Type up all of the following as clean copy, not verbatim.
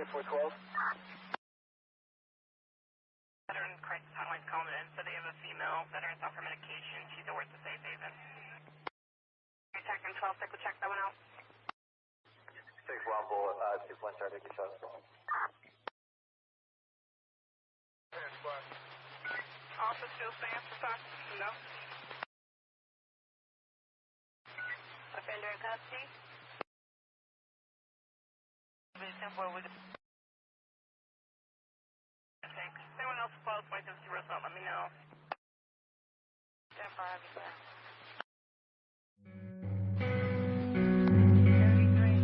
2412. Veteran crisis hotline's calling in, so they have a female veteran's off her medication. She's at work to safe haven. Attacking 12, take a check that one out. 6 Rumble, 2 point start, take your shots. Officer still stands for time? No. Offender in custody? Thanks. If anyone else close, might just see result, let me know. 10-5, sir. 33.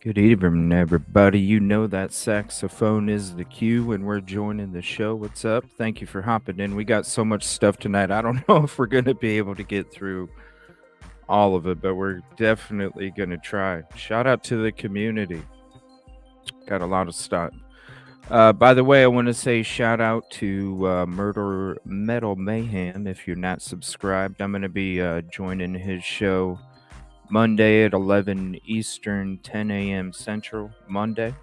Good evening, everybody. You know that saxophone is the cue, and we're joining the show. What's up? Thank you for hopping in. We got so much stuff tonight. I don't know if we're going to be able to get through all of it, but we're definitely going to try. Shout out to the community. Got a lot of stuff. By the way, I want to say shout out to Murder Metal Mayhem. If you're not subscribed, I'm going to be joining his show Monday at 11 Eastern, 10 a.m. Central. Monday.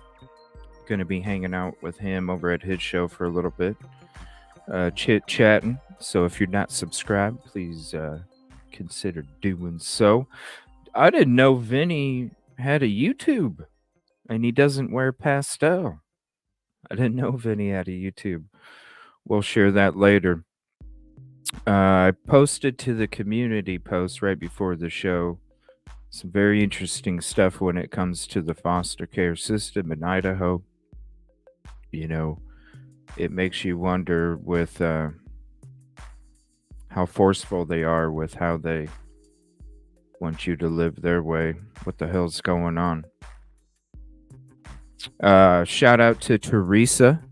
Going to be hanging out with him over at his show for a little bit, chit chatting. So if you're not subscribed, please consider doing so. I didn't know Vinny had a YouTube and he doesn't wear pastel. I didn't know Vinny had a YouTube. We'll share that later. I posted to the community post right before the show some very interesting stuff when it comes to the foster care system in Idaho. You know, it makes you wonder with how forceful they are with how they want you to live their way. What the hell's going on? Shout out to Teresa.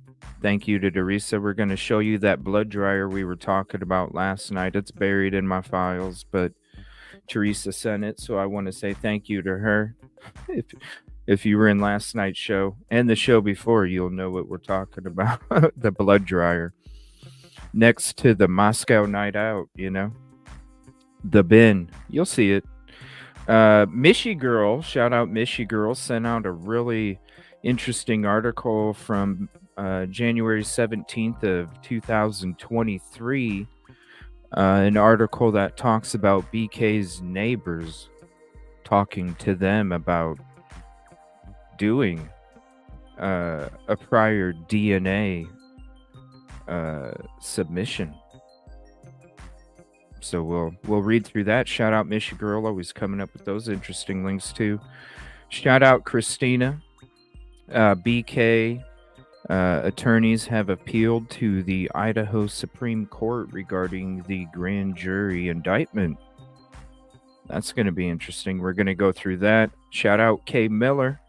Thank you to Teresa. We're going to show you that blood dryer we were talking about last night. It's buried in my files, but Teresa sent it, so I want to say thank you to her. If you were in last night's show and the show before, you'll know what we're talking about. The blood dryer. Next to the Moscow night out, you know? The bin. You'll see it. Mishy Girl, shout out Mishy Girl, sent out a really interesting article from January 17th of 2023. An article that talks about BK's neighbors, talking to them about doing a prior DNA submission. So we'll read through that. Shout out Mishy Girl, always coming up with those interesting links too. Shout out Christina. BK attorneys have appealed to the Idaho Supreme Court regarding the grand jury indictment. That's going to be interesting. We're going to go through that. Shout out Kay Miller.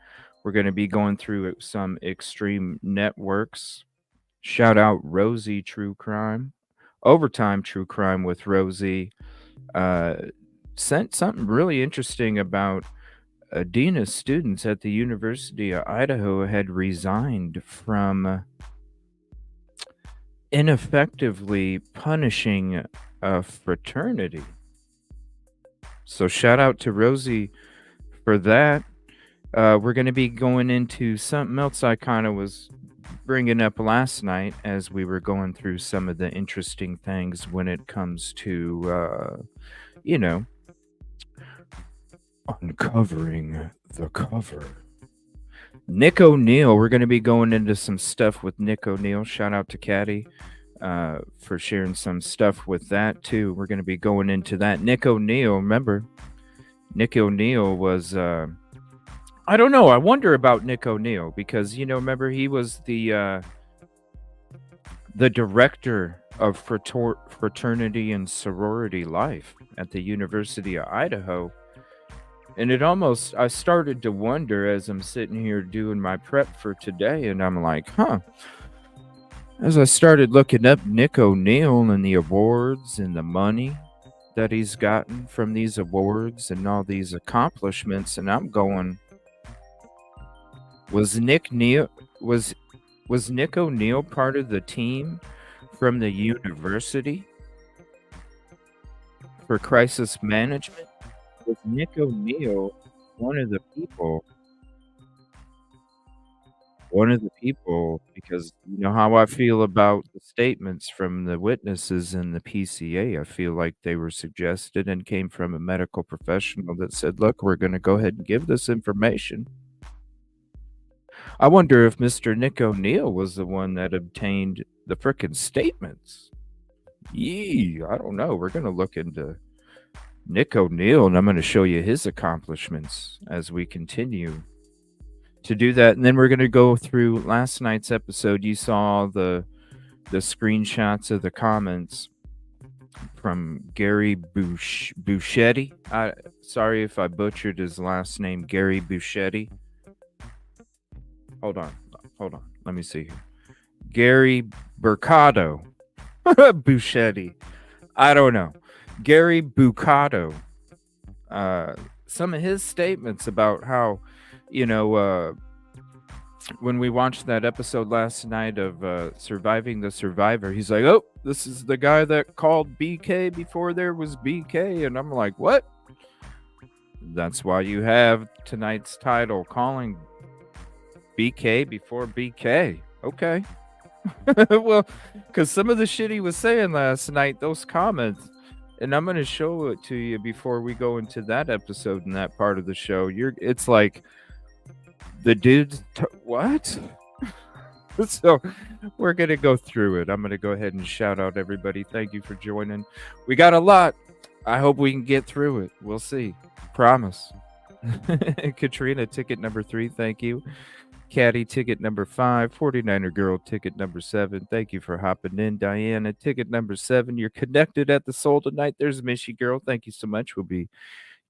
We're going to be going through some extreme networks. Shout out Rosie True Crime. Overtime True Crime with Rosie sent something really interesting about a dean of students at the University of Idaho had resigned from ineffectively punishing a fraternity. So shout out to Rosie for that. We're going to be going into something else I kind of was bringing up last night as we were going through some of the interesting things when it comes to, uncovering the cover. Nick O'Neill. We're going to be going into some stuff with Nick O'Neill. Shout out to Caddy for sharing some stuff with that too. We're going to be going into that. Nick O'Neill, remember, Nick O'Neill was... I don't know. I wonder about Nick O'Neill because, remember he was the director of fraternity and sorority life at the University of Idaho. And I started to wonder as I'm sitting here doing my prep for today, and I'm like, as I started looking up Nick O'Neill and the awards and the money that he's gotten from these awards and all these accomplishments, and I'm going... Was Nick O'Neill part of the team from the university for crisis management? Was Nick O'Neill one of the people? Because you know how I feel about the statements from the witnesses in the PCA. I feel like they were suggested and came from a medical professional that said, look, we're going to go ahead and give this information. I wonder if Mr. Nick O'Neill was the one that obtained the frickin' statements. I don't know. We're going to look into Nick O'Neill, and I'm going to show you his accomplishments as we continue to do that. And then we're going to go through last night's episode. You saw the screenshots of the comments from Gary Buschetti. Sorry if I butchered his last name, Gary Buschetti. Hold on. Let me see here. Gary Burcado. Buschetti. I don't know. Gary Bucado. Some of his statements about how, when we watched that episode last night of Surviving the Survivor, he's like, oh, this is the guy that called BK before there was BK. And I'm like, what? That's why you have tonight's title, calling BK before BK. Okay. Well, because some of the shit he was saying last night, those comments, and I'm going to show it to you before we go into that episode and that part of the show. It's like the dude's what? So we're going to go through it. I'm going to go ahead and shout out everybody. Thank you for joining. We got a lot. I hope we can get through it. We'll see. Promise. Katrina, ticket number 3. Thank you. Caddy, ticket number 5. 49er Girl, ticket number 7. Thank you for hopping in. Diana, ticket number 7. You're connected at the soul tonight. There's Mishy Girl. Thank you so much. We'll be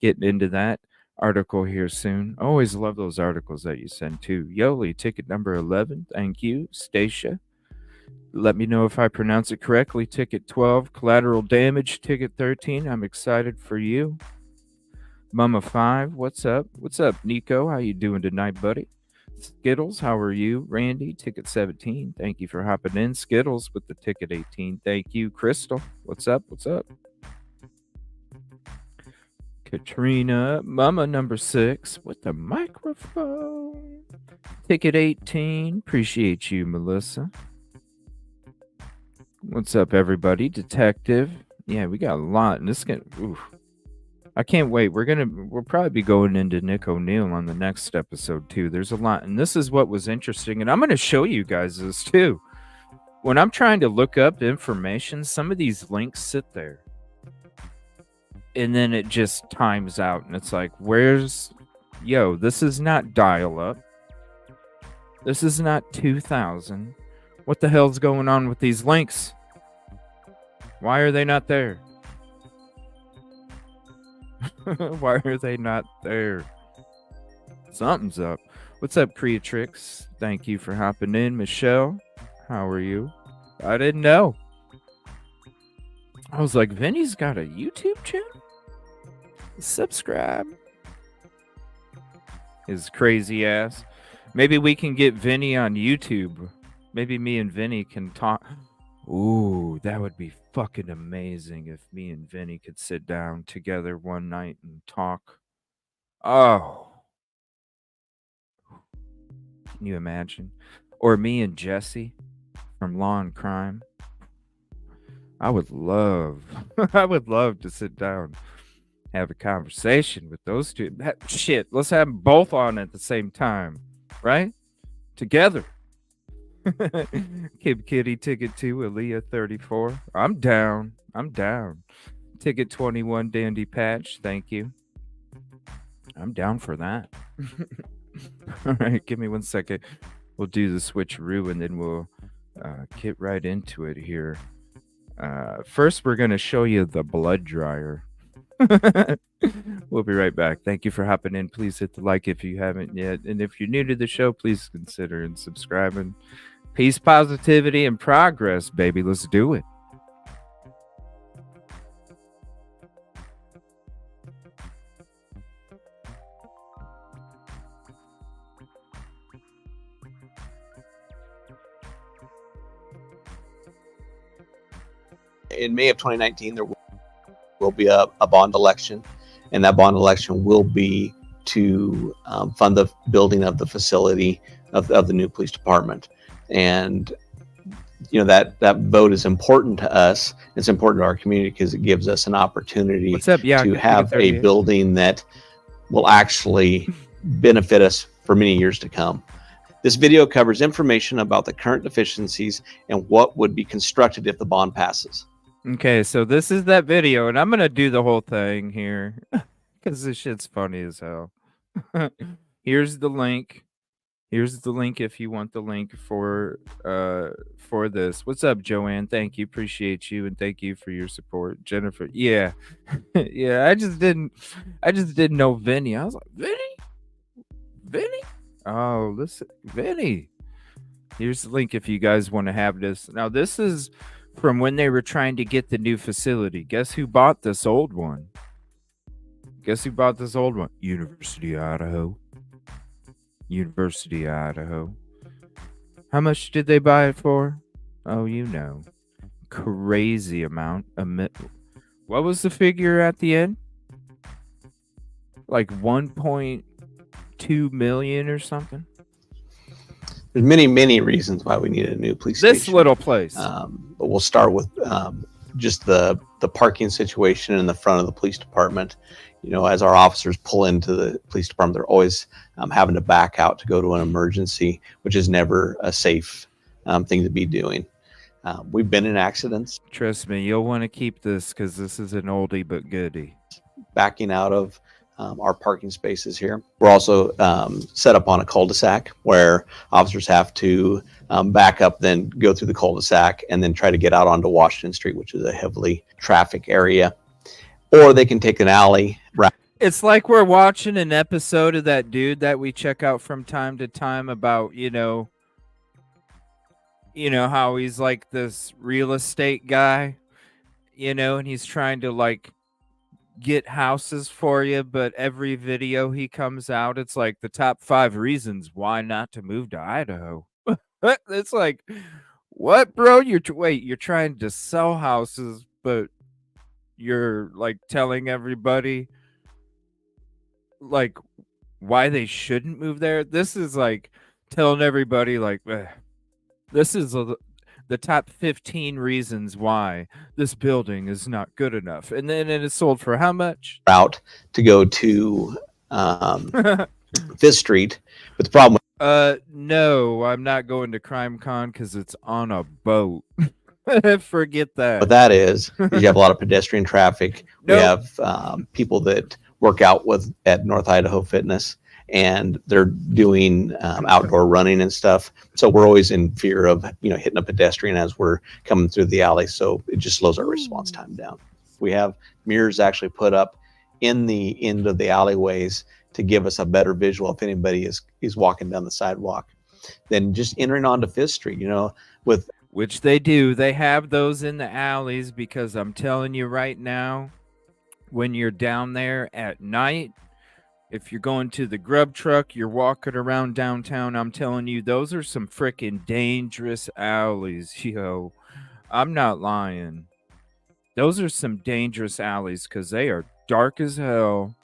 getting into that article here soon. Always love those articles that you send too. Yoli, ticket number 11. Thank you. Stacia, let me know if I pronounce it correctly. Ticket 12. Collateral Damage, ticket 13. I'm excited for you. Mama 5, what's up? What's up, Nico? How you doing tonight, buddy? Skittles, how are you? Randy, ticket 17. Thank you for hopping in. Skittles with the ticket 18. Thank you. Crystal, what's up? What's up? Katrina, Mama number 6 with the microphone. Ticket 18. Appreciate you, Melissa. What's up, everybody? Detective. Yeah, we got a lot. And this can, oof. I can't wait. We'll probably be going into Nick O'Neill on the next episode too. There's a lot, and this is what was interesting, and I'm going to show you guys this too. When I'm trying to look up information, some of these links sit there, and then it just times out, and it's like, this is not dial-up. This is not 2000. What the hell's going on with these links? Why are they not there? Why are they not there? Something's up. What's up, Creatrix? Thank you for hopping in. Michelle, how are you? I didn't know. I was like, Vinny's got a YouTube channel? Subscribe. His crazy ass. Maybe we can get Vinny on YouTube. Maybe me and Vinny can talk. Ooh, that would be fucking amazing if me and Vinny could sit down together one night and talk. Oh. Can you imagine? Or me and Jesse from Law and Crime. I would love to sit down, have a conversation with those two. Shit, let's have them both on at the same time, right? Together. Kid Kitty, ticket 2, Aaliyah 34. I'm down. Ticket 21, Dandy Patch. Thank you. I'm down for that. All right, give me 1 second. We'll do the switcheroo and then we'll get right into it here. First, we're going to show you the blood dryer. We'll be right back. Thank you for hopping in. Please hit the like if you haven't yet. And if you're new to the show, please consider and subscribing. Peace, positivity, and progress, baby. Let's do it. In May of 2019, there will be a bond election, and that bond election will be to fund the building of the facility of the new police department. And that vote is important to us. It's important to our community because it gives us an opportunity to have a building that will actually benefit us for many years to come. This video covers information about the current deficiencies and what would be constructed if the bond passes. Okay, so this is that video, and I'm going to do the whole thing here because this shit's funny as hell. Here's the link. Here's the link if you want the link for this. What's up, Joanne? Thank you. Appreciate you, and thank you for your support. Jennifer. Yeah. Yeah, I just didn't know Vinny. I was like, Vinny? Oh, listen, Vinny. Here's the link if you guys want to have this. Now, this is from when they were trying to get the new facility. Guess who bought this old one? Guess who bought this old one? University of Idaho. University of Idaho. How much did they buy it for? Oh, you know. Crazy amount. What was the figure at the end? Like 1.2 million or something? There's many reasons why we need a new police This station. little place. But we'll start with just the parking situation in the front of the police department. You know, as our officers pull into the police department, they're always having to back out to go to an emergency, which is never a safe thing to be doing. We've been in accidents. Trust me, you'll want to keep this because this is an oldie but goodie. Backing out of our parking spaces here. We're also set up on a cul-de-sac where officers have to back up, then go through the cul-de-sac, and then try to get out onto Washington Street, which is a heavily traffic area. Or they can take an alley. It's like we're watching an episode of that dude that we check out from time to time about, you know how he's like this real estate guy, and he's trying to like get houses for you, but every video he comes out, it's like the top 5 reasons why not to move to Idaho. It's like, what, bro? You're trying to sell houses, but you're like telling everybody like why they shouldn't move there. This is like telling everybody like, this is the top 15 reasons why this building is not good enough. And then it is sold for how much? Route to go to Fifth Street. But the problem no, I'm not going to Crime Con because it's on a boat. Forget that. what that is you have a lot of pedestrian traffic. Nope. We have people that work out at North Idaho Fitness, and they're doing outdoor running and stuff. So we're always in fear of hitting a pedestrian as we're coming through the alley. So it just slows our response time down. We have mirrors actually put up in the end of the alleyways to give us a better visual if anybody is walking down the sidewalk. Then just entering onto Fifth Street, with which they do. They have those in the alleys because I'm telling you right now, when you're down there at night, if you're going to the grub truck, you're walking around downtown, I'm telling you, those are some freaking dangerous alleys, yo. I'm not lying. Those are some dangerous alleys because they are dark as hell.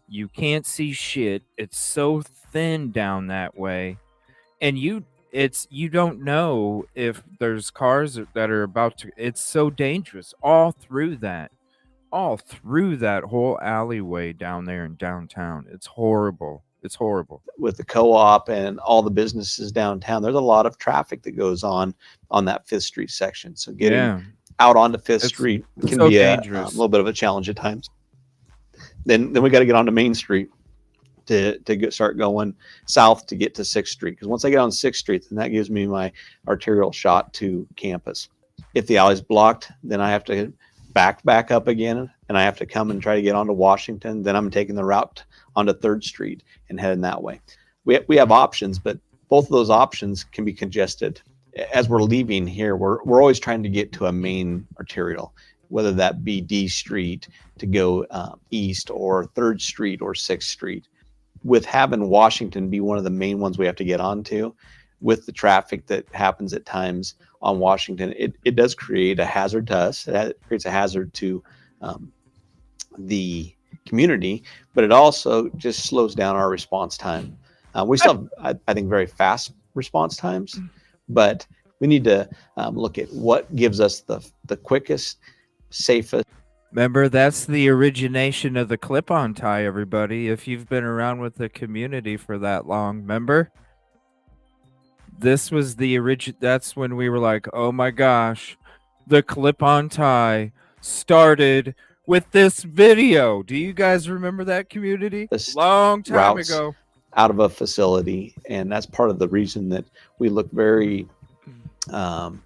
You can't see shit. It's so thin down that way. And you don't know if there's cars that are about to. It's so dangerous all through that whole alleyway down there in downtown. It's horrible. With the co-op and all the businesses downtown, there's a lot of traffic that goes on that Fifth Street section. So getting out onto Fifth Street can be a little bit of a challenge at times. Then we got to get onto Main Street to start going south to get to 6th Street. Because once I get on 6th Street, then that gives me my arterial shot to campus. If the alley's blocked, then I have to back up again, and I have to come and try to get onto Washington. Then I'm taking the route onto 3rd Street and heading that way. We have options, but both of those options can be congested. As we're leaving here, we're always trying to get to a main arterial, whether that be D Street to go east, or 3rd Street or 6th Street. With having Washington be one of the main ones we have to get onto, with the traffic that happens at times on Washington, it does create a hazard to us. It creates a hazard to the community, but it also just slows down our response time. We still have, I think, very fast response times, but we need to look at what gives us the quickest, safest. Remember, that's the origination of the clip-on tie, everybody. If you've been around with the community for that long, remember? This was the that's when we were like, oh my gosh, the clip-on tie started with this video. Do you guys remember that, community? Long time ago. Out of a facility, and that's part of the reason that we look very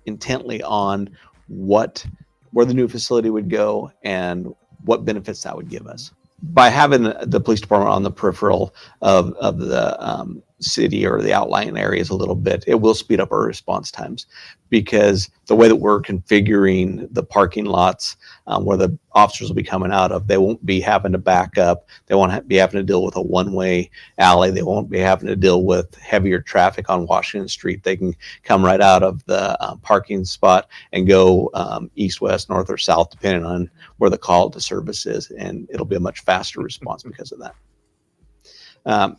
intently on where the new facility would go and what benefits that would give us. By having the police department on the peripheral of the city or the outlying areas a little bit, it will speed up our response times, because the way that we're configuring the parking lots where the officers will be coming out of, they won't be having to back up. They won't be having to deal with a one-way alley. They won't be having to deal with heavier traffic on Washington Street. They can come right out of the parking spot and go east, west, north, or south, depending on where the call to service is, and it'll be a much faster response because of that.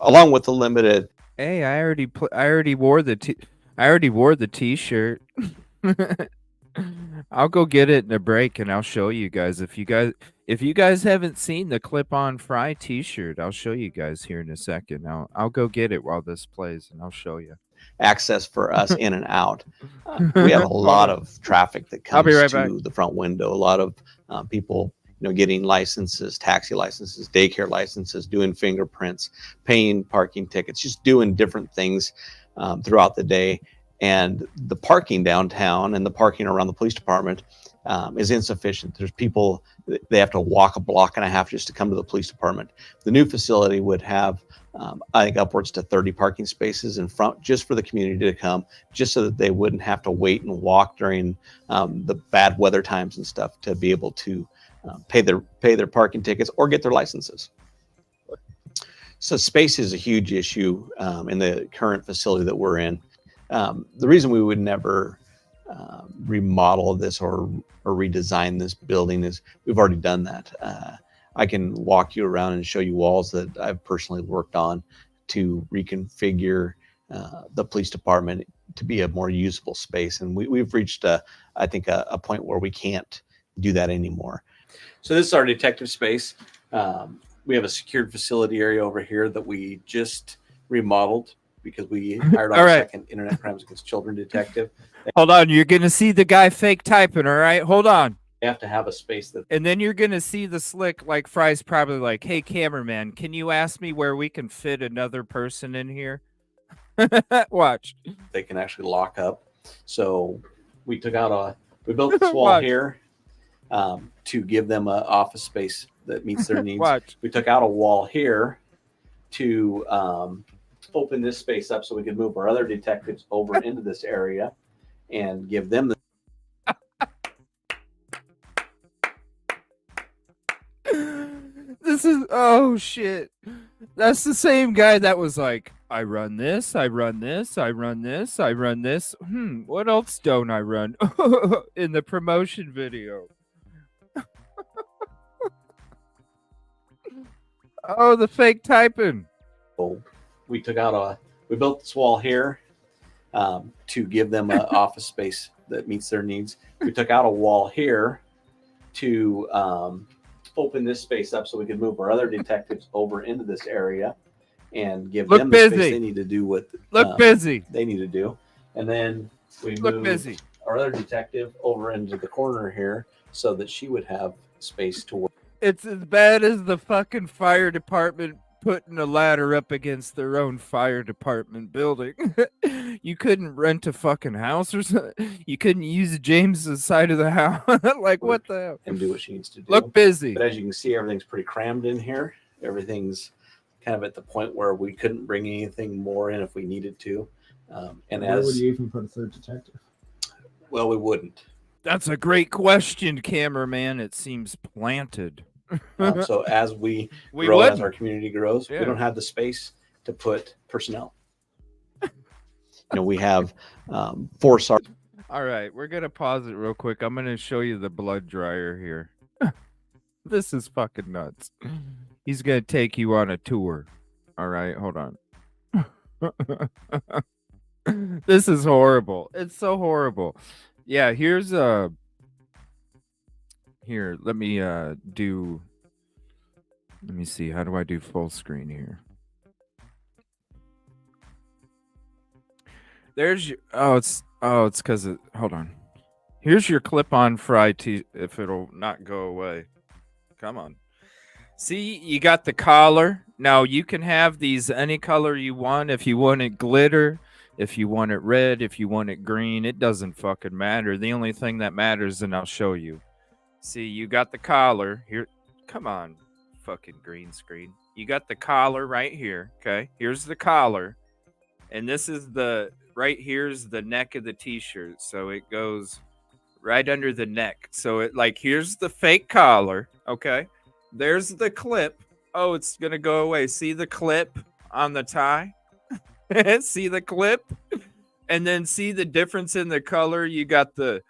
Along with the limited. Hey, I already wore the t-shirt. I'll go get it in a break and I'll show you guys. If you guys haven't seen the clip-on fry t-shirt, I'll show you guys here in a second. I'll go get it while this plays and I'll show you. Access for us in and out. We have a lot of traffic that comes to the front window. A lot of people, getting licenses, taxi licenses, daycare licenses, doing fingerprints, paying parking tickets, just doing different things throughout the day. And the parking downtown and the parking around the police department is insufficient. There's people, they have to walk a block and a half just to come to the police department. The new facility would have, I think, upwards to 30 parking spaces in front just for the community to come, just so that they wouldn't have to wait and walk during the bad weather times and stuff to be able to pay their parking tickets or get their licenses. So space is a huge issue in the current facility that we're in. The reason we would never remodel this or redesign this building is we've already done that. I can walk you around and show you walls that I've personally worked on to reconfigure the police department to be a more usable space. And we've reached, I think, a point where we can't do that anymore. So this is our detective space. We have a secured facility area over here that we just remodeled because we hired our second Internet Crimes Against Children detective. Hold on, you're going to see the guy fake typing, all right? Hold on. They have to have a space that... And then you're going to see the slick, like Fry's probably like, hey, cameraman, can you ask me where we can fit another person in here? Watch. They can actually lock up. So we built this wall here to give them an office space that meets their needs. Watch. We took out a wall here to open this space up so we could move our other detectives over into this area and give them the... This is, oh shit. That's the same guy that was like, I run this, I run this, I run this, I run this. What else don't I run? In the promotion video. Oh, the fake typing. We built this wall here to give them an office space that meets their needs. We took out a wall here to open this space up so we could move our other detectives over into this area and give them the space they need to do what they need to do. And then we moved our other detective over into the corner here so that she would have space to work. It's as bad as the fucking fire department putting a ladder up against their own fire department building. You couldn't rent a fucking house or something. You couldn't use James's side of the house. Like, what the hell? And do what she needs to do. Look busy. But as you can see, everything's pretty crammed in here. Everything's kind of at the point where we couldn't bring anything more in if we needed to. Where would you even put a third detective? Well, we wouldn't. That's a great question, cameraman. It seems planted. So as we grow, as our community grows, we don't have the space to put personnel. We have 4 sergeants. All right, we're going to pause it real quick. I'm going to show you the blood dryer here. This is fucking nuts. He's going to take you on a tour. All right, hold on. This is horrible. It's so horrible. Yeah, here's here, let me see. How do I do full screen here? There's your, it's because hold on. Here's your clip-on fry if it'll not go away. Come on. See, you got the collar. Now you can have these any color you want. If you want it glitter, if you want it red, if you want it green, it doesn't fucking matter. The only thing that matters, and I'll show you. See, you got the collar here. Come on, fucking green screen. You got the collar right here. Okay, here's the collar. And this is the right here's the neck of the t-shirt, so it goes right under the neck. So it like here's the fake collar, okay? There's the clip. Oh, it's gonna go away. See the clip on the tie? See the clip? And then see the difference in the color. You got the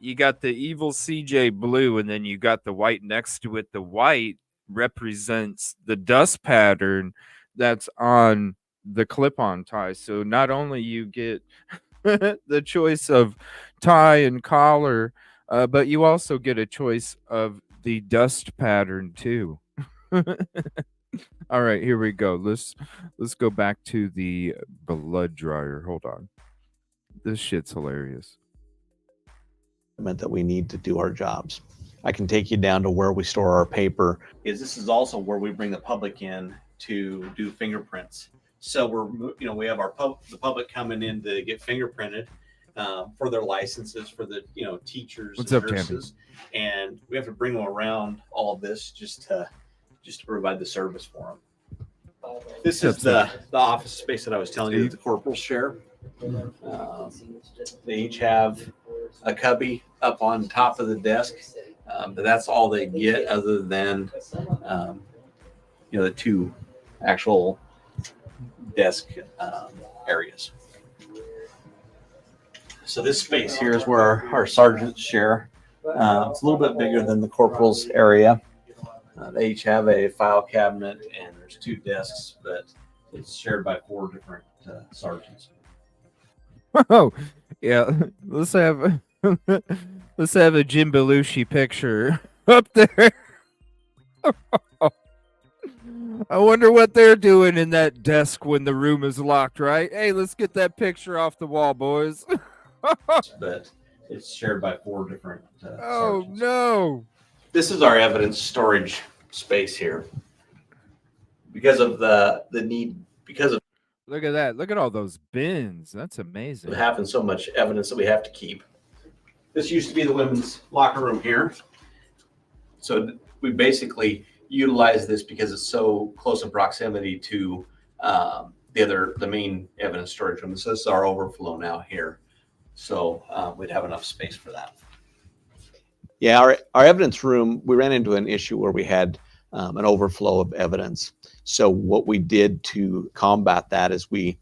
evil CJ blue, and then you got the white next to it. The white represents the dust pattern that's on the clip-on tie. So not only you get the choice of tie and collar, but you also get a choice of the dust pattern too. All right, here we go. Let's go back to the blood dryer. Hold on. This shit's hilarious. Meant that we need to do our jobs. I can take you down to where we store our paper. This is also where we bring the public in to do fingerprints. So we have the public coming in to get fingerprinted for their licenses for the teachers and nurses, and we have to bring them around all of this just to provide the service for them. This is the office space that I was telling you that the corporals share. They each have a cubby up on top of the desk, but that's all they get other than the two actual desk areas. So this space here is where our sergeants share. It's a little bit bigger than the corporals area. They each have a file cabinet and there's 2 desks, but it's shared by 4 different sergeants. Oh, yeah. Let's have a Jim Belushi picture up there. I wonder what they're doing in that desk when the room is locked, right? Hey, let's get that picture off the wall, boys. But it's shared by 4 different oh, sergeants. No. This is our evidence storage space here. Because of the need, Look at that. Look at all those bins. That's amazing. Having so much evidence that we have to keep. This used to be the women's locker room here. So we basically utilize this because it's so close in proximity to the main evidence storage room. So this is our overflow now here. So we'd have enough space for that. Yeah, our evidence room, we ran into an issue where we had an overflow of evidence. So what we did to combat that is we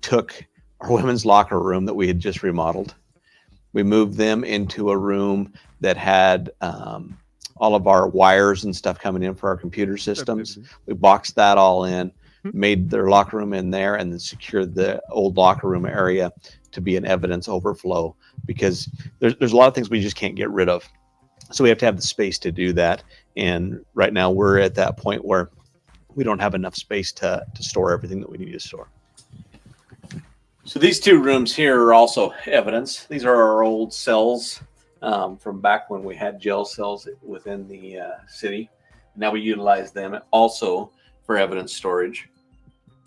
took our women's locker room that we had just remodeled. We moved them into a room that had all of our wires and stuff coming in for our computer systems. We boxed that all in, made their locker room in there, and then secured the old locker room area to be an evidence overflow, because there's a lot of things we just can't get rid of. So we have to have the space to do that. And right now we're at that point where we don't have enough space to store everything that we need to store. So these 2 rooms here are also evidence. These are our old cells from back when we had jail cells within the city. Now we utilize them also for evidence storage.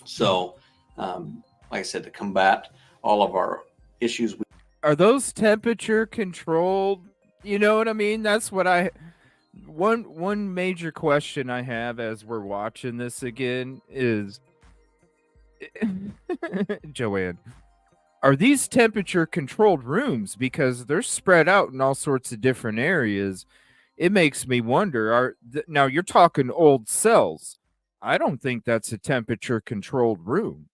So, like I said, to combat all of our issues. Are those temperature controlled? You know what I mean? That's what one major question I have as we're watching this again is, Joanne, are these temperature controlled rooms? Because they're spread out in all sorts of different areas. It makes me wonder, now you're talking old cells. I don't think that's a temperature controlled room.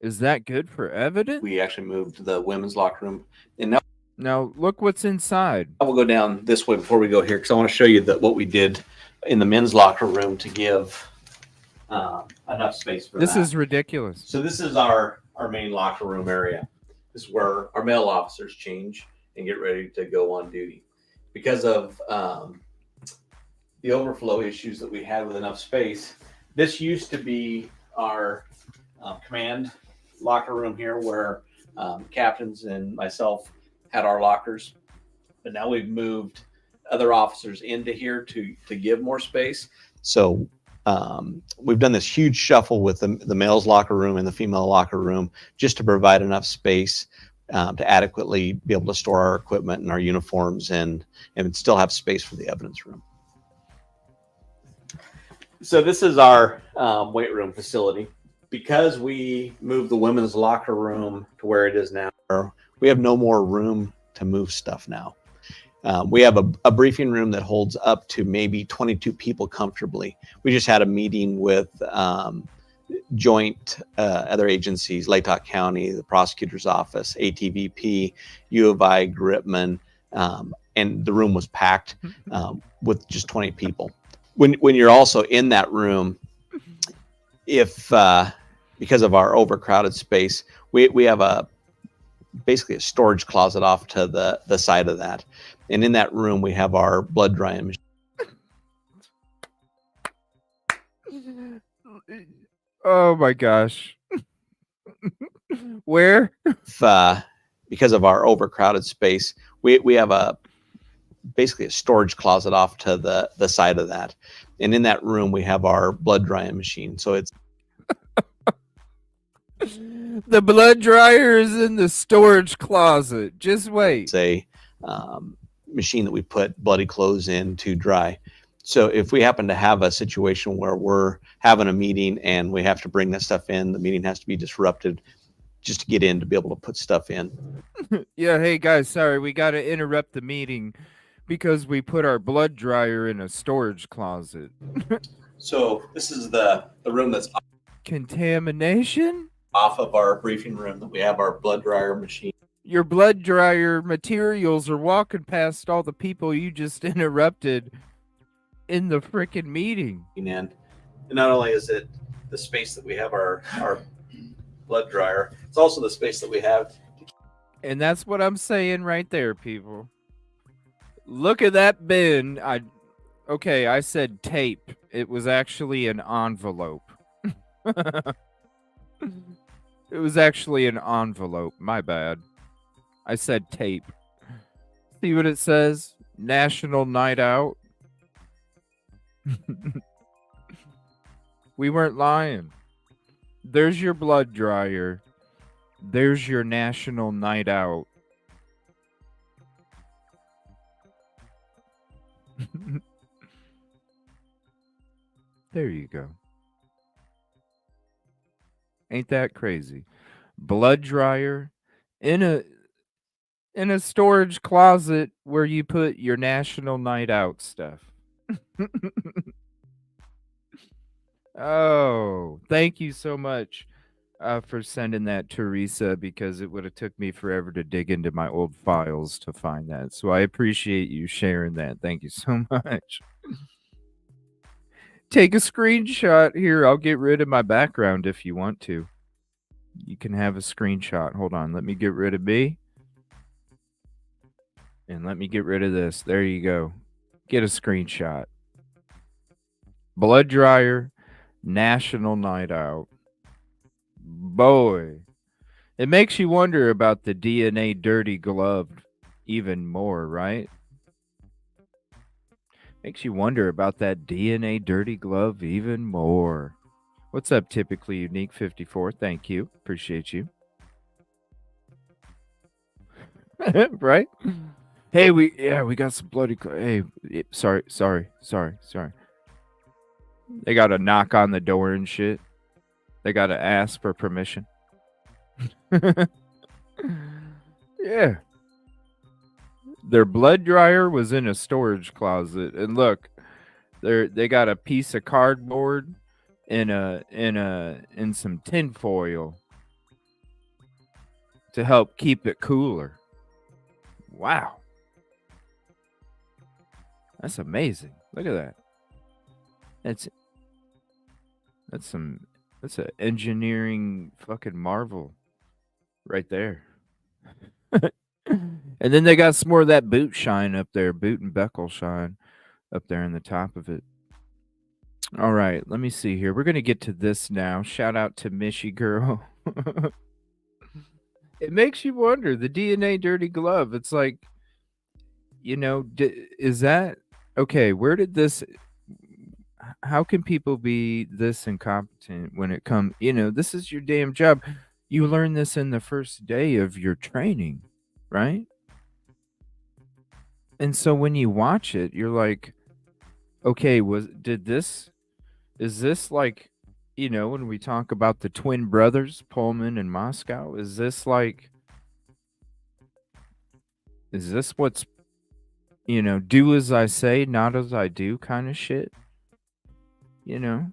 Is that good for evidence? We actually moved the women's locker room, and now look what's inside. I will go down this way before we go here, because I want to show you what we did in the men's locker room to give enough space for this. This is ridiculous. So this is our main locker room area. This is where our male officers change and get ready to go on duty. Because of the overflow issues that we had with enough space, this used to be our command locker room here, where captains and myself had our lockers. But now we've moved other officers into here to give more space. So we've done this huge shuffle with the male's locker room and the female locker room, just to provide enough space to adequately be able to store our equipment and our uniforms and still have space for the evidence room. So this is our weight room facility. because we moved the women's locker room to where it is now, we have no more room to move stuff now. We have a briefing room that holds up to maybe 22 people comfortably. We just had a meeting with joint other agencies, Latah County, the prosecutor's office, ATVP, U of I, Gripman, and the room was packed with just 20 people. When you're also in that room, if because of our overcrowded space, we have basically a storage closet off to the side of that, and in that room we have our blood drying machine. Oh my gosh. Where? Because of our overcrowded space, we have basically a storage closet off to the side of that, and in that room we have our blood drying machine. So it's the blood dryer is in the storage closet. Just wait. a machine that we put bloody clothes in to dry. So if we happen to have a situation where we're having a meeting and we have to bring that stuff in, the meeting has to be disrupted just to get in to be able to put stuff in. Yeah, hey guys, sorry, we got to interrupt the meeting because we put our blood dryer in a storage closet. So this is the room that's Contamination? off of our briefing room that we have our blood dryer machine. Your blood dryer materials are walking past all the people you just interrupted in the frickin' meeting. And not only is it the space that we have our blood dryer, it's also the space that we have. And that's what I'm saying right there, people. Look at that bin. Okay, I said tape. It was actually an envelope. It was actually an envelope. My bad. I said tape. See what it says? National Night Out. We weren't lying. There's your blood dryer. There's your National Night Out. There you go. Ain't that crazy? Blood dryer in a storage closet where you put your National Night Out stuff. Oh, thank you so much for sending that, Teresa, because it would have took me forever to dig into my old files to find that. So I appreciate you sharing that. Thank you so much. Take a screenshot here. I'll get rid of my background if you want to. You can have a screenshot. Hold on. Let me get rid of me. And let me get rid of this. There you go. Get a screenshot. Blood dryer. National Night Out. Boy. It makes you wonder about the DNA dirty glove even more, right? Makes you wonder about that DNA dirty glove even more. What's up, Typically Unique 54? Thank you. Appreciate you. Right? Hey, we got some bloody... Hey, sorry. They got to knock on the door and shit. They got to ask for permission. Yeah. Their blood dryer was in a storage closet. And look, they got a piece of cardboard in some tin foil to help keep it cooler. Wow. That's amazing. Look at that. That's an engineering fucking marvel right there. And then they got some more of that boot shine up there, boot and beckle shine up there in the top of it. All right, let me see here. We're going to get to this now. Shout out to Mishy Girl. It makes you wonder, the DNA dirty glove. It's like, is that okay? Where did this? How can people be this incompetent when it comes? This is your damn job. You learn this in the first day of your training, right? And so when you watch it, you're like, okay, is this like you know, when we talk about the twin brothers, Pullman and Moscow, is this what's, you know, do as I say, not as I do kind of shit? You know,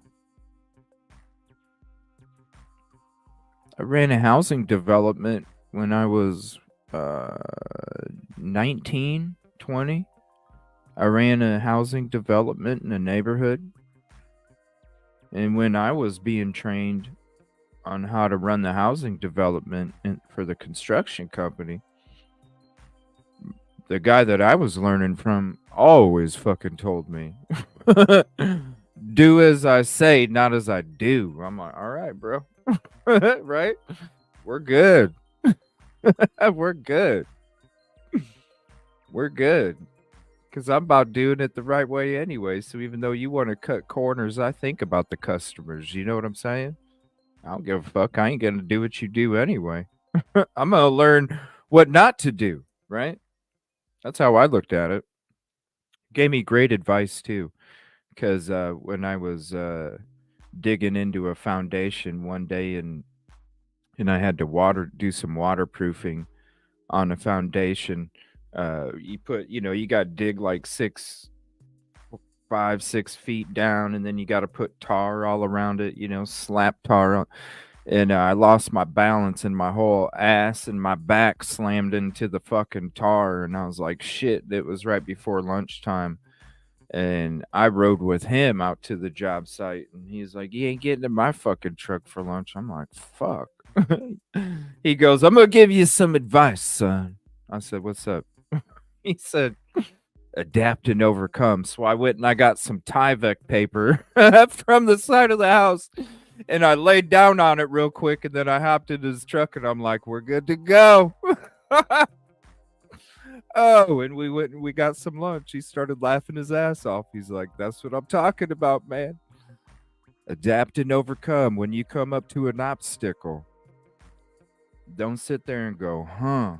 I ran a housing development when I was 19, 20. I ran a housing development in a neighborhood. And when I was being trained on how to run the housing development for the construction company, the guy that I was learning from always fucking told me, do as I say, not as I do. I'm like, all right, bro. Right? We're good. We're good. We're good. Because I'm about doing it the right way anyway. So even though you want to cut corners, I think about the customers. You know what I'm saying? I don't give a fuck. I ain't going to do what you do anyway. I'm going to learn what not to do, right? That's how I looked at it. Gave me great advice too. Because when I was digging into a foundation one day and I had to do some waterproofing on a foundation. You got to dig like 5-6 feet down, and then you got to put tar all around it, slap tar on. And I lost my balance, and my whole ass and my back slammed into the fucking tar. And I was like, shit, it was right before lunchtime. And I rode with him out to the job site, and he's like, you ain't getting in my fucking truck for lunch. I'm like, fuck. He goes, I'm going to give you some advice, son. I said, what's up? He said, adapt and overcome. So I went and I got some Tyvek paper from the side of the house, and I laid down on it real quick, and then I hopped in his truck, and I'm like, we're good to go. Oh, and we went and we got some lunch. He started laughing his ass off. He's like, that's what I'm talking about, man. Adapt and overcome. When you come up to an obstacle, don't sit there and go, huh?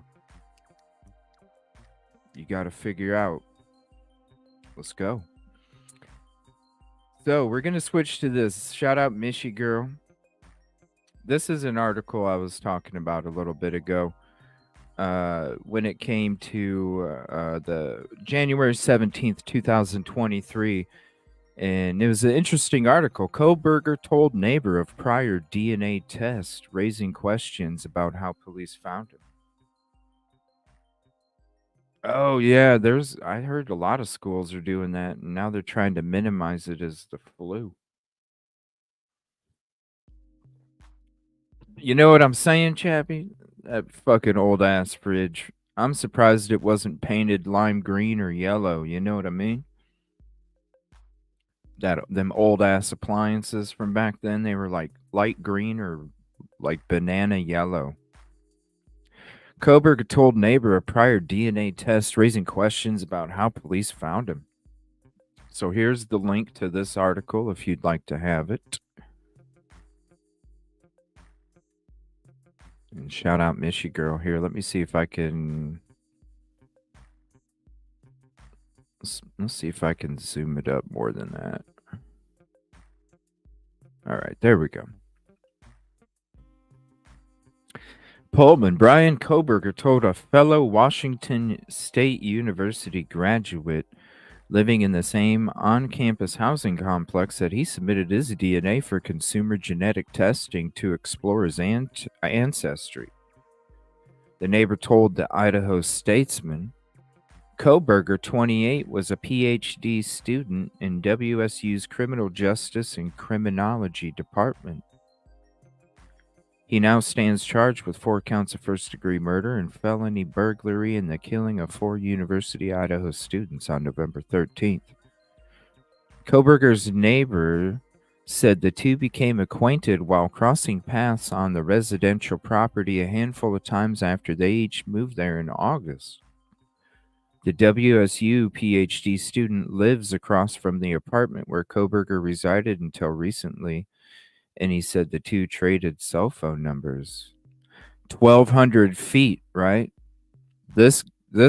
You got to figure out. Let's go. So we're going to switch to this. Shout out Michi Girl. This is an article I was talking about a little bit ago. When it came to the January 17th, 2023. And it was an interesting article. Koberger told neighbor of prior DNA test, raising questions about how police found him. Oh, yeah. I heard a lot of schools are doing that, and now they're trying to minimize it as the flu. You know what I'm saying, Chappie? That fucking old ass fridge. I'm surprised it wasn't painted lime green or yellow. You know what I mean? Them old ass appliances from back then, they were like light green or like banana yellow. Koberger told neighbor of prior DNA test, raising questions about how police found him. So here's the link to this article if you'd like to have it. And shout out Michi Girl here. Let me see if I can. Let's see if I can zoom it up more than that. All right, there we go. Pullman, Brian Koberger told a fellow Washington State University graduate living in the same on-campus housing complex that he submitted his DNA for consumer genetic testing to explore his ancestry. The neighbor told the Idaho Statesman. Koberger, 28, was a PhD student in WSU's Criminal Justice and Criminology Department. He now stands charged with 4 counts of first-degree murder and felony burglary in the killing of 4 University Idaho students on November 13th. Koberger's neighbor said the two became acquainted while crossing paths on the residential property a handful of times after they each moved there in August. The WSU PhD student lives across from the apartment where Koberger resided until recently, and he said the two traded cell phone numbers. 1,200 feet, right? This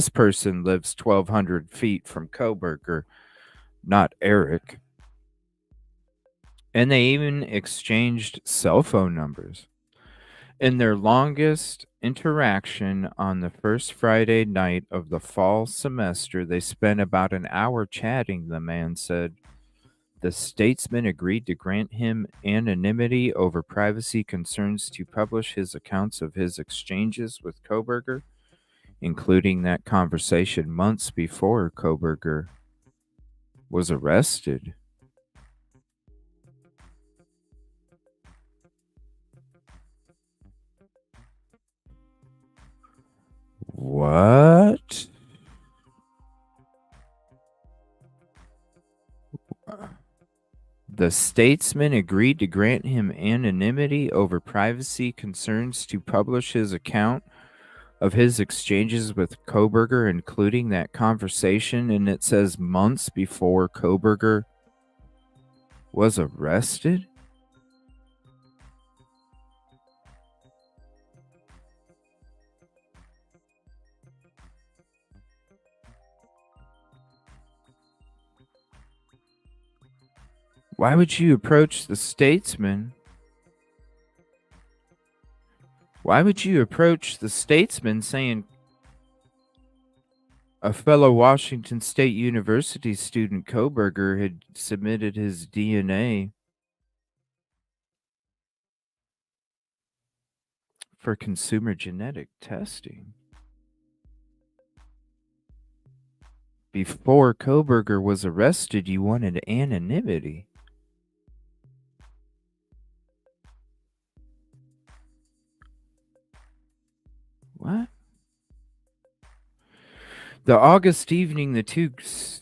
person lives 1,200 feet from Koberger, not Eric. And they even exchanged cell phone numbers. In their longest interaction on the first Friday night of the fall semester, they spent about an hour chatting, the man said. The statesman agreed to grant him anonymity over privacy concerns to publish his accounts of his exchanges with Koberger, including that conversation months before Koberger was arrested. What? The statesman agreed to grant him anonymity over privacy concerns to publish his account of his exchanges with Koberger, including that conversation, and it says months before Koberger was arrested? Why would you approach the statesman? Why would you approach the statesman saying a fellow Washington State University student, Koberger, had submitted his DNA for consumer genetic testing? Before Koberger was arrested, you wanted anonymity. What? The August evening, the two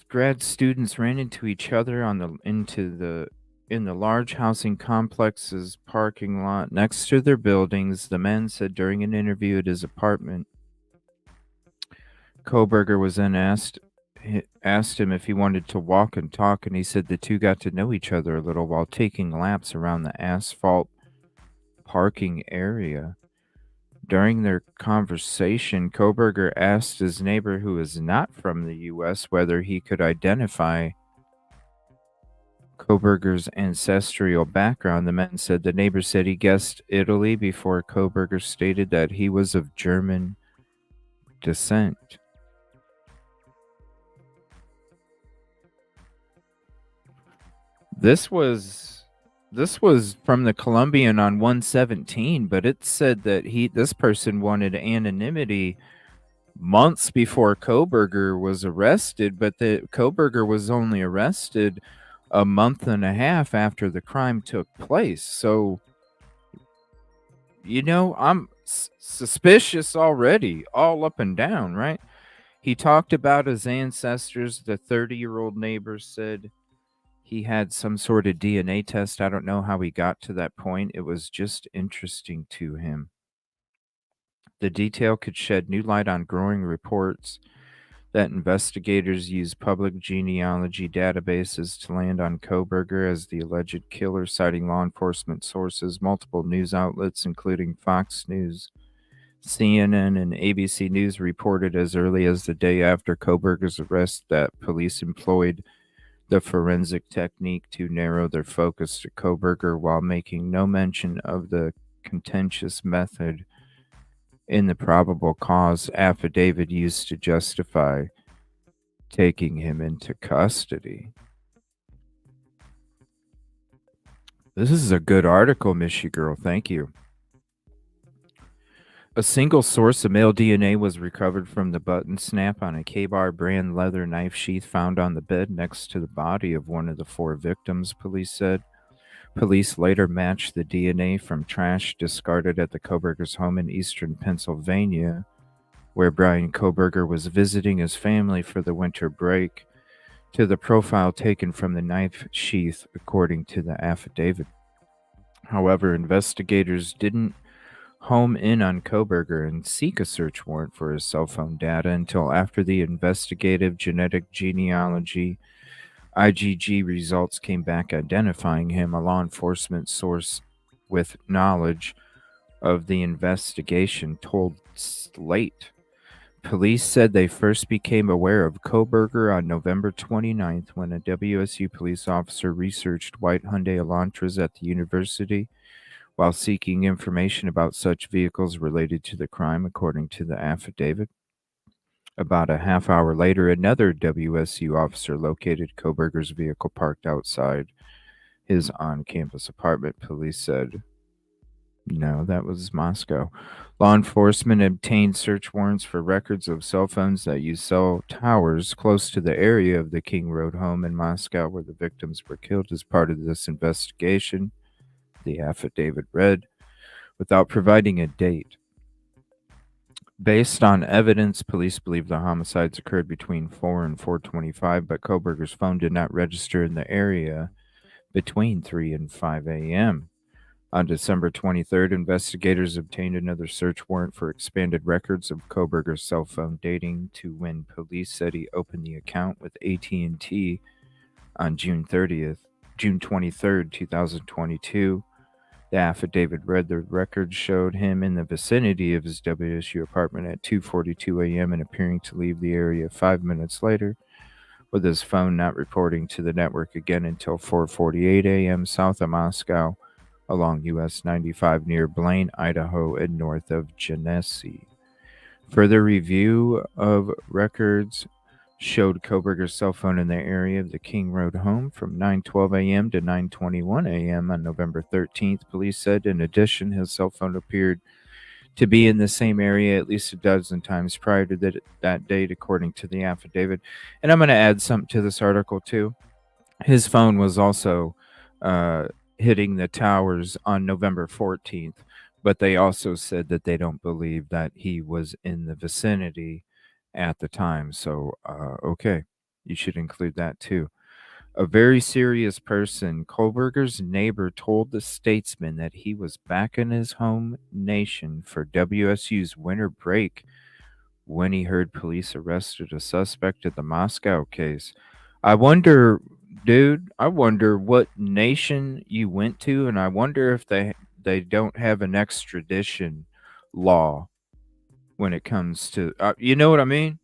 grad students ran into each other in the large housing complex's parking lot next to their buildings. The man said during an interview at his apartment. Koberger was then asked him if he wanted to walk and talk, and he said the two got to know each other a little while taking laps around the asphalt parking area. During their conversation, Koberger asked his neighbor, who is not from the U.S., whether he could identify Koberger's ancestral background. The man said the neighbor said he guessed Italy before Koberger stated that he was of German descent. This was from the Columbian on 117, but it said that this person wanted anonymity months before Koberger was arrested, but the Koberger was only arrested a month and a half after the crime took place. So, I'm suspicious already, all up and down, right? He talked about his ancestors. The 30-year-old neighbor said he had some sort of DNA test. I don't know how he got to that point. It was just interesting to him. The detail could shed new light on growing reports that investigators use public genealogy databases to land on Koberger as the alleged killer, citing law enforcement sources. Multiple news outlets, including Fox News, CNN, and ABC News, reported as early as the day after Koberger's arrest that police employed the forensic technique to narrow their focus to Koberger, while making no mention of the contentious method in the probable cause affidavit used to justify taking him into custody. This is a good article, Miss You Girl. Thank you. A single source of male DNA was recovered from the button snap on a K-Bar brand leather knife sheath found on the bed next to the body of one of the four victims, police said. Police later matched the DNA from trash discarded at the Koberger's home in eastern Pennsylvania, where Brian Koberger was visiting his family for the winter break, to the profile taken from the knife sheath, according to the affidavit. However, investigators didn't home in on Koberger and seek a search warrant for his cell phone data until after the investigative genetic genealogy IgG results came back identifying him. A law enforcement source with knowledge of the investigation told Slate Police said they first became aware of Koberger on November 29th when a WSU police officer researched white Hyundai Elantras at the university while seeking information about such vehicles related to the crime, according to the affidavit. About a half hour later, another WSU officer located Koberger's vehicle parked outside his on-campus apartment, police said. No, that was Moscow. Law enforcement obtained search warrants for records of cell phones that use cell towers close to the area of the King Road home in Moscow where the victims were killed as part of this investigation, the affidavit read, without providing a date. Based on evidence, police believe the homicides occurred between 4 and 4:25, but Koberger's phone did not register in the area between 3 and 5 a.m. On December 23rd, investigators obtained another search warrant for expanded records of Koberger's cell phone dating to when police said he opened the account with AT&T on June 23rd, 2022. The affidavit read the record showed him in the vicinity of his WSU apartment at 2:42 a.m. and appearing to leave the area 5 minutes later, with his phone not reporting to the network again until 4:48 a.m. south of Moscow, along US 95 near Blaine, Idaho, and north of Genesee. Further review of records showed Koberger's cell phone in the area of the King Road home from 9:12 a.m. to 9:21 a.m. on November 13th, police said. In addition, his cell phone appeared to be in the same area at least a dozen times prior to that date, according to the affidavit. And I'm going to add something to this article, too. His phone was also hitting the towers on November 14th, but they also said that they don't believe that he was in the vicinity at the time. So, okay, you should include that too. A very serious person, Koberger's neighbor told the Statesman that he was back in his home nation for WSU's winter break when he heard police arrested a suspect in the Moscow case. I wonder, dude, what nation you went to, and I wonder if they don't have an extradition law when it comes to, you know what I mean?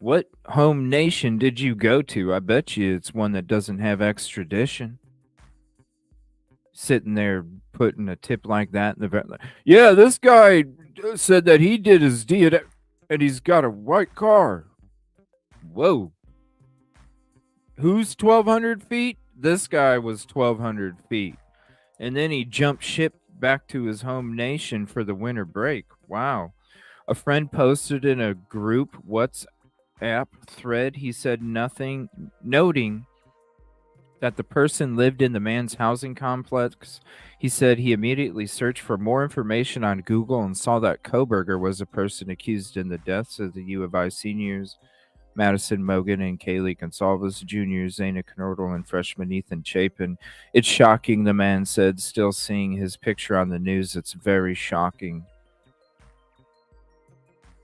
What home nation did you go to? I bet you it's one that doesn't have extradition. Sitting there putting a tip like that in the yeah, this guy said that he did his DNA and he's got a white car. Whoa. Who's 1,200 feet? This guy was 1,200 feet. And then he jumped ship back to his home nation for the winter break. Wow. A friend posted in a group WhatsApp thread, he said nothing, noting that the person lived in the man's housing complex. He said he immediately searched for more information on Google and saw that Koberger was a person accused in the deaths of the U of I seniors, Madison Mogan and Kaylee Gonsalves, juniors Zayna Knordle and freshman Ethan Chapin. It's shocking, the man said, still seeing his picture on the news. It's very shocking.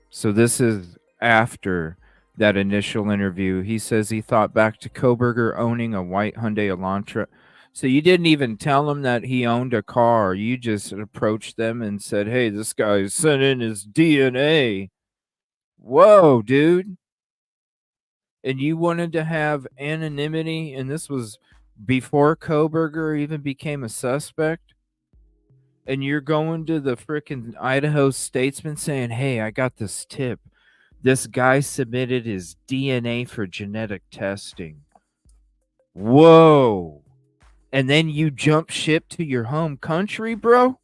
So this is after that initial interview. He says he thought back to Koberger owning a white Hyundai Elantra. So you didn't even tell him that he owned a car. You just approached them and said, hey, this guy sent in his DNA. Whoa, dude. And you wanted to have anonymity, and this was before Koberger even became a suspect. And you're going to the frickin' Idaho Statesman saying, hey, I got this tip. This guy submitted his DNA for genetic testing. Whoa. And then you jump ship to your home country, bro?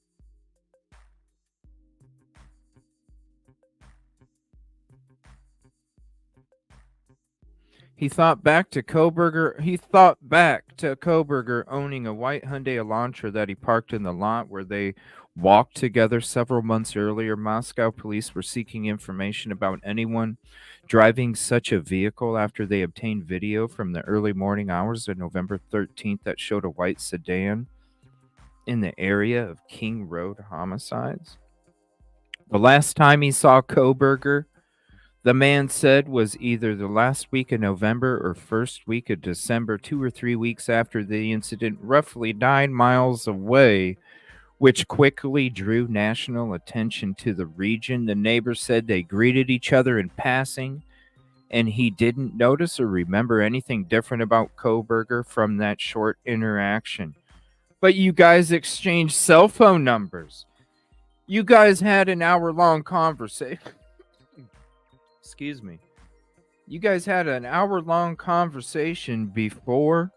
He thought back to Koberger owning a white Hyundai Elantra that he parked in the lot where they walked together several months earlier. Moscow police were seeking information about anyone driving such a vehicle after they obtained video from the early morning hours of November 13th that showed a white sedan in the area of King Road homicides. The last time he saw Koberger, the man said, was either the last week of November or first week of December, 2 or 3 weeks after the incident, roughly 9 miles away, which quickly drew national attention to the region. The neighbors said they greeted each other in passing, and he didn't notice or remember anything different about Koberger from that short interaction. But you guys exchanged cell phone numbers. You guys had an hour-long conversation. Excuse me. You guys had an hour-long conversation before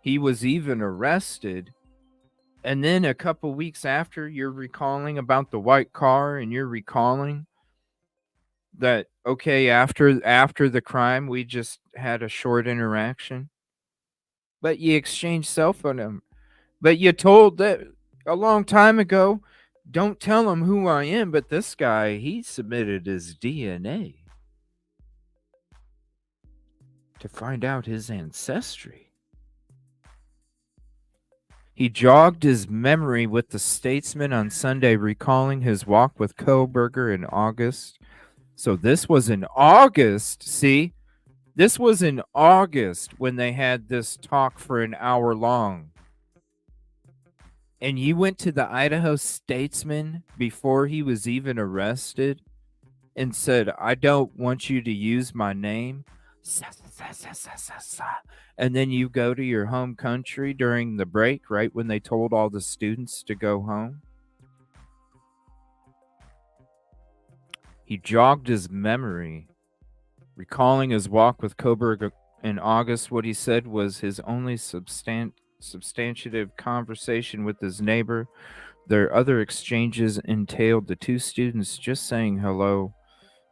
he was even arrested. And then a couple weeks after, you're recalling about the white car, and you're recalling that, okay, after the crime, we just had a short interaction. But you exchanged cell phone numbers. But you told that a long time ago, don't tell him who I am. But this guy, he submitted his DNA to find out his ancestry. He jogged his memory with the Statesman on Sunday, recalling his walk with Koberger in August. So this was in August. See, this was in August when they had this talk for an hour long. And you went to the Idaho Statesman before he was even arrested and said, I don't want you to use my name. And then you go to your home country during the break, right when they told all the students to go home. He jogged his memory, recalling his walk with Koberger in August. What he said was his only substantive conversation with his neighbor. Their other exchanges entailed the two students just saying hello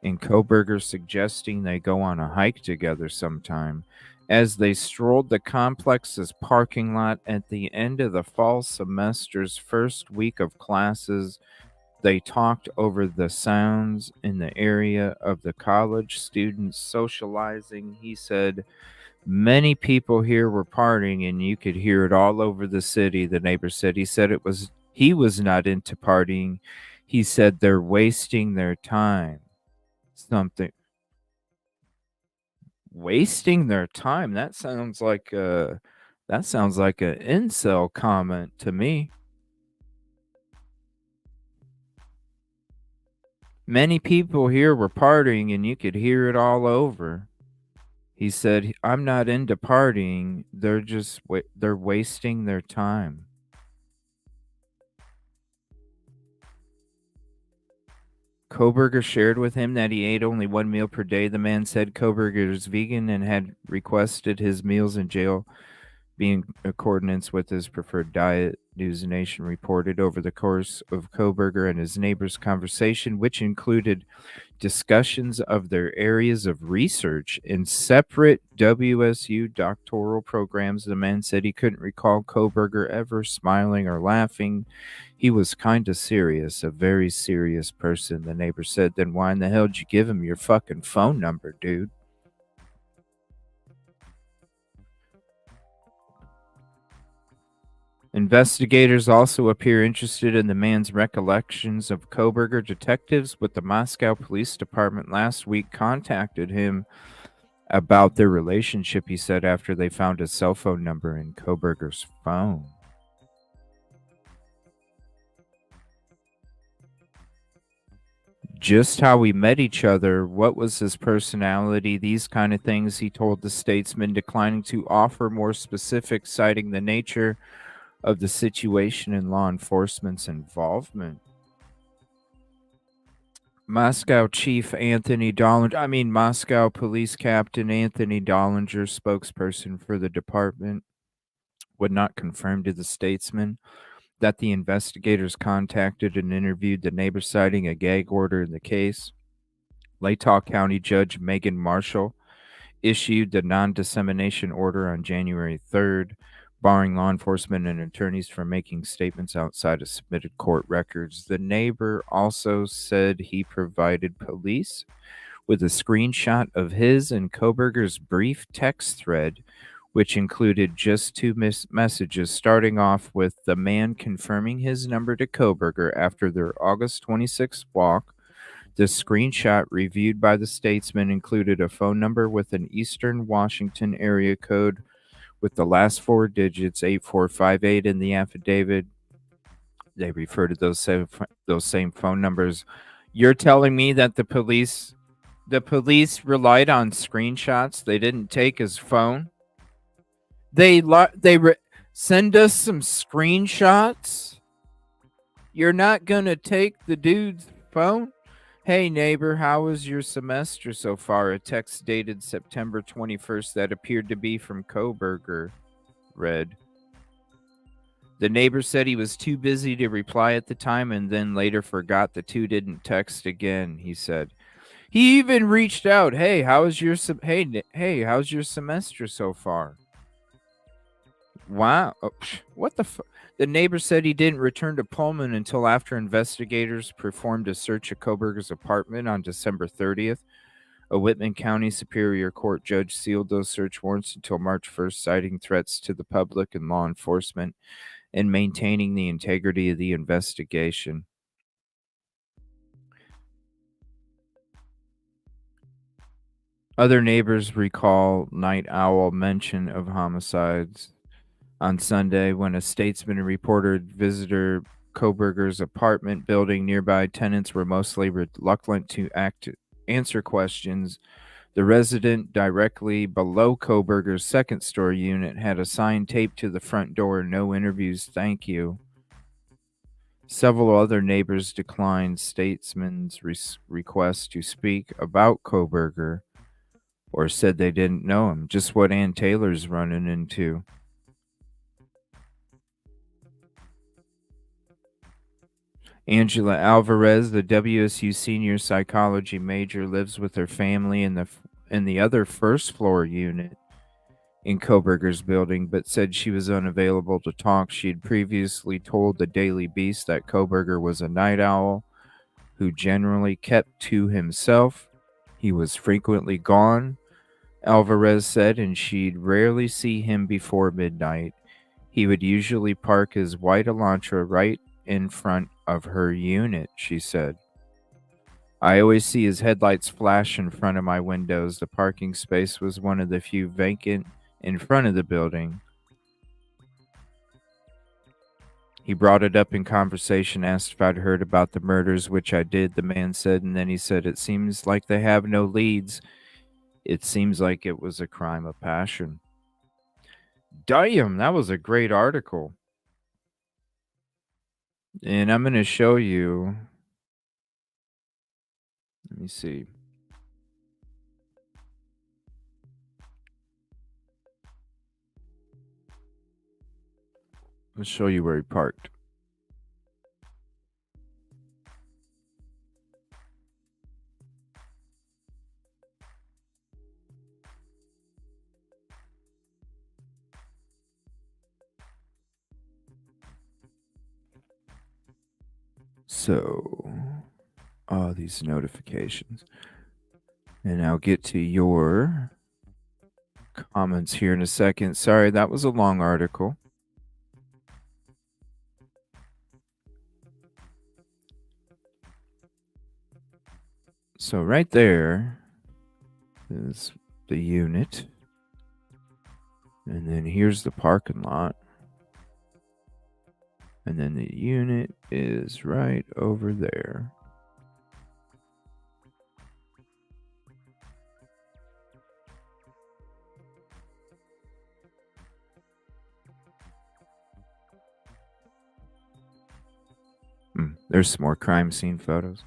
and Koberger suggesting they go on a hike together sometime. As they strolled the complex's parking lot at the end of the fall semester's first week of classes, they talked over the sounds in the area of the college students socializing. He said, many people here were partying and you could hear it all over the city, the neighbor said. He said he was not into partying. He said they're wasting their time. Something. Wasting their time. That sounds like an incel comment to me. Many people here were partying and you could hear it all over. He said, I'm not into partying. They're wasting their time. Koberger shared with him that he ate only one meal per day. The man said Koberger is vegan and had requested his meals in jail be in accordance with his preferred diet. News Nation reported over the course of Koberger and his neighbor's conversation, which included discussions of their areas of research in separate WSU doctoral programs. The man said he couldn't recall Koberger ever smiling or laughing. He was kind of serious, a very serious person, the neighbor said. Then why in the hell did you give him your fucking phone number, dude? Investigators also appear interested in the man's recollections of Koberger. Detectives with the Moscow Police Department last week contacted him about their relationship, he said, after they found his cell phone number in Koberger's phone. Just how we met each other, what was his personality, these kind of things, he told the Statesman, declining to offer more specifics, citing the nature of the situation and law enforcement's involvement. Moscow Police Captain Anthony Dollinger, spokesperson for the department, would not confirm to the Statesman that the investigators contacted and interviewed the neighbor, citing a gag order in the case. Latah County Judge Megan Marshall issued the non-dissemination order on January 3rd, barring law enforcement and attorneys from making statements outside of submitted court records. The neighbor also said he provided police with a screenshot of his and Koberger's brief text thread, which included just two messages, starting off with the man confirming his number to Koberger after their August 26th walk. The screenshot reviewed by the Statesman included a phone number with an Eastern Washington area code with the last four digits, 8458, in the affidavit. They refer to those same phone numbers. You're telling me that the police relied on screenshots. They didn't take his phone. Send us some screenshots. You're not gonna take the dude's phone? Hey neighbor, how was your semester so far? A text dated September 21st that appeared to be from Koberger read. The neighbor said he was too busy to reply at the time and then later forgot the two didn't text again, he said. He even reached out, "Hey, how's your how's your semester so far?" Wow. Oh, what the The neighbor said he didn't return to Pullman until after investigators performed a search of Koberger's apartment on December 30th. A Whitman County Superior Court judge sealed those search warrants until March 1st, citing threats to the public and law enforcement and maintaining the integrity of the investigation. Other neighbors recall night owl mention of homicides on Sunday when a statesman reported visitor Koberger's apartment building. Nearby tenants were mostly reluctant to answer questions. The resident directly below Koberger's second-story unit had a sign taped to the front door, "No interviews, thank you." Several other neighbors declined statesman's request to speak about Koberger or said they didn't know him. Just what Ann Taylor's running into. Angela Alvarez, the WSU senior psychology major, lives with her family in the other first floor unit in Koberger's building, but said she was unavailable to talk. She had previously told the Daily Beast that Koberger was a night owl who generally kept to himself. He was frequently gone, Alvarez said, and she'd rarely see him before midnight. He would usually park his white Elantra right in front of her unit, she said. I always see his headlights flash in front of my windows. The parking space was one of the few vacant in front of the building. He brought it up in conversation, asked if I'd heard about the murders, which I did, the man said, and then he said, "It seems like they have no leads. It seems like it was a crime of passion." Damn, that was a great article. And I'm going to show you. Let me see. Let's show you where he parked. So, all these notifications. And I'll get to your comments here in a second. Sorry, that was a long article. So right there is the unit. And then here's the parking lot. And then the unit is right over there. There's some more crime scene photos.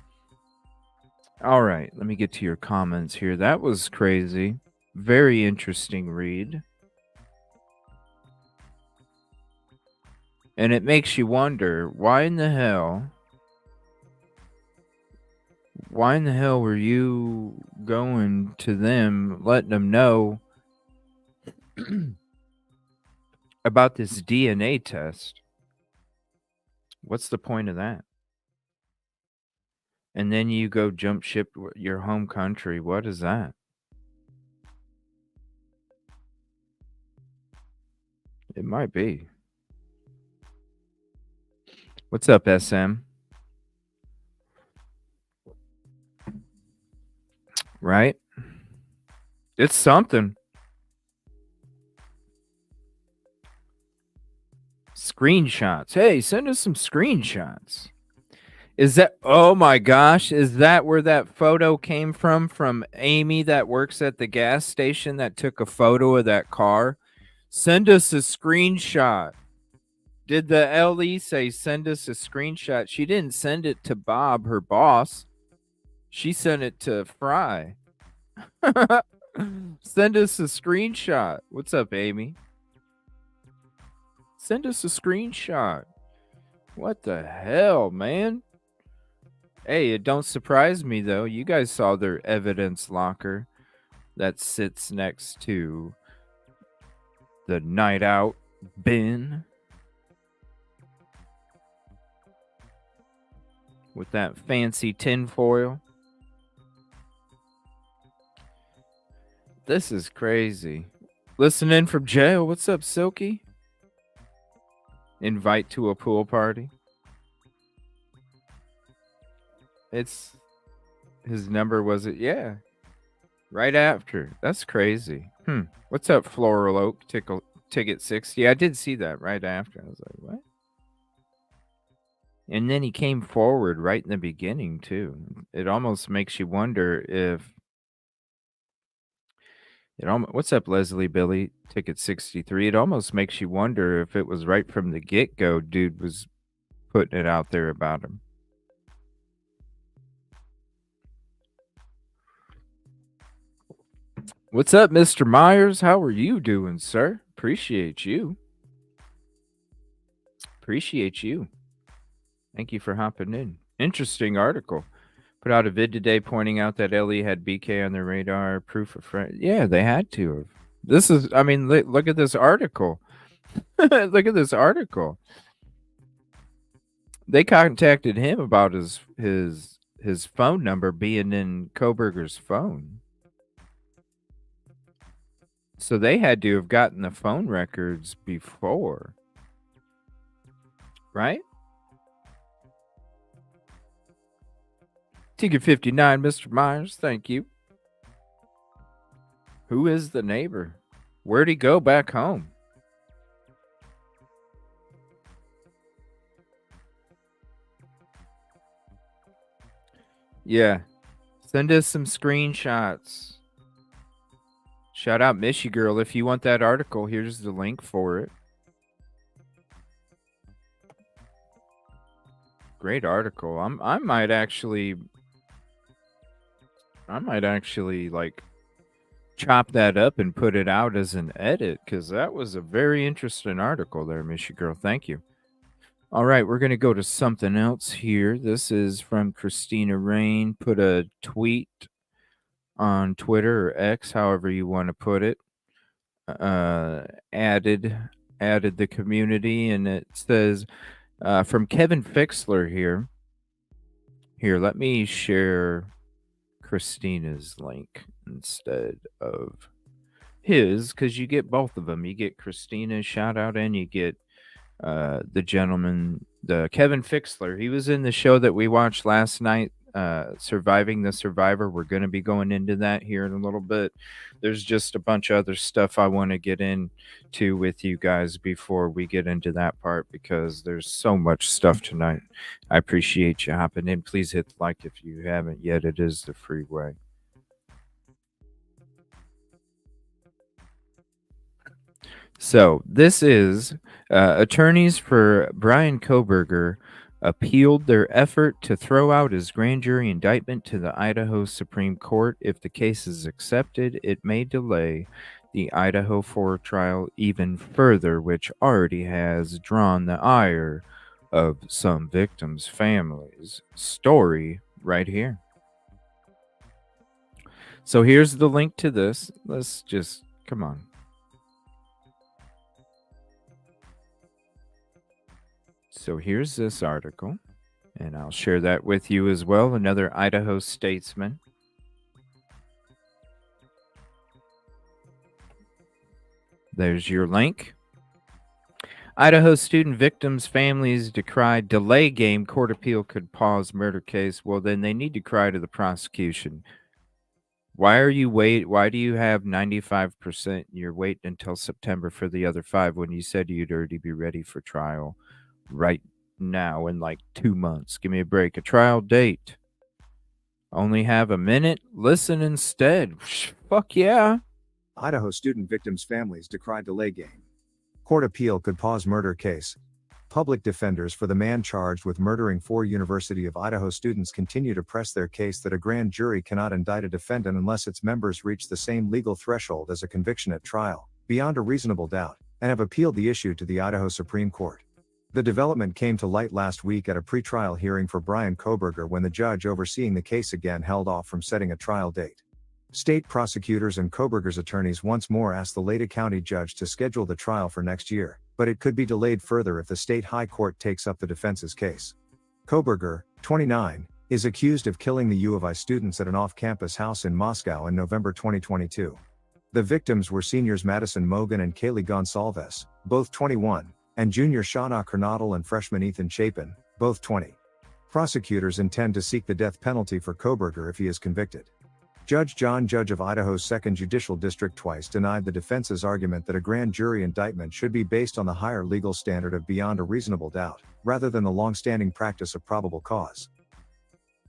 All right, let me get to your comments here. That was crazy. Very interesting read. And it makes you wonder, why in the hell were you going to them, letting them know about this DNA test? What's the point of that? And then you go jump ship your home country. What is that? It might be. What's up, SM? Right? It's something. Screenshots. Hey, send us some screenshots. Is that, oh my gosh, is that where that photo came from Amy that works at the gas station that took a photo of that car? Send us a screenshot. Did the LE say send us a screenshot? She didn't send it to Bob, her boss. She sent it to Fry. Send us a screenshot. What's up, Amy? Send us a screenshot. What the hell, man? Hey, it don't surprise me, though. You guys saw their evidence locker that sits next to the night out bin. With that fancy tinfoil. This is crazy. Listen in from jail. What's up, Silky? Invite to a pool party. It's his number, was it? Yeah. Right after. That's crazy. What's up, Floral Oak? Ticket 60. I did see that right after. I was like, what? And then he came forward right in the beginning, too. It almost makes you wonder if... What's up, Leslie Billy? Ticket 63. It almost makes you wonder if it was right from the get-go, dude was putting it out there about him. What's up, Mr. Myers? How are you doing, sir? Appreciate you. Appreciate you. Thank you for hopping in. Interesting article. Put out a vid today pointing out that LE had BK on their radar. Proof of yeah, they had to have. This is, I mean, look at this article. Look at this article. They contacted him about his phone number being in Koberger's phone. So they had to have gotten the phone records before. Right? Ticket 59, Mr. Myers. Thank you. Who is the neighbor? Where'd he go back home? Yeah. Send us some screenshots. Shout out Mishy Girl. If you want that article, here's the link for it. Great article. I might actually like chop that up and put it out as an edit, because that was a very interesting article there, Mishy Girl. Thank you. All right, we're going to go to something else here. This is from Christina Rain. Put a tweet on Twitter or X, however you want to put it. Added the community, and it says from Kevin Fixler here. Here, let me share Christina's link instead of his, because you get both of them. You get Christina's shout out and you get the gentleman, the Kevin Fixler. He was in the show that we watched last night, Surviving the Survivor. We're going to be going into that here in a little bit. There's just a bunch of other stuff I want to get into with you guys before we get into that part, because there's so much stuff tonight. I appreciate you hopping in. Please hit the like if you haven't yet. It is the free way. So this is attorneys for Brian Koberger appealed their effort to throw out his grand jury indictment to the Idaho Supreme Court. If the case is accepted, it may delay the Idaho 4 trial even further, which already has drawn the ire of some victims' families. Story right here. So here's the link to this. Let's just, come on. So here's this article, and I'll share that with you as well. Another Idaho statesman. There's your link. Idaho student victims' families decried delay game. Court appeal could pause murder case. Well, then they need to cry to the prosecution. Why do you have 95%? You're waiting until September for the other 5 when you said you'd already be ready for trial right now in like 2 months. Give me a break. A trial date. Only have a minute? Listen instead. Fuck yeah. Idaho student victims' families decry delay game. Court appeal could pause murder case. Public defenders for the man charged with murdering 4 University of Idaho students continue to press their case that a grand jury cannot indict a defendant unless its members reach the same legal threshold as a conviction at trial, beyond a reasonable doubt, and have appealed the issue to the Idaho Supreme Court. The development came to light last week at a pretrial hearing for Brian Koberger when the judge overseeing the case again held off from setting a trial date. State prosecutors and Koberger's attorneys once more asked the Lada County judge to schedule the trial for next year, but it could be delayed further if the state high court takes up the defense's case. Koberger, 29, is accused of killing the U of I students at an off-campus house in Moscow in November 2022. The victims were seniors Madison Mogan and Kaylee Gonsalves, both 21, and junior Shauna Kernodle and freshman Ethan Chapin, both 20. Prosecutors intend to seek the death penalty for Koberger if he is convicted. Judge John Judge of Idaho's 2nd Judicial District twice denied the defense's argument that a grand jury indictment should be based on the higher legal standard of beyond a reasonable doubt, rather than the long-standing practice of probable cause.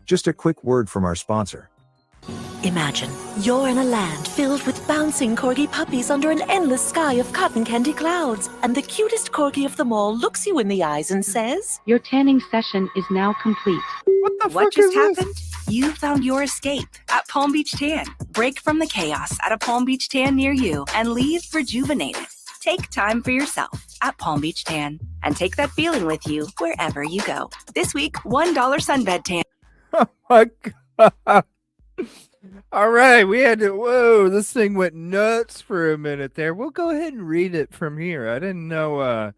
Just a quick word from our sponsor. Imagine you're in a land filled with bouncing corgi puppies under an endless sky of cotton candy clouds, and the cutest corgi of them all looks you in the eyes and says, "Your tanning session is now complete." What just happened? You found your escape at Palm Beach Tan. Break from the chaos at a Palm Beach Tan near you and leave rejuvenated. Take time for yourself at Palm Beach Tan and take that feeling with you wherever you go. This week, $1 sunbed tan. Oh my God. All right, we had to, whoa, this thing went nuts for a minute there. We'll go ahead and read it from here. I didn't know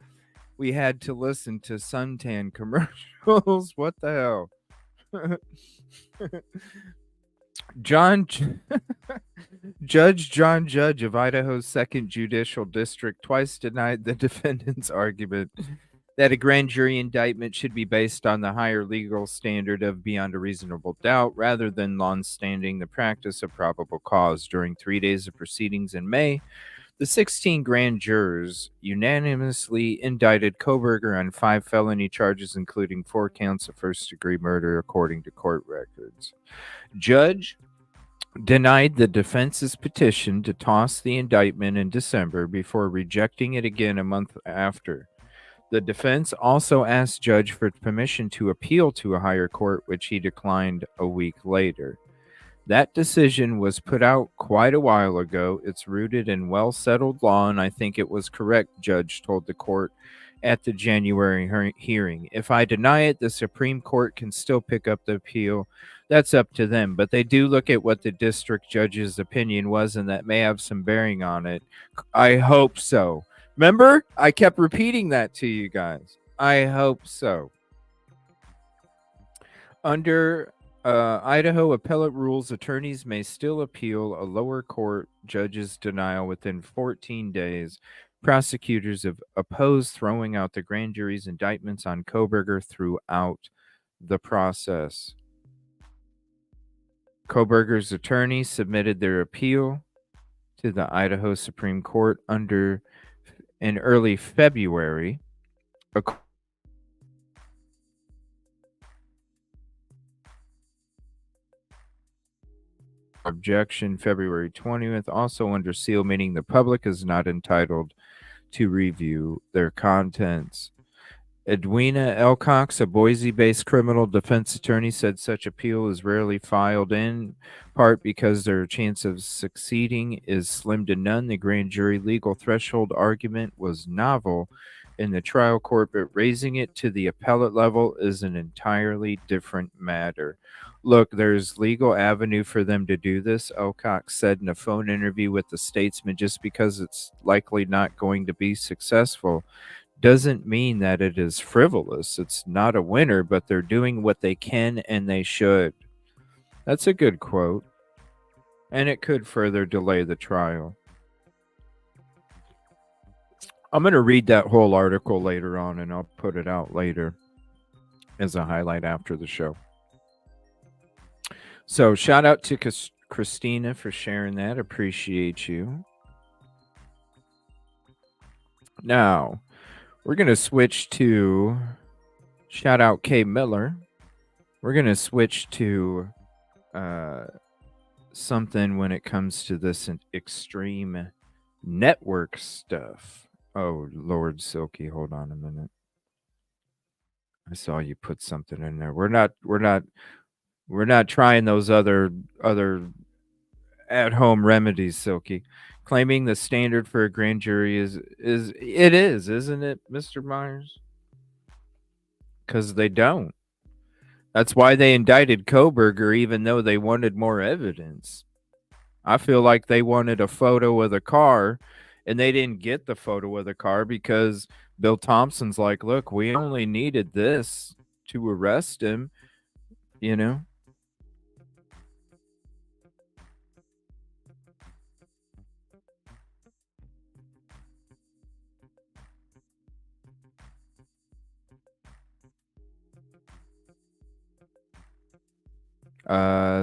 we had to listen to suntan commercials. What the hell? Judge John Judge of Idaho's 2nd Judicial District twice denied the defendant's argument that a grand jury indictment should be based on the higher legal standard of beyond a reasonable doubt rather than long-standing the practice of probable cause. During 3 days of proceedings in May, the 16 grand jurors unanimously indicted Koberger on 5 felony charges, including 4 counts of first-degree murder, according to court records. Judge denied the defense's petition to toss the indictment in December before rejecting it again a month after. The defense also asked Judge for permission to appeal to a higher court, which he declined a week later. That decision was put out quite a while ago. It's rooted in well-settled law, and I think it was correct, Judge told the court at the January hearing. If I deny it, the Supreme Court can still pick up the appeal. That's up to them, but they do look at what the district judge's opinion was, and that may have some bearing on it. I hope so. Remember, I kept repeating that to you guys. I hope so. Under Idaho appellate rules, attorneys may still appeal a lower court judge's denial within 14 days. Prosecutors have opposed throwing out the grand jury's indictments on Koberger throughout the process. Koberger's attorney submitted their appeal to the Idaho Supreme Court in early February. Objection February 20th, also under seal, meaning the public is not entitled to review their contents. Edwina Elcox, a Boise-based criminal defense attorney, said such appeal is rarely filed, in part because their chance of succeeding is slim to none. The grand jury legal threshold argument was novel in the trial court, but raising it to the appellate level is an entirely different matter. Look, there's legal avenue for them to do this, Elcox said in a phone interview with the Statesman. Just because it's likely not going to be successful doesn't mean that it is frivolous. It's not a winner, but they're doing what they can and they should. That's a good quote. And it could further delay the trial. I'm going to read that whole article later on, and I'll put it out later as a highlight after the show. So shout out to Christina, for sharing that. Appreciate you. Now, we're going to switch to, shout out Kay Miller. We're going to switch to something when it comes to this extreme network stuff. Oh, Lord Silky, hold on a minute. I saw you put something in there. We're not trying those other at-home remedies, Silky. Claiming the standard for a grand jury isn't it, Mr. Myers? Because they don't. That's why they indicted Koberger, even though they wanted more evidence. I feel like they wanted a photo of the car, and they didn't get the photo of the car because Bill Thompson's like, look, we only needed this to arrest him, you know?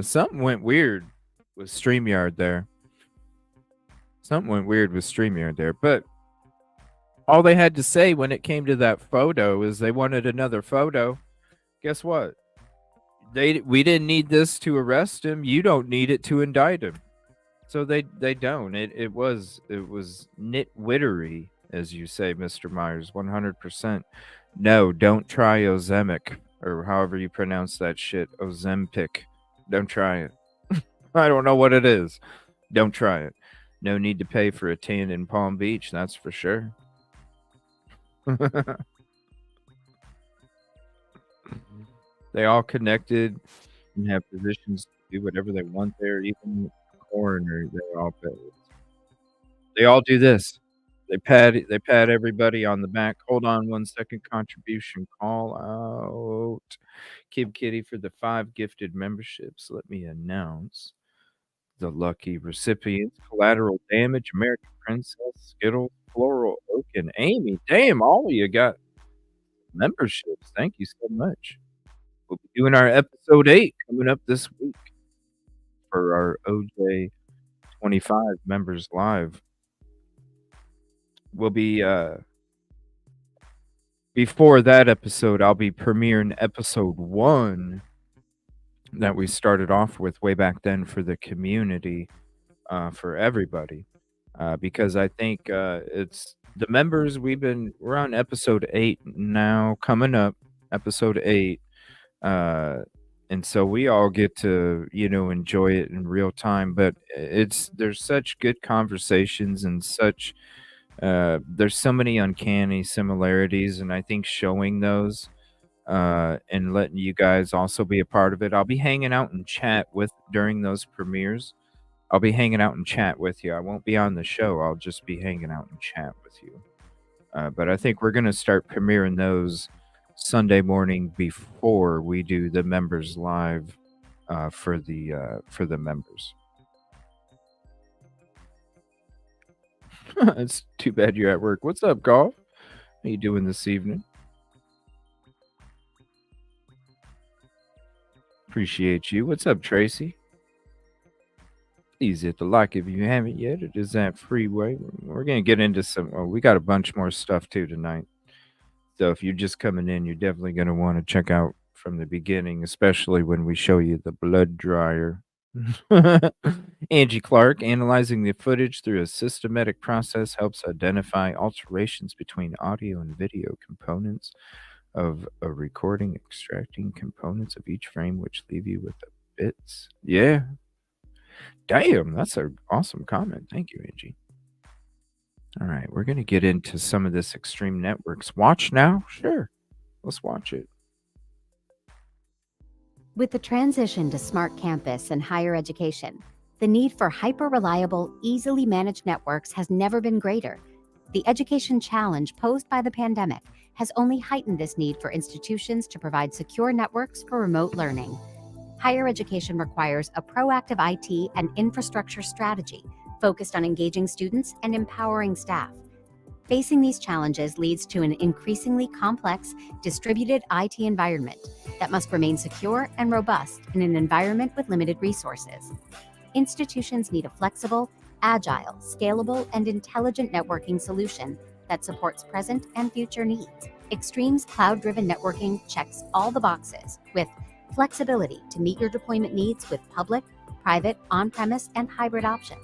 Something went weird with StreamYard there. But all they had to say when it came to that photo is they wanted another photo. Guess what? We didn't need this to arrest him. You don't need it to indict him. So they don't. It was nitwittery, as you say, Mr. Myers, 100%. No, don't try Ozempic, or however you pronounce that shit. Ozempic. Don't try it. I don't know what it is. Don't try it. No need to pay for a tan in Palm Beach, that's for sure. They all connected and have positions to do whatever they want there, even the coroner. They all do this. They pat everybody on the back. Hold on 1 second. Contribution call out. Kib Kitty for the 5 gifted memberships. Let me announce the lucky recipients. Collateral Damage, American Princess, Skittles, Floral Oak, and Amy. Damn, all of you got memberships. Thank you so much. We'll be doing our episode 8 coming up this week for our OJ 25 members live. We'll be before that episode, I'll be premiering episode 1 that we started off with way back then for the community, for everybody, because I think it's the members. We're on episode 8 now, coming up, episode 8, and so we all get to enjoy it in real time. But there's such good conversations and such. There's so many uncanny similarities, and I think showing those and letting you guys also be a part of it. I'll be hanging out and chat during those premieres. I'll be hanging out and chat with you. I won't be on the show. I'll just be hanging out and chat with you. But I think we're going to start premiering those Sunday morning before we do the members live for the members. It's too bad you're at work. What's up, Golf? How you doing this evening? Appreciate you. What's up, Tracy? Please hit the like if you haven't yet. It is that freeway. We're going to get into we got a bunch more stuff too tonight. So if you're just coming in, you're definitely going to want to check out from the beginning, especially when we show you the blood dryer. Angie Clark, analyzing the footage through a systematic process helps identify alterations between audio and video components of a recording, extracting components of each frame, which leave you with the bits. Yeah. Damn, that's an awesome comment. Thank you, Angie. All right, we're going to get into some of this extreme networks. Watch now? Sure. Let's watch it. With the transition to smart campus and higher education, the need for hyper-reliable, easily managed networks has never been greater. The education challenge posed by the pandemic has only heightened this need for institutions to provide secure networks for remote learning. Higher education requires a proactive IT and infrastructure strategy focused on engaging students and empowering staff. Facing these challenges leads to an increasingly complex, distributed IT environment that must remain secure and robust in an environment with limited resources. Institutions need a flexible, agile, scalable, and intelligent networking solution that supports present and future needs. Extreme's cloud-driven networking checks all the boxes with flexibility to meet your deployment needs with public, private, on-premise, and hybrid options.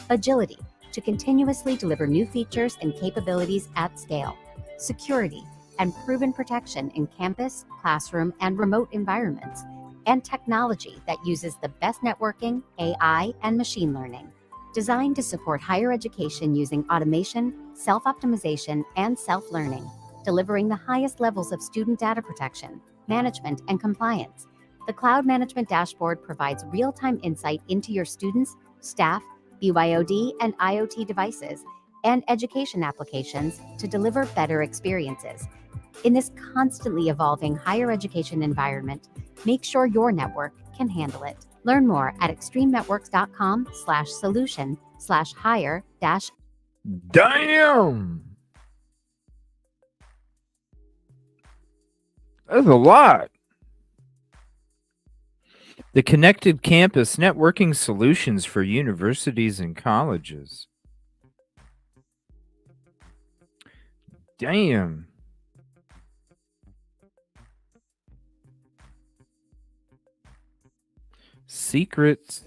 Agility to continuously deliver new features and capabilities at scale. Security and proven protection in campus, classroom, and remote environments. And technology that uses the best networking, AI, and machine learning. Designed to support higher education using automation, self-optimization, and self-learning, delivering the highest levels of student data protection, management, and compliance. The Cloud Management Dashboard provides real-time insight into your students, staff, BYOD and IoT devices, and education applications to deliver better experiences. In this constantly evolving higher education environment, make sure your network can handle it. Learn more at extremenetworks.com/solution/higher- Damn! That's a lot. The Connected Campus Networking Solutions for Universities and Colleges. Damn. Secrets.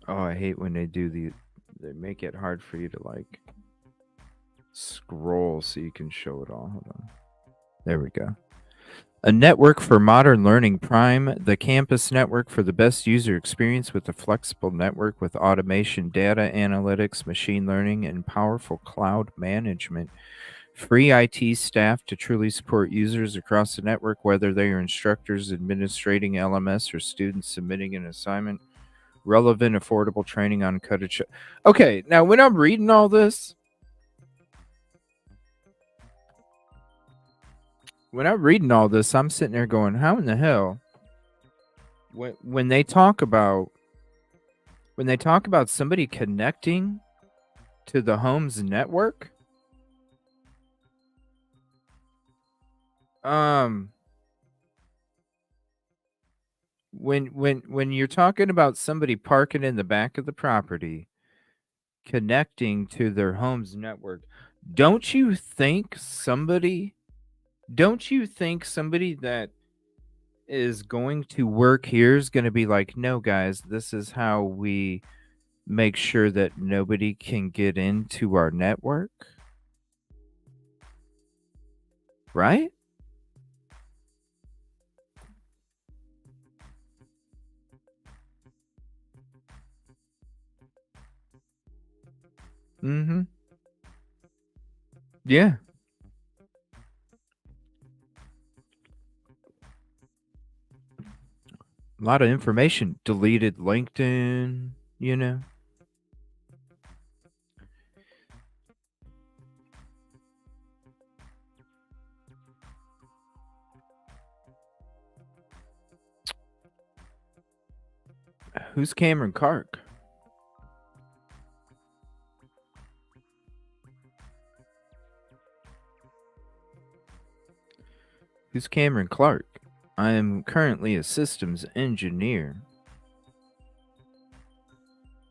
Oh, I hate when they make it hard for you to like scroll so you can show it all. Hold on. There we go. A network for modern learning. Prime the campus network for the best user experience with a flexible network with automation, data analytics, machine learning, and powerful cloud management. Free IT staff to truly support users across the network, whether they are instructors administrating LMS or students submitting an assignment. Relevant, affordable training on cutting. Okay, now when I'm reading all this, I'm sitting there going, how in the hell? When they talk about somebody connecting to the home's network, when you're talking about somebody parking in the back of the property, connecting to their home's network, don't you think somebody that is going to work here is going to be like, no, guys, this is how we make sure that nobody can get into our network? Right? Mm-hmm. Yeah. A lot of information. Deleted LinkedIn, you know. Who's Cameron Clark? Who's Cameron Clark? I am currently a systems engineer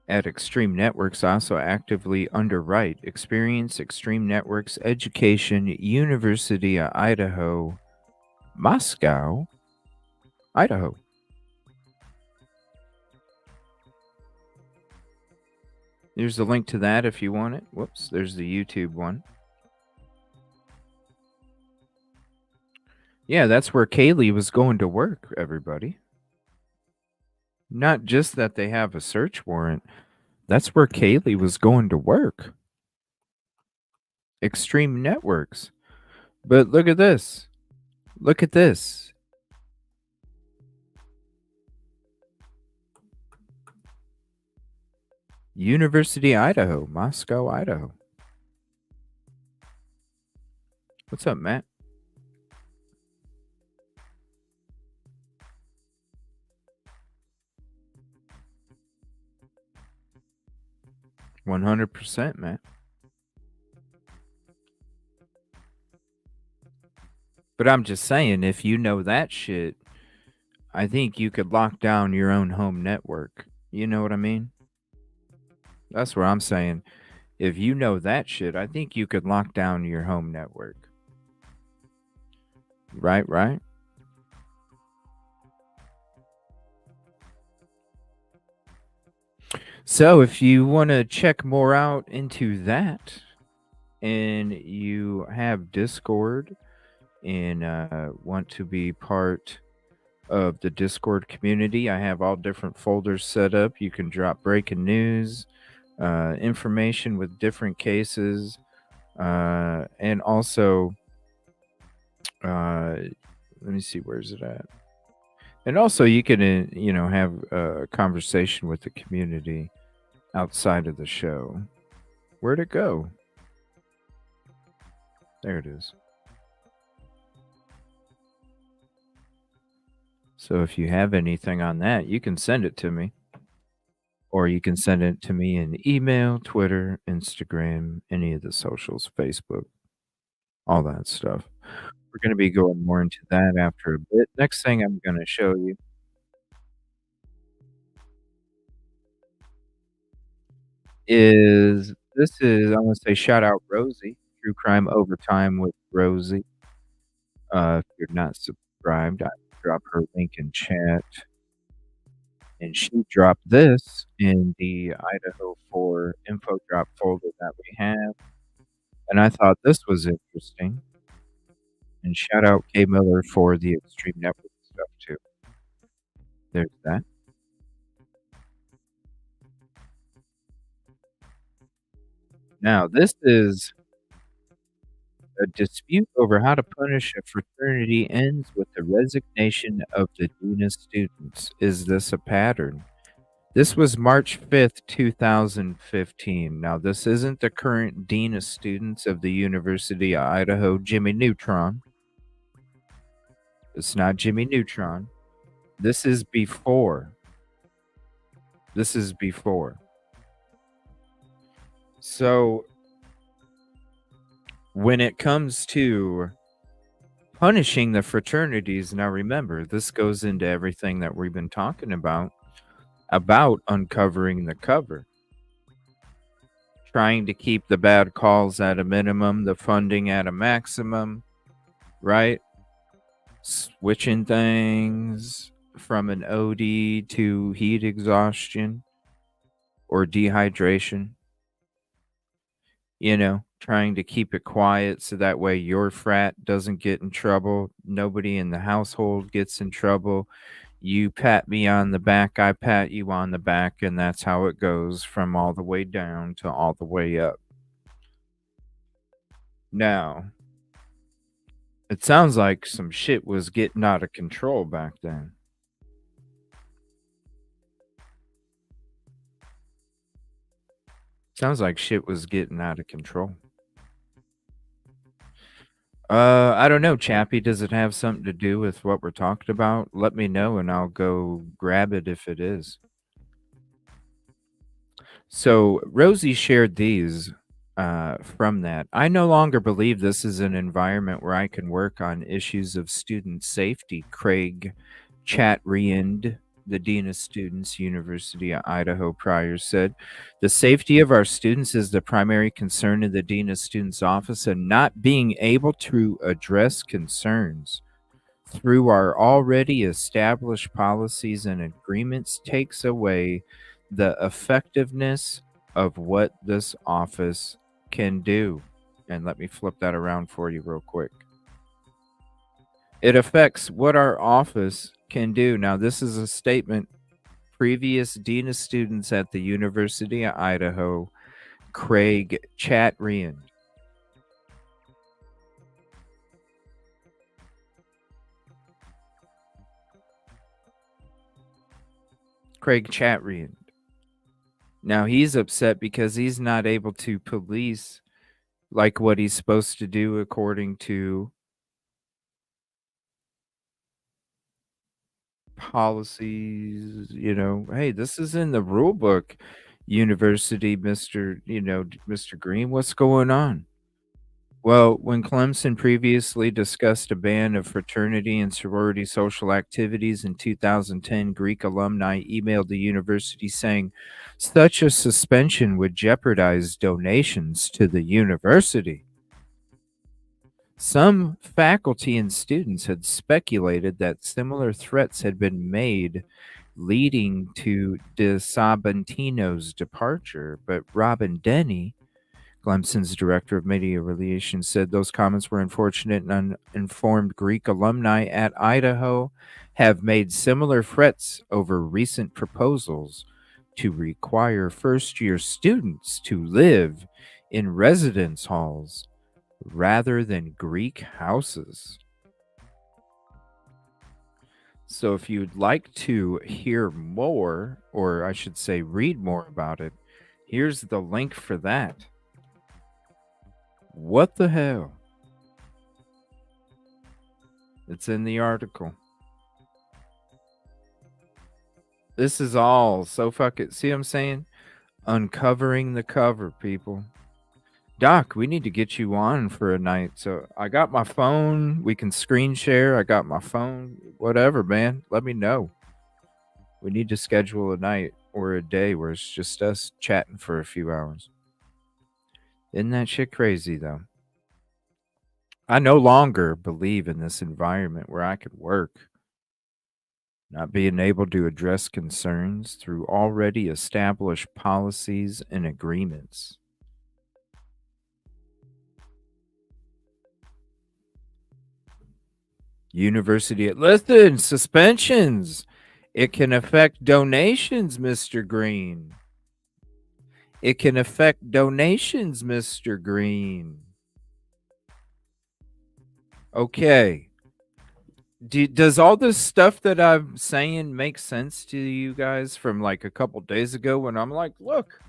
at Extreme Networks. I also actively underwrite Experience Extreme Networks Education, University of Idaho, Moscow, Idaho. There's the link to that if you want it. Whoops, there's the YouTube one. Yeah, that's where Kaylee was going to work, everybody. Not just that they have a search warrant. That's where Kaylee was going to work. Extreme Networks. But look at this. Look at this. University of Idaho, Moscow, Idaho. What's up, Matt? $100%, Matt. But I'm just saying, if you know that shit, I think you could lock down your own home network. You know what I mean? That's what I'm saying. If you know that shit, I think you could lock down your home network. Right, right? So if you want to check more out into that and you have Discord and want to be part of the Discord community, I have all different folders set up. You can drop breaking news, information with different cases, and also let me see, where's it at? And also you can have a conversation with the community outside of the show. Where'd it go? There it is. So if you have anything on that, you can send it to me. Or you can send it to me in email, Twitter, Instagram, any of the socials, Facebook, all that stuff. We're going to be going more into that after a bit. Next thing I'm going to show you is I'm going to say shout out Rosie, True Crime Overtime with Rosie. If you're not subscribed, I drop her link in chat. And she dropped this in the Idaho 4 info drop folder that we have. And I thought this was interesting. And shout out K Miller for the Extreme Network stuff too. There's that. Now, this is a dispute over how to punish a fraternity ends with the resignation of the dean of students. Is this a pattern? This was March 5th, 2015. Now, this isn't the current dean of students of the University of Idaho, Jimmy Neutron. It's not Jimmy Neutron. This is before. This is before. So, when it comes to punishing the fraternities, now remember, this goes into everything that we've been talking about uncovering the cover. Trying to keep the bad calls at a minimum, the funding at a maximum, right? Switching things from an OD to heat exhaustion or dehydration. Trying to keep it quiet so that way your frat doesn't get in trouble. Nobody in the household gets in trouble. You pat me on the back, I pat you on the back, and that's how it goes from all the way down to all the way up. Now, it sounds like some shit was getting out of control back then. Sounds like shit was getting out of control. I don't know, Chappie. Does it have something to do with what we're talking about? Let me know and I'll go grab it if it is. So Rosie shared these from that. I no longer believe this is an environment where I can work on issues of student safety. Craig Chatriand, the Dean of Students, University of Idaho, prior said, the safety of our students is the primary concern of the Dean of Students office, and not being able to address concerns through our already established policies and agreements takes away the effectiveness of what this office can do. And let me flip that around for you real quick. It affects what our office can do. Now, this is a statement. Previous Dean of Students at the University of Idaho, Craig Chatriand. Craig Chatriand. Now, he's upset because he's not able to police like what he's supposed to do according to policies. Hey, this is in the rule book, University, Mr. Green. What's going on? Well, when Clemson previously discussed a ban of fraternity and sorority social activities in 2010, Greek alumni emailed the university saying such a suspension would jeopardize donations to the university. Some faculty and students had speculated that similar threats had been made, leading to De Sabantino's departure, but Robin Denny, Clemson's director of media relations, said those comments were unfortunate, and uninformed Greek alumni at Idaho have made similar threats over recent proposals to require first-year students to live in residence halls rather than Greek houses. So if you'd like to hear more, or I should say read more about it, here's the link for that. What the hell? It's in the article. This is all so fucking, see what I'm saying? Uncovering the cover, people. Doc, we need to get you on for a night. So I got my phone. We can screen share. I got my phone. Whatever, man. Let me know. We need to schedule a night or a day where it's just us chatting for a few hours. Isn't that shit crazy, though? I no longer believe in this environment where I could work, not being able to address concerns through already established policies and agreements. University, listen, suspensions. It can affect donations, Mr. Green. It can affect donations, Mr. Green. Okay. Does all this stuff that I'm saying make sense to you guys from like a couple days ago when I'm like, look,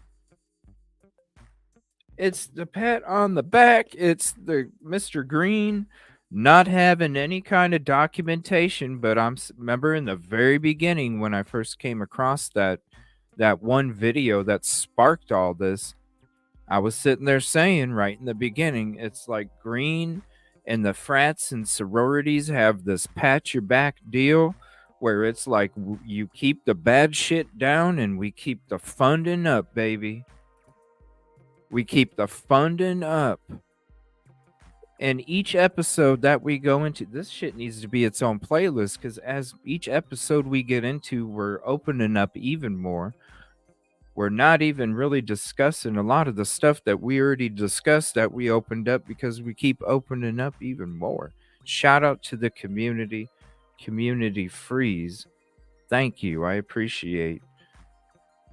it's the pat on the back. It's the Mr. Green not having any kind of documentation, but remember in the very beginning when I first came across that one video that sparked all this, I was sitting there saying right in the beginning, it's like Green and the frats and sororities have this pat your back deal where it's like you keep the bad shit down and we keep the funding up, baby. We keep the funding up. And each episode that we go into, this shit needs to be its own playlist, because as each episode we get into, we're opening up even more. We're not even really discussing a lot of the stuff that we already discussed that we opened up, because we keep opening up even more. Shout out to the community freeze. Thank you. I appreciate.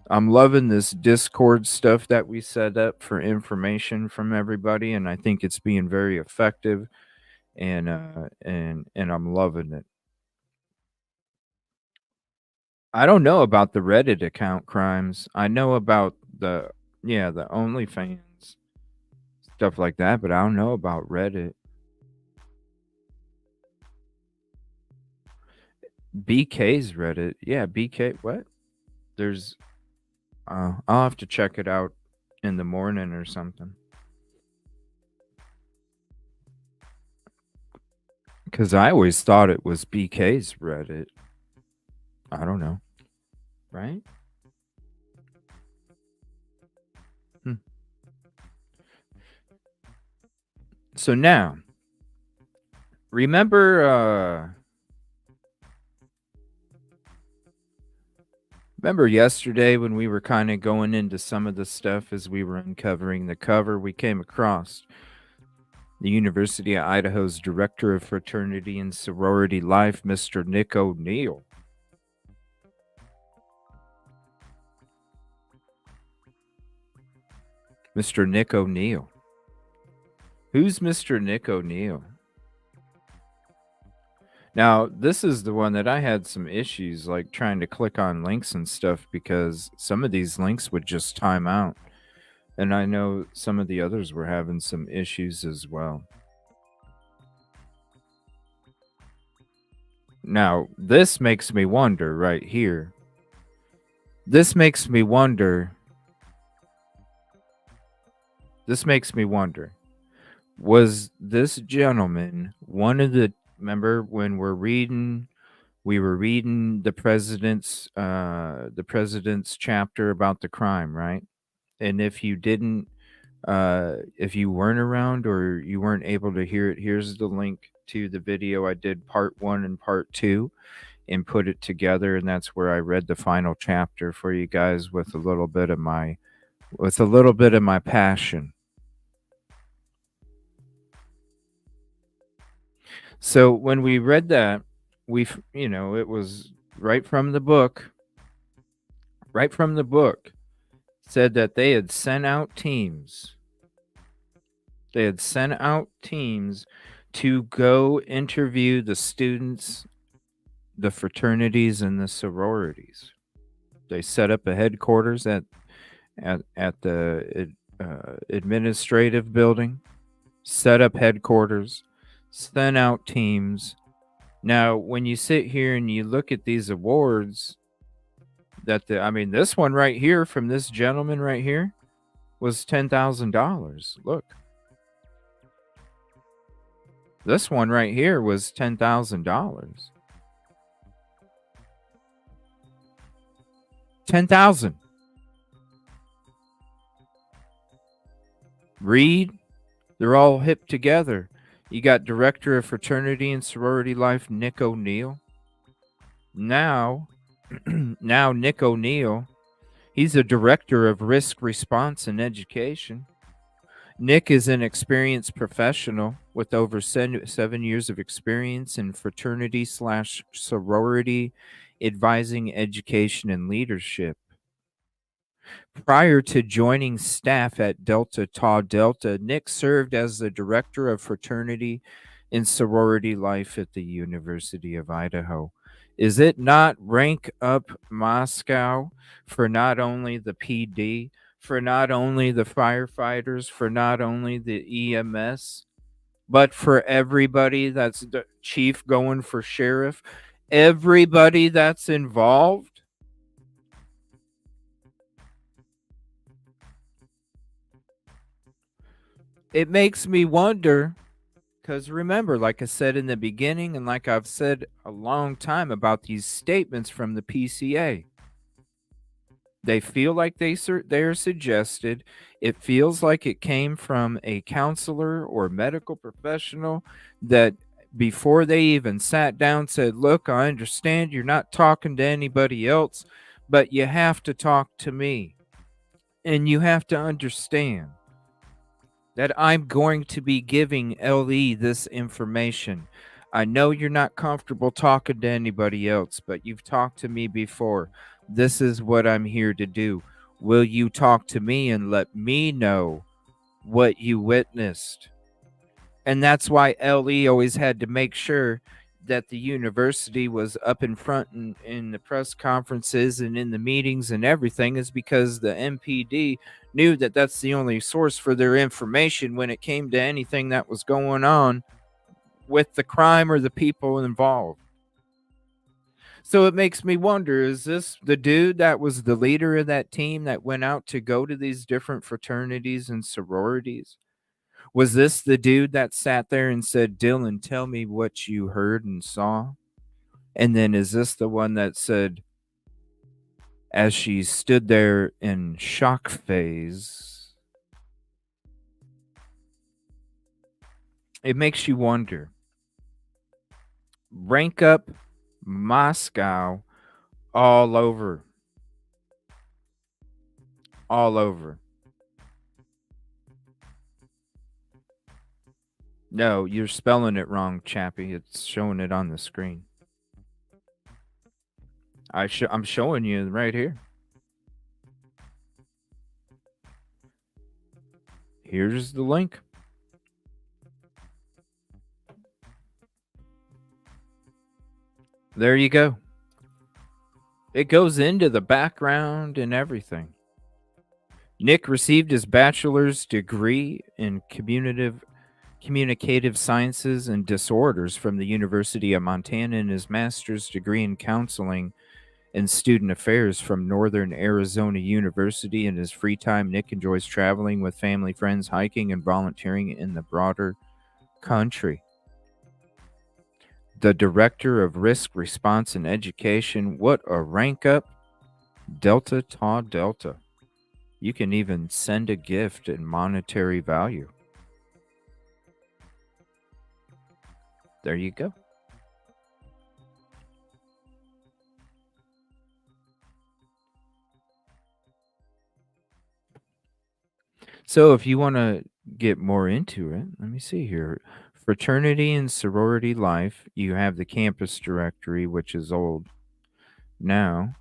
I'm loving this Discord stuff that we set up for information from everybody, and I think it's being very effective, and I'm loving it. I don't know about the Reddit account crimes. I know about the OnlyFans stuff like that, but I don't know about Reddit. BK's Reddit. Yeah, BK. What? There's I'll have to check it out in the morning or something. Because I always thought it was BK's Reddit. I don't know. Right? So now, remember yesterday when we were kind of going into some of the stuff as we were uncovering the cover, we came across the University of Idaho's Director of Fraternity and Sorority Life, Mr. Nick O'Neill. Mr. Nick O'Neill. Who's Mr. Nick O'Neill? Now, this is the one that I had some issues like trying to click on links and stuff, because some of these links would just time out. And I know some of the others were having some issues as well. Now, this makes me wonder right here. This makes me wonder. Was this gentleman one of the, remember when we were reading the president's chapter about the crime, right? And if you didn't, if you weren't around or you weren't able to hear it, here's the link to the video. I did part 1 and part 2 and put it together, and that's where I read the final chapter for you guys with a little bit of my passion. So when we read that, it was right from the book, said that they had sent out teams. They had sent out teams to go interview the students, the fraternities, and the sororities. They set up a headquarters at the administrative building, set up headquarters, sent out teams. Now, when you sit here and you look at these awards, this one right here from this gentleman right here was $10,000. Look. This one right here was $10,000. $10,000. Read. They're all hip together. You got Director of Fraternity and Sorority Life, Nick O'Neill. Now Nick O'Neill, he's a Director of Risk Response and Education. Nick is an experienced professional with over 7 years of experience in fraternity/sorority advising, education, and leadership. Prior to joining staff at Delta Tau Delta, Nick served as the Director of Fraternity and Sorority Life at the University of Idaho. Is it not rank up Moscow for not only the PD, for not only the firefighters, for not only the EMS, but for everybody that's the chief going for sheriff, everybody that's involved? It makes me wonder, because remember, like I said in the beginning, and like I've said a long time about these statements from the PCA, they feel like they're suggested. It feels like it came from a counselor or medical professional that before they even sat down said, look, I understand you're not talking to anybody else, but you have to talk to me. And you have to understand that I'm going to be giving LE this information. I know you're not comfortable talking to anybody else, but you've talked to me before. This is what I'm here to do. Will you talk to me and let me know what you witnessed? And that's why LE always had to make sure that the university was up in front in the press conferences and in the meetings and everything, is because the MPD knew that that's the only source for their information when it came to anything that was going on with the crime or the people involved. So it makes me wonder, is this the dude that was the leader of that team that went out to go to these different fraternities and sororities? Was this the dude that sat there and said, Dylan, tell me what you heard and saw? And then is this the one that said, as she stood there in shock phase, it makes you wonder. Rank up Moscow all over. All over. No, you're spelling it wrong, Chappie. It's showing it on the screen. I'm showing you right here. Here's the link. There you go. It goes into the background and everything. Nick received his bachelor's degree in communicative sciences and disorders from the University of Montana and his master's degree in counseling and student affairs from Northern Arizona University. In his free time, Nick enjoys traveling with family, friends, hiking, and volunteering in the broader country. The Director of Risk Response and Education. What a rank up. Delta Tau Delta. You can even send a gift in monetary value. There you go. So if you want to get more into it, let me see here. Fraternity and sorority life. You have the campus directory, which is old now.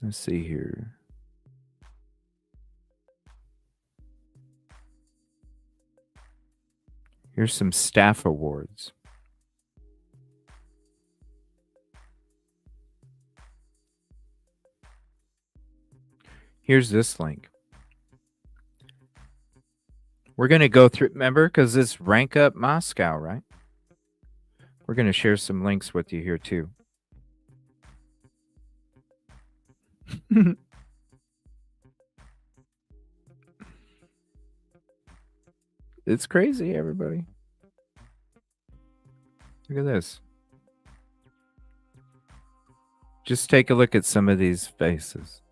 Let's see here. Here's some staff awards. Here's this link. We're going to go through, remember, because it's Rank Up Moscow, right? We're going to share some links with you here, too. It's crazy, everybody. Look at this. Just take a look at some of these faces.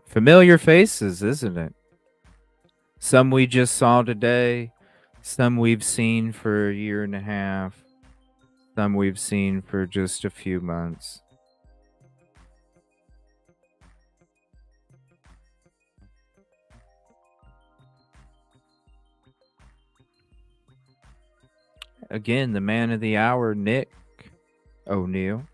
Familiar faces, isn't it? Some we just saw today, some we've seen for a year and a half, some we've seen for just a few months. Again, the man of the hour, Nick O'Neill.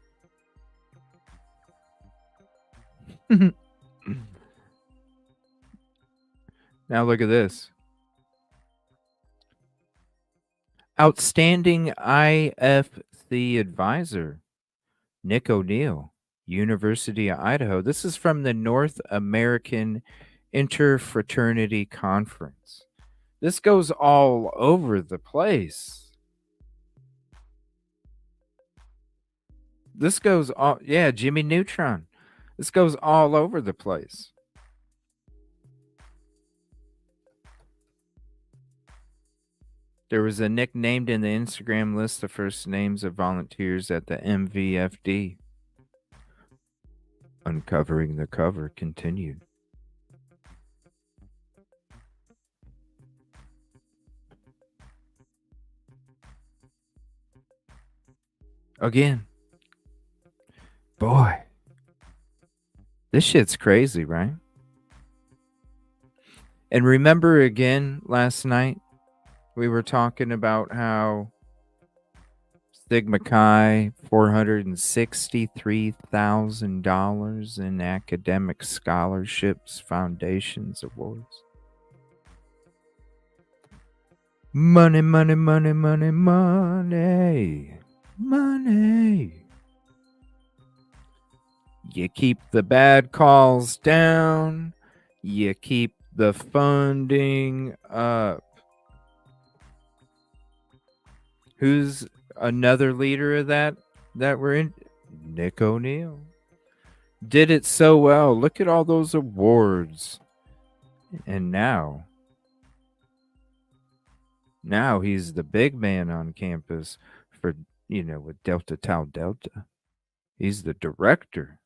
Now look at this. Outstanding IFC advisor, Nick O'Neill, University of Idaho. This is from the North American Interfraternity Conference. This goes all over the place. This goes all, yeah, Jimmy Neutron. This goes all over the place. There was a Nick named in the Instagram list of first names of volunteers at the MVFD. Uncovering the cover continued. Again. Boy. This shit's crazy, right? And remember again last night, we were talking about how Sigma Chi, $463,000 in academic scholarships, foundations, awards. Money, money, money, money, money, money. You keep the bad calls down. You keep the funding up. Who's another leader of that we're in? Nick O'Neill. Did it so well. Look at all those awards. And now he's the big man on campus for, with Delta Tau Delta. He's the director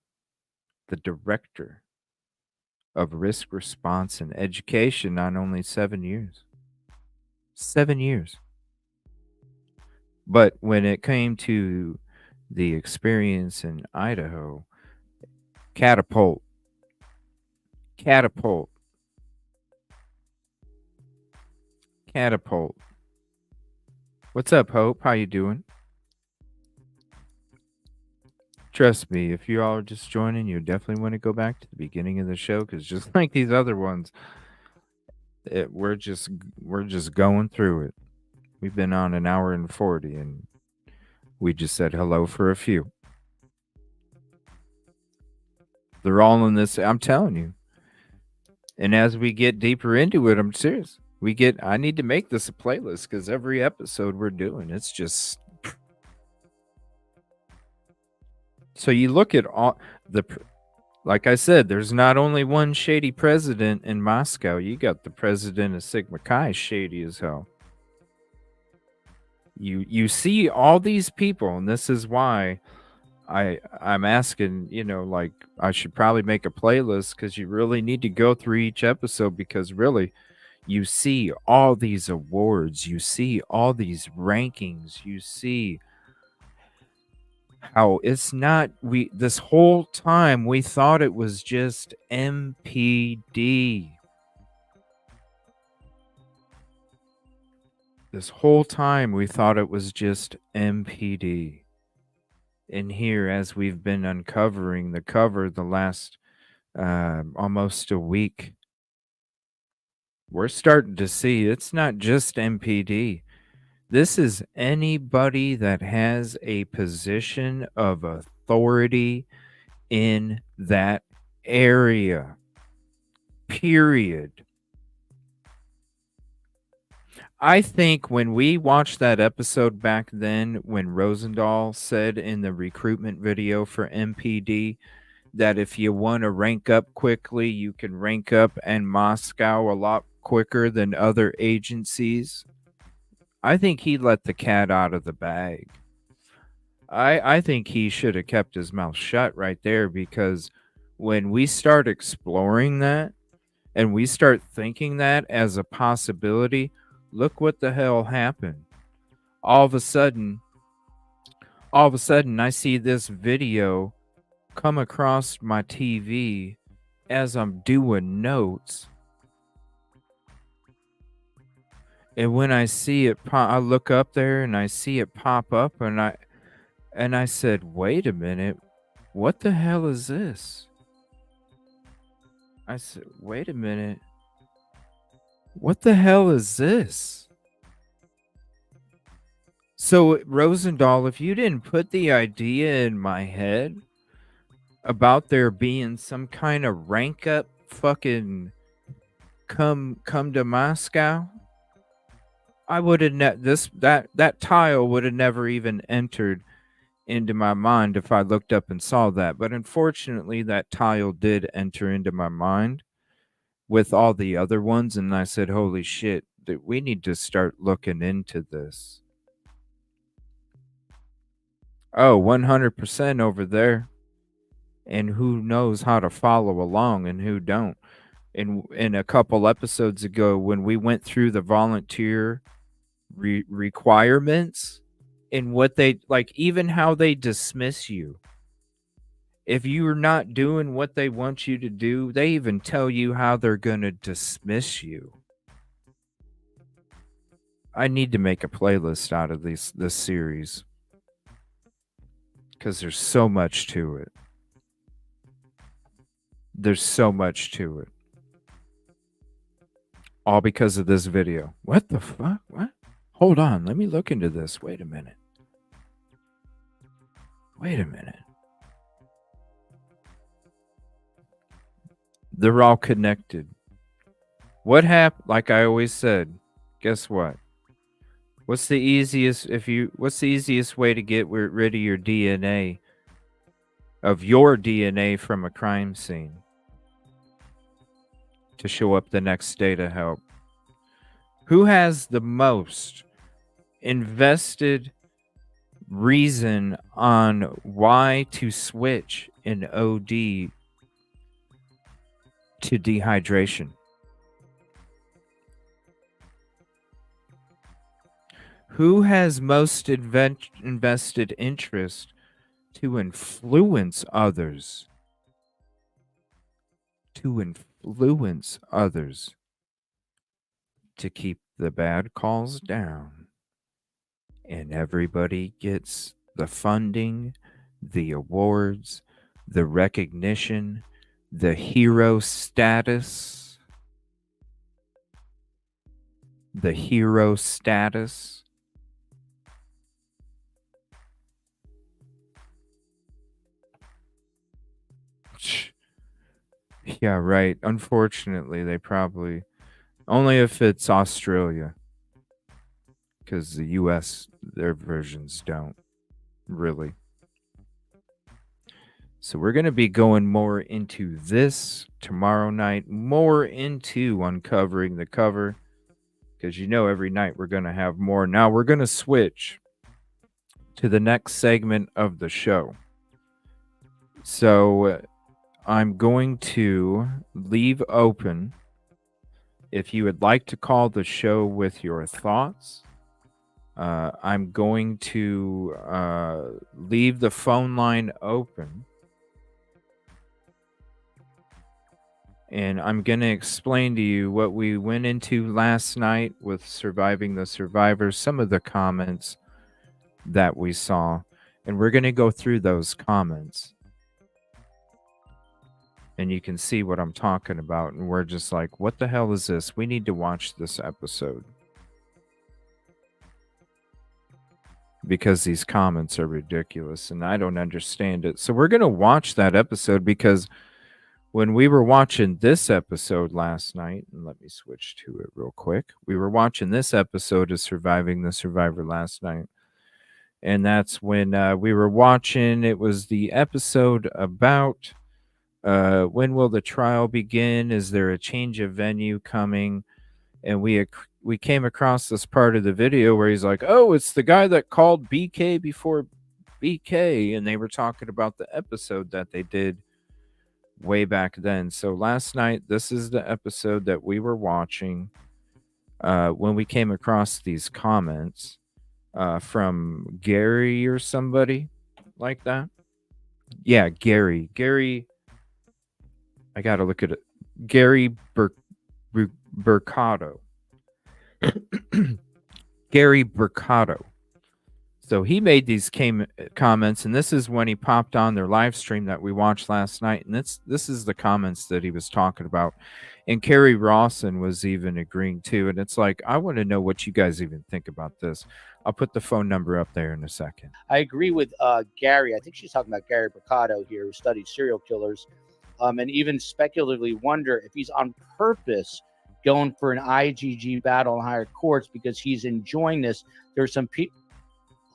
of risk response and education on only 7 years. 7 years. But when it came to the experience in Idaho, catapult. What's up, Hope? How you doing? Trust me, if you all are just joining, you definitely want to go back to the beginning of the show, because just like these other ones, we're just going through it. We've been on an hour and 40, and we just said hello for a few. They're all in this. I'm telling you, And as we get deeper into it, I'm serious. I need to make this a playlist because every episode we're doing, it's just. So you look at all like I said, there's not only one shady president in Moscow. You got the president of Sigma Chi, shady as hell. You see all these people, and this is why I'm asking, like I should probably make a playlist because you really need to go through each episode because really you see all these awards, you see all these rankings, you see how it's not this whole time we thought it was just MPD. This whole time we thought it was just MPD. And here, as we've been uncovering the cover the last almost a week, we're starting to see it's not just MPD. This is anybody that has a position of authority in that area. Period. I think when we watched that episode back then, when Rosendahl said in the recruitment video for MPD that if you want to rank up quickly, you can rank up in Moscow a lot quicker than other agencies, I think he let the cat out of the bag. I think he should have kept his mouth shut right there, because when we start exploring that and we start thinking that as a possibility, look what the hell happened. All of a sudden, I see this video come across my TV as I'm doing notes. And when I see it, I look up there and I see it pop up, and I said, wait a minute, what the hell is this? I said, wait a minute, what the hell is this? So, Rosendahl, if you didn't put the idea in my head about there being some kind of rank up fucking come to Moscow, I would have that tile would have never even entered into my mind if I looked up and saw that. But unfortunately, that tile did enter into my mind with all the other ones, and I said, holy shit, we need to start looking into this. Oh, 100% over there. And who knows how to follow along and who don't. In a couple episodes ago, when we went through the volunteer requirements and what they like, even how they dismiss you. If you are not doing what they want you to do, they even tell you how they're going to dismiss you. I need to make a playlist out of this series because there's so much to it. There's so much to it. All because of this video. What the fuck? What? Hold on. Let me look into this. Wait a minute. They're all connected. What happened? Like I always said, guess what? What's the easiest way to get rid of your DNA from a crime scene? To show up the next day to help. Who has the most invested reason on why to switch an OD to dehydration? Who has most invested interest to influence others? To keep the bad calls down, and everybody gets the funding, the awards, the recognition, the hero status. Yeah, right. Unfortunately, they probably only if it's Australia, because the US, their versions don't really. So we're going to be going more into this tomorrow night, more into uncovering the cover, because every night we're going to have more. Now we're going to switch to the next segment of the show. So I'm going to leave open if you would like to call the show with your thoughts. I'm going to leave the phone line open. And I'm going to explain to you what we went into last night with Surviving the Survivors, some of the comments that we saw. And we're going to go through those comments. And you can see what I'm talking about. And we're just like, what the hell is this? We need to watch this episode. Because these comments are ridiculous and I don't understand it. So we're going to watch that episode because when we were watching this episode last night, and let me switch to it real quick. We were watching this episode of Surviving the Survivor last night. And that's when we were watching, it was the episode about when will the trial begin? Is there a change of venue coming? And we came across this part of the video where he's like, oh, it's the guy that called BK before BK. And they were talking about the episode that they did way back then. So last night, this is the episode that we were watching when we came across these comments from Gary or somebody like that. Yeah, Gary. I got to look at it. Gary Burcato. Gary Burcato. So he made these comments, and this is when he popped on their live stream that we watched last night. And this is the comments that he was talking about. And Carrie Rawson was even agreeing too. And it's like, I want to know what you guys even think about this. I'll put the phone number up there in a second. I agree with Gary. I think she's talking about Gary Burcato here, who studied serial killers, and even speculatively wonder if he's on purpose going for an IGG battle in higher courts because he's enjoying this. There's some people.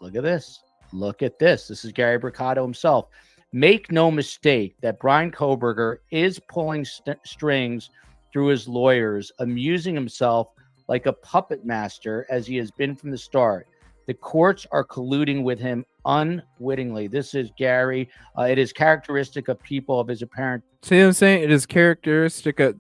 Look at this. Look at this. This is Gary Burcato himself. Make no mistake that Brian Koberger is pulling strings through his lawyers, amusing himself like a puppet master as he has been from the start. The courts are colluding with him unwittingly. This is Gary. It is characteristic of people of his apparent. See what I'm saying? It is characteristic of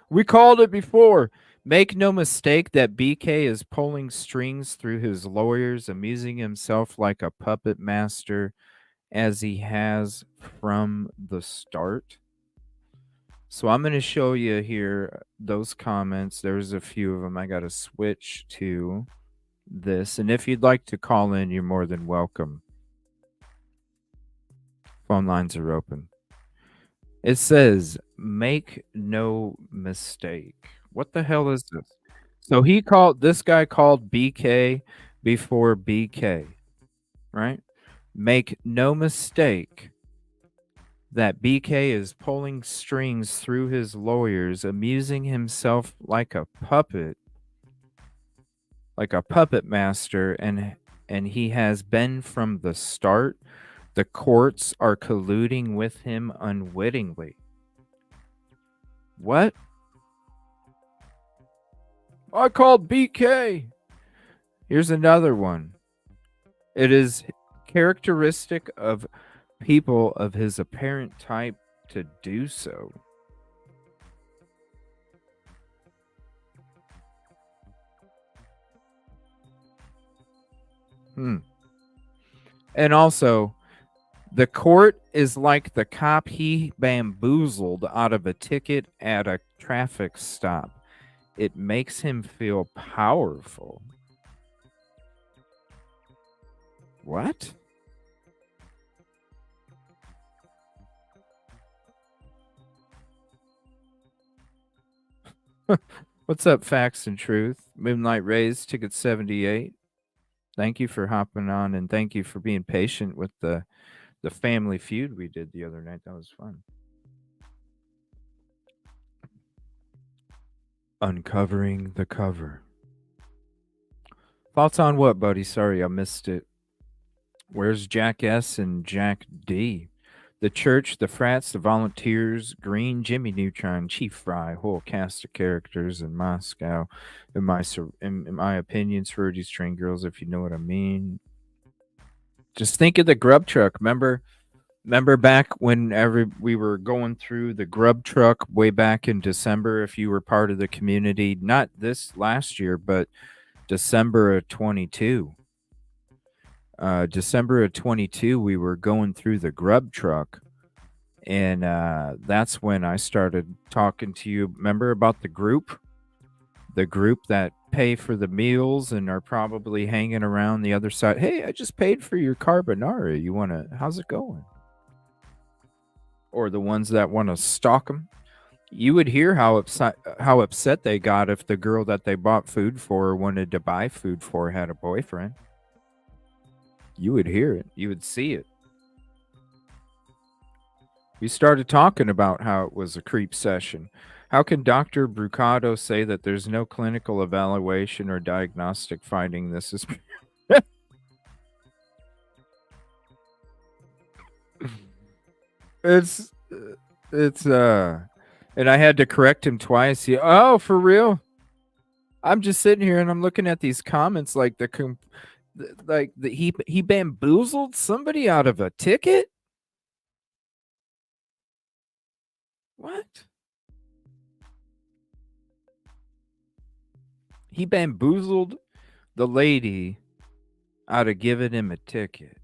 we called it before. Make no mistake that BK is pulling strings through his lawyers, amusing himself like a puppet master as he has from the start. So I'm going to show you here those comments. There's a few of them. I got to switch to this. And if you'd like to call in, you're more than welcome. Phone lines are open. It says, make no mistake. What the hell is this? So this guy called BK before BK, right? Make no mistake that BK is pulling strings through his lawyers, amusing himself like a puppet master, and he has been from the start. The courts are colluding with him unwittingly. What? I called BK. Here's another one. It is characteristic of people of his apparent type to do so. And also, the court is like the cop he bamboozled out of a ticket at a traffic stop. It makes him feel powerful. What? What's up, Facts and Truth? Moonlight Rays, ticket 78. Thank you for hopping on, and thank you for being patient with the Family Feud we did the other night. That was fun. Uncovering the cover. Thoughts on what, buddy? Sorry, I missed it. Where's Jack S and Jack D? The church, the frats, the volunteers, Green, Jimmy Neutron, Chief Fry, whole cast of characters in Moscow. In my opinion, sororities train girls, if you know what I mean. Just think of the grub truck. Remember back when we were going through the grub truck way back in December, if you were part of the community, not this last year, but December of 22. December of 22, we were going through the grub truck, and that's when I started talking to you. Remember about the group that pay for the meals and are probably hanging around the other side. Hey, I just paid for your carbonara. How's it going? Or the ones that want to stalk them. You would hear how upset they got if the girl that they bought food for or wanted to buy food for had a boyfriend. You would hear it. You would see it. We started talking about how it was a creep session. How can Dr. Brucato say that there's no clinical evaluation or diagnostic finding this is... It's and I had to correct him twice. Oh, for real? I'm just sitting here and I'm looking at these comments like he bamboozled somebody out of a ticket? What? He bamboozled the lady out of giving him a ticket.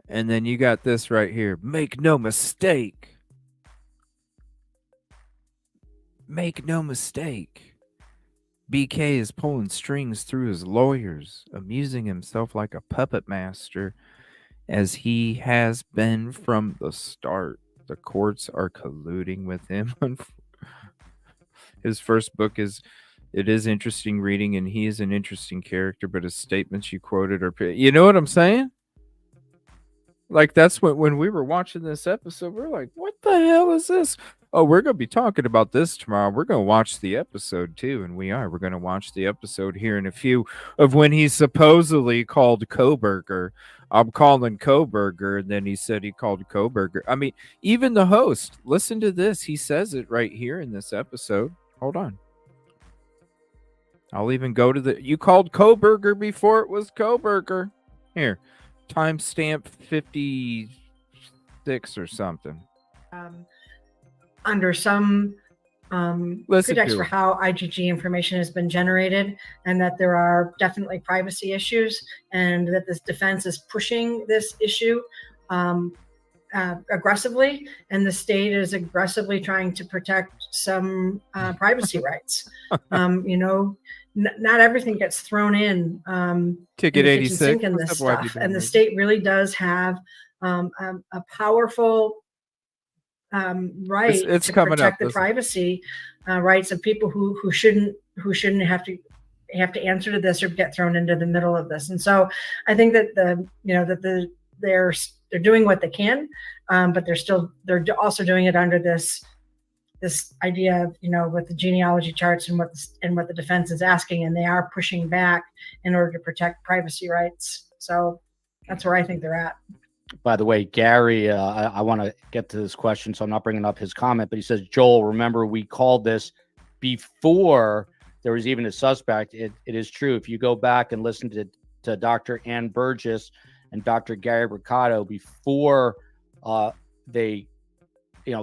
And then you got this right here. Make no mistake. Make no mistake. BK is pulling strings through his lawyers, amusing himself like a puppet master, as he has been from the start. The courts are colluding with him. His first book is interesting reading, and he is an interesting character, but his statements you quoted are... You know what I'm saying? Like, that's when we were watching this episode, we're like, what the hell is this? Oh, we're going to be talking about this tomorrow. We're going to watch the episode, too, and we are. We're going to watch the episode here in a few of when he supposedly called Koberger. I'm calling Koberger, and then he said he called Koberger. I mean, even the host, listen to this. He says it right here in this episode. Hold on. I'll even go to you called Koberger before it was Koberger. Here. Timestamp 56 or something. Under some pretext for how IgG information has been generated, and that there are definitely privacy issues, and that this defense is pushing this issue aggressively, and the state is aggressively trying to protect some privacy rights. Not everything gets thrown in Ticket in the 86 kitchen sink in this stuff, and the state really does have a powerful right to protect the privacy rights of people who shouldn't have to answer to this or get thrown into the middle of this. And so I think that they're doing what they can, but they're also doing it under this idea of, with the genealogy charts and what the defense is asking, and they are pushing back in order to protect privacy rights. So that's where I think they're at. By the way, Gary, I want to get to this question, so I'm not bringing up his comment, but he says, Joel, remember we called this before there was even a suspect. It is true. If you go back and listen to Dr. Ann Burgess and Dr. Gary Mercado before they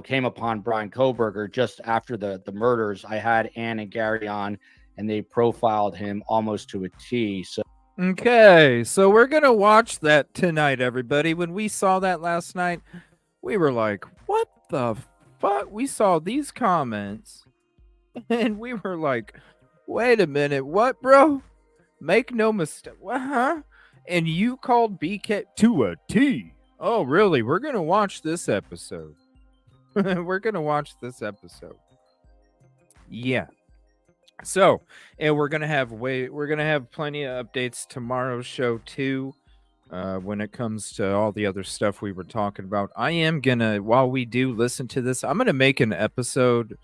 came upon Brian Koberger just after the murders, I had Ann and Gary on, and they profiled him almost to a T. So okay, so we're gonna watch that tonight, everybody. When we saw that last night, we were like, what the fuck? We saw these comments and we were like, wait a minute, what, bro? Make no mistake. What, huh? And you called BK to a T. Oh, really? We're gonna watch this episode. We're gonna watch this episode. Yeah. So, and we're gonna have plenty of updates tomorrow's show too. When it comes to all the other stuff we were talking about, I am gonna, while we do listen to this, I'm gonna make an episode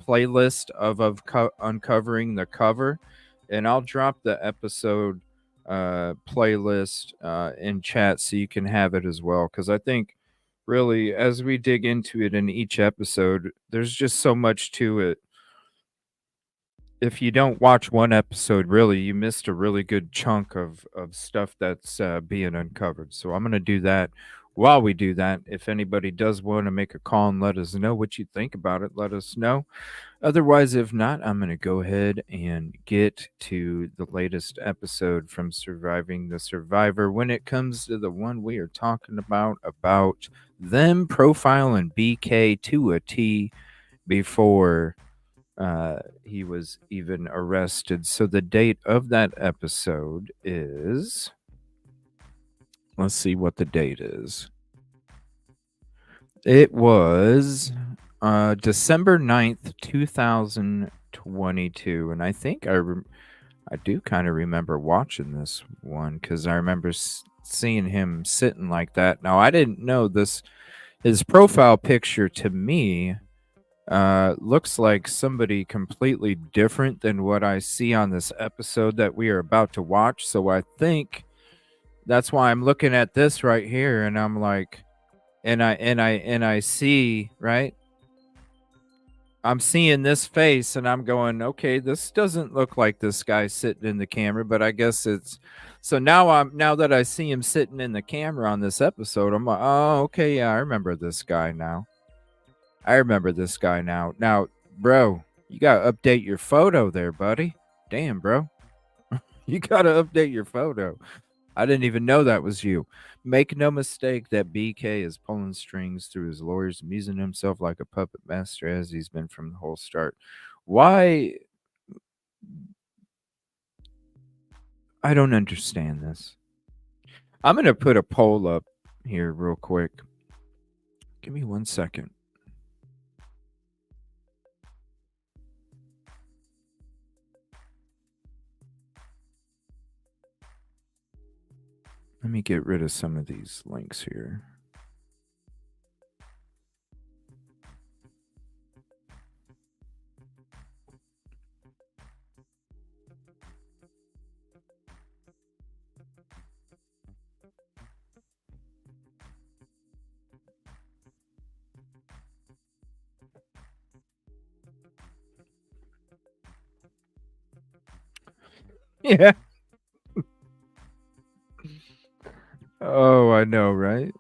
playlist of uncovering the cover, and I'll drop the episode playlist in chat so you can have it as well, because I think really as we dig into it in each episode, there's just so much to it. If you don't watch one episode, really, you missed a really good chunk of stuff that's being uncovered. So I'm going to do that. While we do that, if anybody does want to make a call and let us know what you think about it, let us know. Otherwise, if not, I'm going to go ahead and get to the latest episode from Surviving the Survivor. When it comes to the one we are talking about them profiling BK to a T before he was even arrested. So the date of that episode is, let's see what the date is. It was December 9th, 2022. And I think I do kind of remember watching this one, because I remember seeing him sitting like that. Now, I didn't know this. His profile picture to me looks like somebody completely different than what I see on this episode that we are about to watch. So I think that's why I'm looking at this right here, and I'm like, and I see, right? I'm seeing this face, and I'm going, okay, this doesn't look like this guy sitting in the camera, but I guess it's so now that I see him sitting in the camera on this episode, I'm like, oh, okay, yeah, I remember this guy now. Now, bro, you got to update your photo there, buddy. Damn, bro. You got to update your photo. I didn't even know that was you. Make no mistake that BK is pulling strings through his lawyers, amusing himself like a puppet master as he's been from the whole start. Why? I don't understand this. I'm going to put a poll up here real quick. Give me 1 second. Let me get rid of some of these links here. Yeah. Oh, I know, right?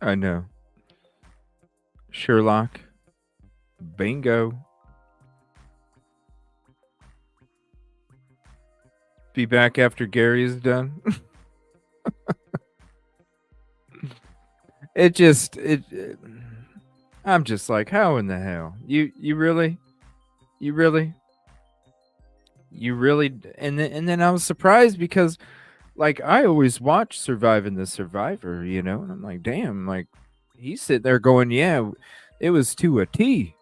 I know. Sherlock. Bingo. Be back after Gary is done. I'm just like, how in the hell? You really? And then I was surprised because, like, I always watch Surviving the Survivor, you know, and I'm like, damn, like, he's sitting there going, yeah, it was to a T.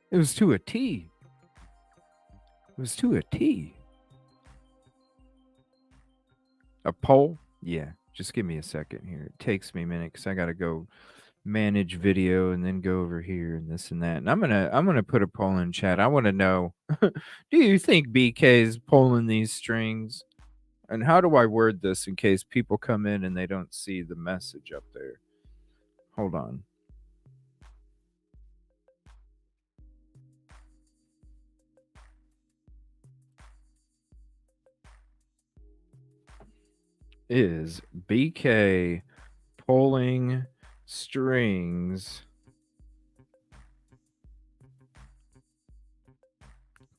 It was to a T. It was to a T. A poll? Yeah. Just give me a second here. It takes me a minute because I got to go manage video and then go over here and this and that. And I'm gonna put a poll in chat. I want to know, do you think BK is pulling these strings? And how do I word this in case people come in and they don't see the message up there? Hold on. Is BK pulling strings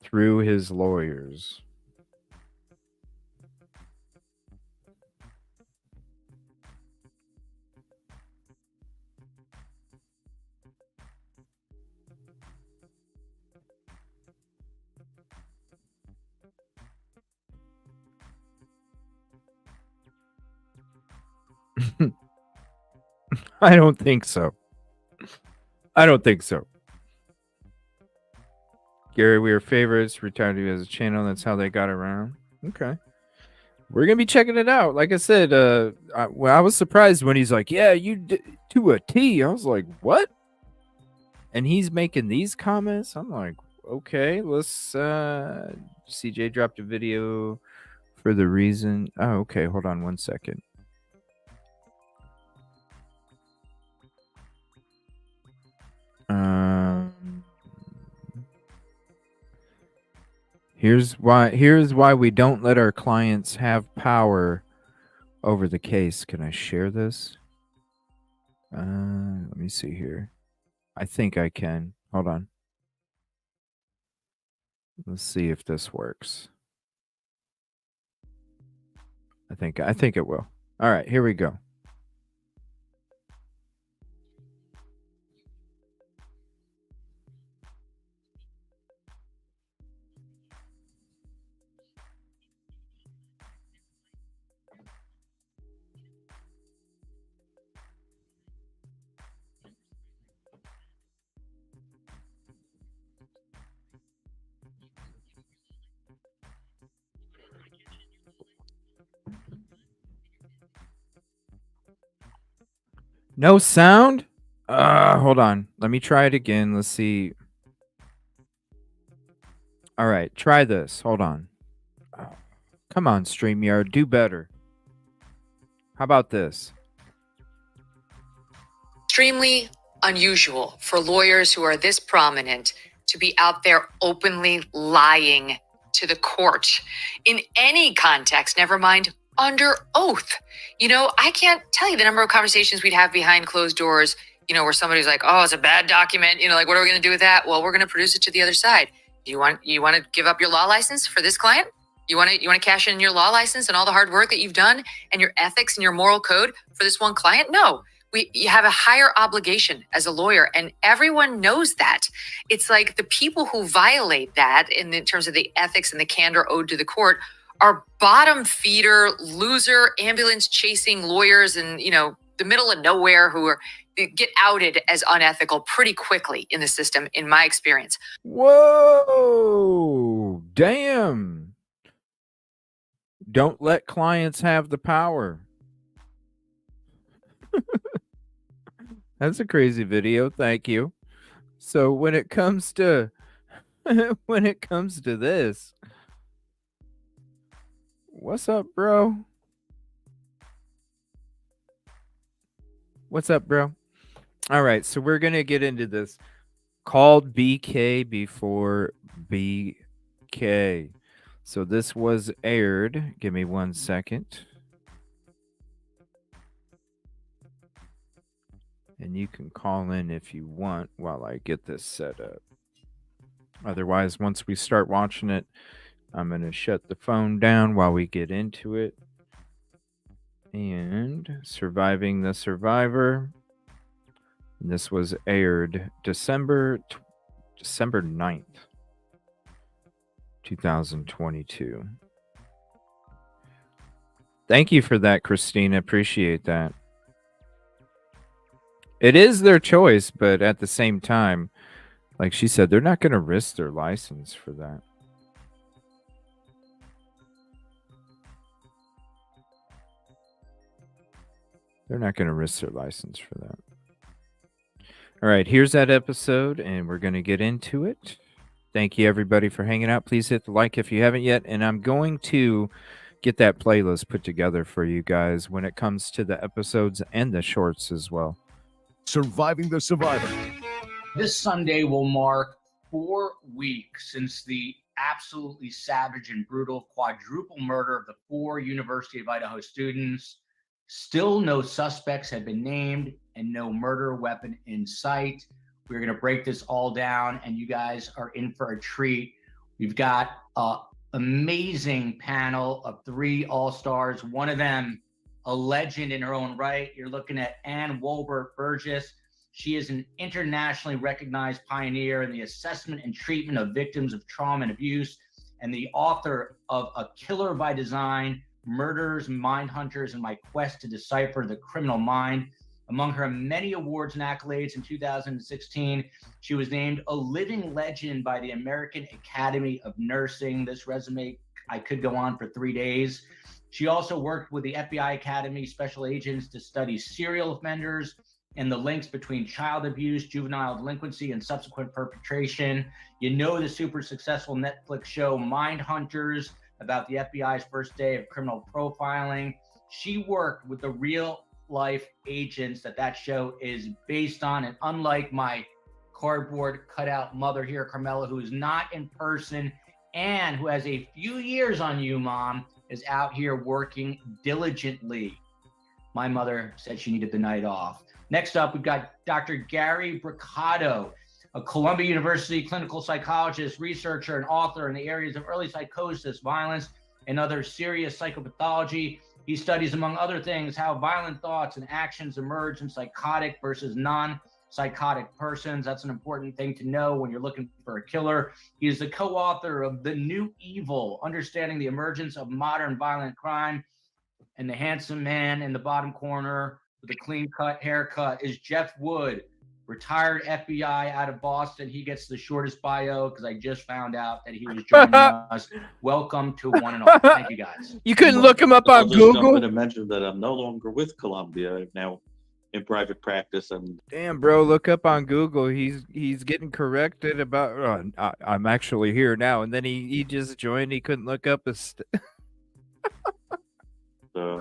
through his lawyers? I don't think so. Gary, we are favorites. Fraternity as a channel. That's how they got around. Okay. We're going to be checking it out. Like I said, I was surprised when he's like, yeah, you to a T. I was like, what? And he's making these comments. I'm like, okay, let's CJ dropped a video for the reason. Oh, okay, hold on one second. Here's why we don't let our clients have power over the case. Can I share this? Let me see here. I think I can. Hold on. Let's see if this works. I think it will. All right, here we go. No sound? Hold on. Let me try it again. Let's see. All right, try this. Hold on. Come on, StreamYard, do better. How about this? Extremely unusual for lawyers who are this prominent to be out there openly lying to the court in any context, never mind under oath. You know, I can't tell you the number of conversations we'd have behind closed doors, you know, where somebody's like, oh, it's a bad document. You know, like, what are we going to do with that? Well, we're going to produce it to the other side. You want to give up your law license for this client? You want to cash in your law license and all the hard work that you've done and your ethics and your moral code for this one client? No. You have a higher obligation as a lawyer, and everyone knows that. It's like the people who violate that in terms of the ethics and the candor owed to the court are bottom feeder, loser, ambulance chasing lawyers and, you know, the middle of nowhere who get outed as unethical pretty quickly in the system, in my experience. Whoa, damn. Don't let clients have the power. That's a crazy video. Thank you. So when it comes to this, what's up, bro? What's up, bro? All right, so we're going to get into this. Called BK before BK. So this was aired. Give me 1 second. And you can call in if you want while I get this set up. Otherwise, once we start watching it, I'm going to shut the phone down while we get into it. And Surviving the Survivor. And this was aired December 9th, 2022. Thank you for that, Christina. Appreciate that. It is their choice, but at the same time, like she said, they're not going to risk their license for that. They're not going to risk their license for that. All right, here's that episode, and we're going to get into it. Thank you, everybody, for hanging out. Please hit the like if you haven't yet, and I'm going to get that playlist put together for you guys when it comes to the episodes and the shorts as well. Surviving the Survivor. This Sunday will mark 4 weeks since the absolutely savage and brutal quadruple murder of the 4 University of Idaho students. Still no suspects have been named and no murder weapon in sight. We're going to break this all down, and you guys are in for a treat. We've got an amazing panel of 3 all-stars. One of them, a legend in her own right. You're looking at Ann Wolbert Burgess. She is an internationally recognized pioneer in the assessment and treatment of victims of trauma and abuse, and the author of A Killer by Design, Murders, Mind Hunters, and My Quest to Decipher the Criminal Mind. Among her many awards and accolades in 2016, she was named a living legend by the American Academy of Nursing. This resume, I could go on for 3 days. She also worked with the FBI Academy special agents to study serial offenders and the links between child abuse, juvenile delinquency, and subsequent perpetration. You know the super successful Netflix show Mindhunters, about the FBI's first day of criminal profiling. She worked with the real life agents that show is based on, and unlike my cardboard cutout mother here, Carmela, who is not in person and who has a few years on you, Mom, is out here working diligently. My mother said she needed the night off. Next up, we've got Dr. Gary Bricado, a Columbia University clinical psychologist, researcher, and author in the areas of early psychosis, violence, and other serious psychopathology. He studies, among other things, how violent thoughts and actions emerge in psychotic versus non-psychotic persons. That's an important thing to know when you're looking for a killer. He is the co-author of The New Evil, Understanding the Emergence of Modern Violent Crime. And the handsome man in the bottom corner with a clean-cut haircut is Jeff Wood, retired FBI out of Boston. He gets the shortest bio because I just found out that he was joining us. Welcome to one and all. Thank you, guys. You couldn't look him up on Google? I'm going to mention that I'm no longer with Columbia. I'm now in private practice. And damn, bro, look up on Google. He's getting corrected about. I'm actually here now, and then he just joined. He couldn't look up his.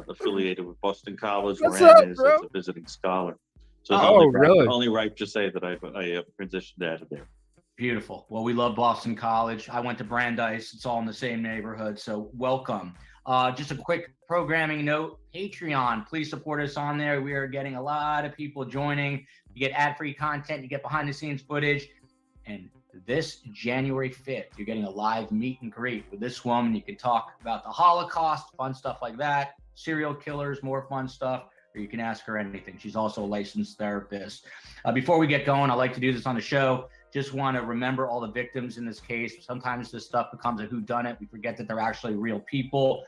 Affiliated with Boston College, What's ran up, as bro? a visiting scholar. So it's really? only right to say that I transitioned out of there. Beautiful. Well, we love Boston College. I went to Brandeis. It's all in the same neighborhood. So welcome. Just a quick programming note, Patreon, please support us on there. We are getting a lot of people joining. You get ad-free content, you get behind the scenes footage. And this January 5th, you're getting a live meet and greet with this woman. You can talk about the Holocaust, fun stuff like that, serial killers, more fun stuff, or you can ask her anything. She's also a licensed therapist. Before we get going, I like to do this on the show. Just want to remember all the victims in this case. Sometimes this stuff becomes a whodunit. We forget that they're actually real people.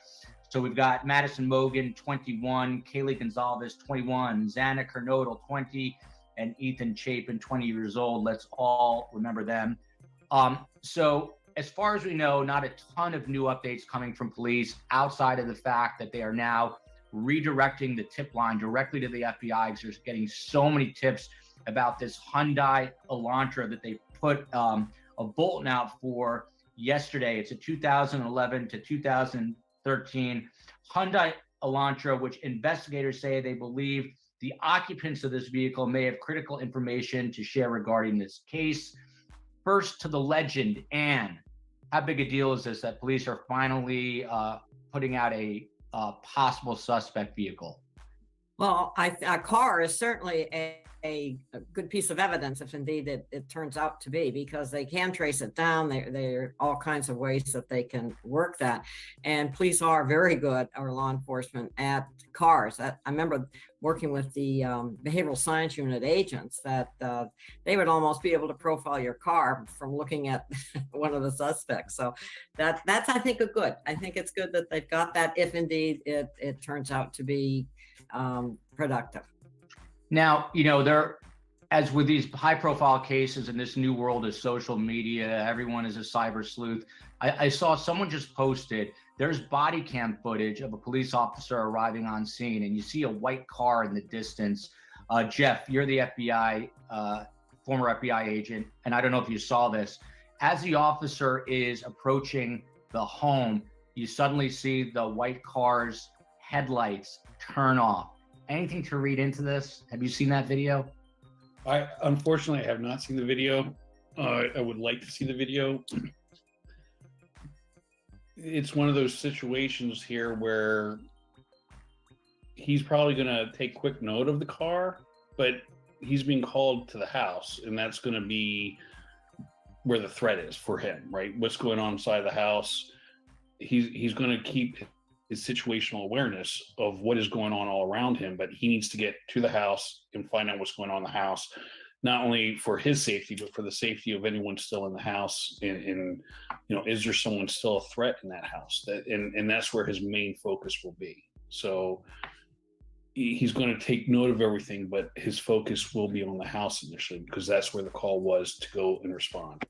So we've got Madison Mogan, 21, Kaylee Gonzalez, 21, Xana Kernodle, 20, and Ethan Chapin, 20 years old. Let's all remember them. So as far as we know, not a ton of new updates coming from police outside of the fact that they are now redirecting the tip line directly to the FBI because they're getting so many tips about this Hyundai Elantra that they put a bulletin out for yesterday. It's a 2011 to 2013 Hyundai Elantra, which investigators say they believe the occupants of this vehicle may have critical information to share regarding this case. First to the legend, Anne. How big a deal is this that police are finally putting out a possible suspect vehicle? Well, a car is certainly a good piece of evidence if indeed it turns out to be, because they can trace it down. There are all kinds of ways that they can work that. And police are very good, or law enforcement, at cars. I remember working with the behavioral science unit agents that they would almost be able to profile your car from looking at one of the suspects. So that's, I think, I think it's good that they've got that if indeed it turns out to be productive. Now, as with these high profile cases in this new world of social media, everyone is a cyber sleuth. I saw someone just posted, there's body cam footage of a police officer arriving on scene, and you see a white car in the distance. Jeff, you're the FBI, former FBI agent, and I don't know if you saw this. As the officer is approaching the home, you suddenly see the white car's headlights turn off. Anything to read into this? Have you seen that video? I unfortunately have not seen the video. I would like to see the video. It's one of those situations here where he's probably going to take quick note of the car, but he's being called to the house, and that's going to be where the threat is for him, right? What's going on inside the house. He's going to keep his situational awareness of what is going on all around him, but he needs to get to the house and find out what's going on in the house, not only for his safety, but for the safety of anyone still in the house. And is there someone still a threat in that house? And that's where his main focus will be. So he's going to take note of everything, but his focus will be on the house initially, because that's where the call was to go and respond.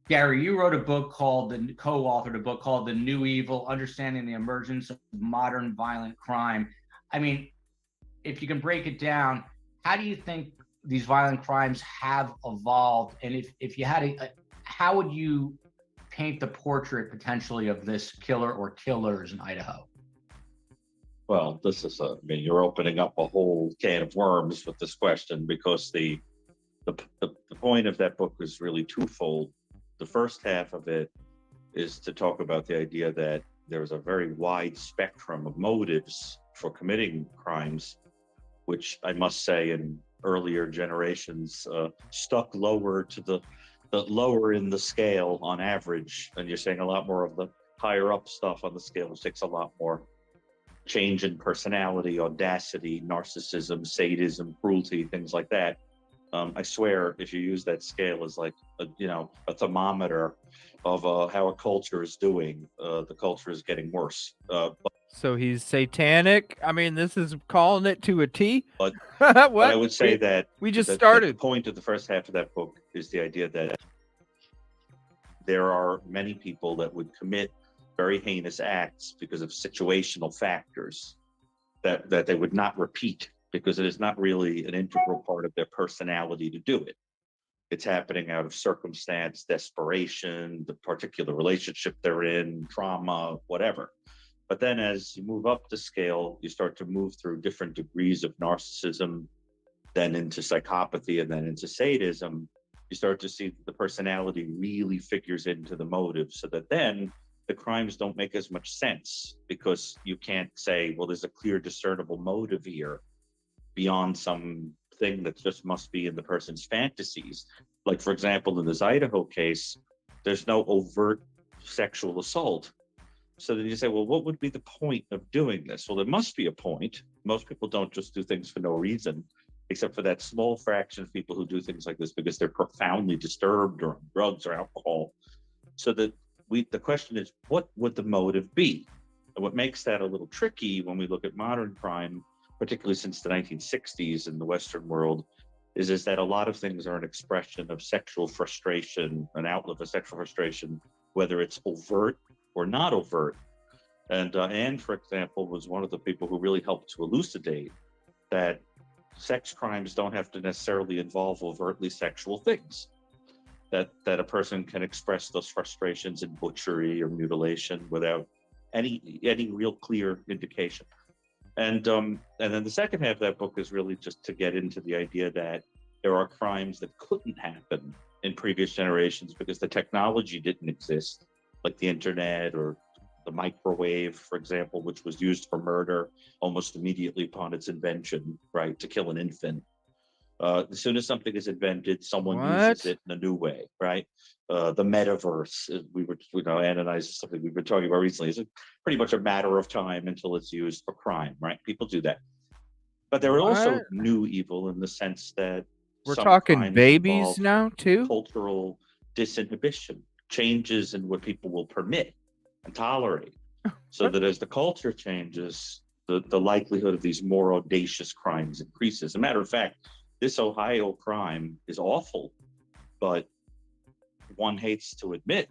Gary, you wrote a book co-authored a book called The New Evil, Understanding the Emergence of Modern Violent Crime. I mean, if you can break it down, how do you think these violent crimes have evolved? And if you had how would you paint the portrait potentially of this killer or killers in Idaho? Well, this is you're opening up a whole can of worms with this question, because the point of that book is really twofold. The first half of it is to talk about the idea that there's a very wide spectrum of motives for committing crimes, which I must say in earlier generations stuck lower to the lower in the scale on average. And you're saying a lot more of the higher up stuff on the scale, which takes a lot more change in personality, audacity, narcissism, sadism, cruelty, things like that. I swear, if you use that scale as like a thermometer of how a culture is doing, the culture is getting worse. So he's satanic. I mean, this is calling it to a T. But, what? But I would say that we just started. The point of the first half of that book is the idea that there are many people that would commit very heinous acts because of situational factors that they would not repeat, because it is not really an integral part of their personality to do it. It's happening out of circumstance, desperation, the particular relationship they're in, trauma, whatever. But then as you move up the scale, you start to move through different degrees of narcissism, then into psychopathy, and then into sadism. You start to see that the personality really figures into the motive, so that then the crimes don't make as much sense, because you can't say, well, there's a clear discernible motive here beyond some thing that just must be in the person's fantasies. Like, for example, in this Idaho case, there's no overt sexual assault. So then you say, well, what would be the point of doing this? Well, there must be a point. Most people don't just do things for no reason, except for that small fraction of people who do things like this because they're profoundly disturbed or on drugs or alcohol. So that the question is, what would the motive be? And what makes that a little tricky when we look at modern crime, particularly since the 1960s in the Western world, is that a lot of things are an expression of sexual frustration, an outlet for sexual frustration, whether it's overt or not overt. And Anne, for example, was one of the people who really helped to elucidate that sex crimes don't have to necessarily involve overtly sexual things. That a person can express those frustrations in butchery or mutilation without any real clear indication. And then the second half of that book is really just to get into the idea that there are crimes that couldn't happen in previous generations because the technology didn't exist, like the internet or the microwave, for example, which was used for murder almost immediately upon its invention, right, to kill an infant. As soon as something is invented, someone uses it in a new way, right? The metaverse, Ann and I, is something we've been talking about recently. It's pretty much a matter of time until it's used for crime, right? People do that. But there are also new evil in the sense that we're talking babies now too. Cultural disinhibition, changes in what people will permit and tolerate, so that as the culture changes, the likelihood of these more audacious crimes increases. As a matter of fact, this Ohio crime is awful, but one hates to admit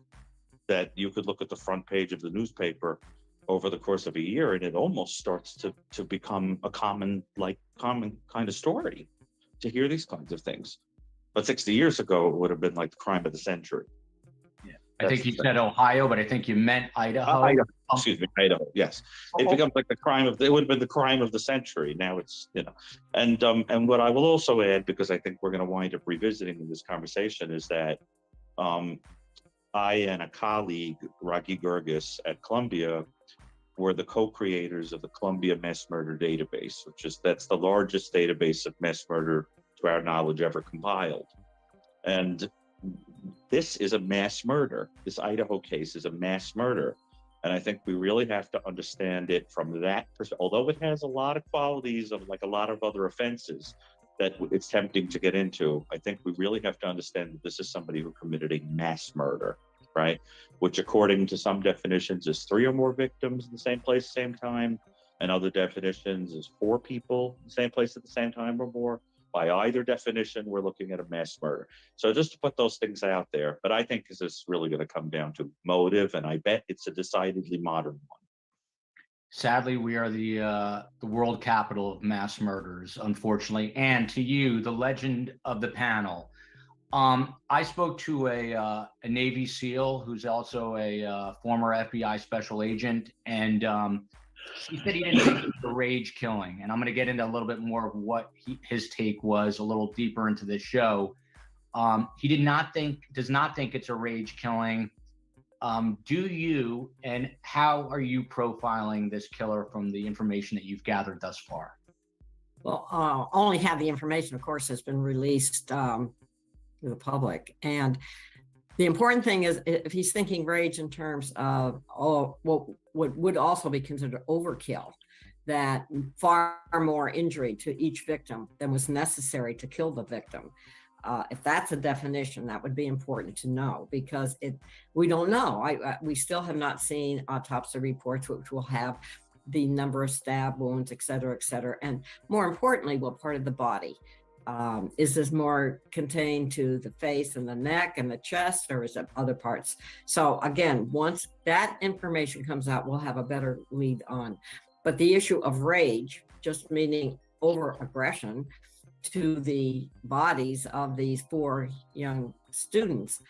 that you could look at the front page of the newspaper over the course of a year and it almost starts to become a common kind of story to hear these kinds of things. But 60 years ago, it would have been like the crime of the century. Yeah. I think you said Ohio, but I think you meant Idaho. Idaho, yes. It becomes like it would have been the crime of the century. Now it's, and what I will also add, because I think we're going to wind up revisiting in this conversation, is that I and a colleague, Rocky Gurgis at Columbia, were the co-creators of the Columbia Mass Murder Database, that's the largest database of mass murder, to our knowledge, ever compiled. And this is a mass murder. This Idaho case is a mass murder. And I think we really have to understand it from that perspective. Although it has a lot of qualities of like a lot of other offenses that it's tempting to get into, I think we really have to understand that this is somebody who committed a mass murder, right? Which according to some definitions is 3 or more victims in the same place, same time. And other definitions is 4 people in the same place at the same time or more. By either definition, we're looking at a mass murder. So just to put those things out there, but I think this is really going to come down to motive, and I bet it's a decidedly modern one. Sadly, we are the world capital of mass murders, unfortunately. And to you, the legend of the panel. I spoke to a Navy SEAL who's also a former FBI special agent, and he said he didn't think it was a rage killing. And I'm going to get into a little bit more of what his take was a little deeper into the show. He does not think it's a rage killing. Do you, and how are you profiling this killer from the information that you've gathered thus far? Well, only have the information, of course, has been released to the public. And the important thing is, if he's thinking rage in terms of what would also be considered overkill, that far more injury to each victim than was necessary to kill the victim. If that's a definition, that would be important to know, because we don't know. We still have not seen autopsy reports, which will have the number of stab wounds, et cetera, and more importantly, what part of the body. Is this more contained to the face and the neck and the chest, or is it other parts? So again, once that information comes out, we'll have a better lead on. But the issue of rage, just meaning over aggression to the bodies of these 4 young students,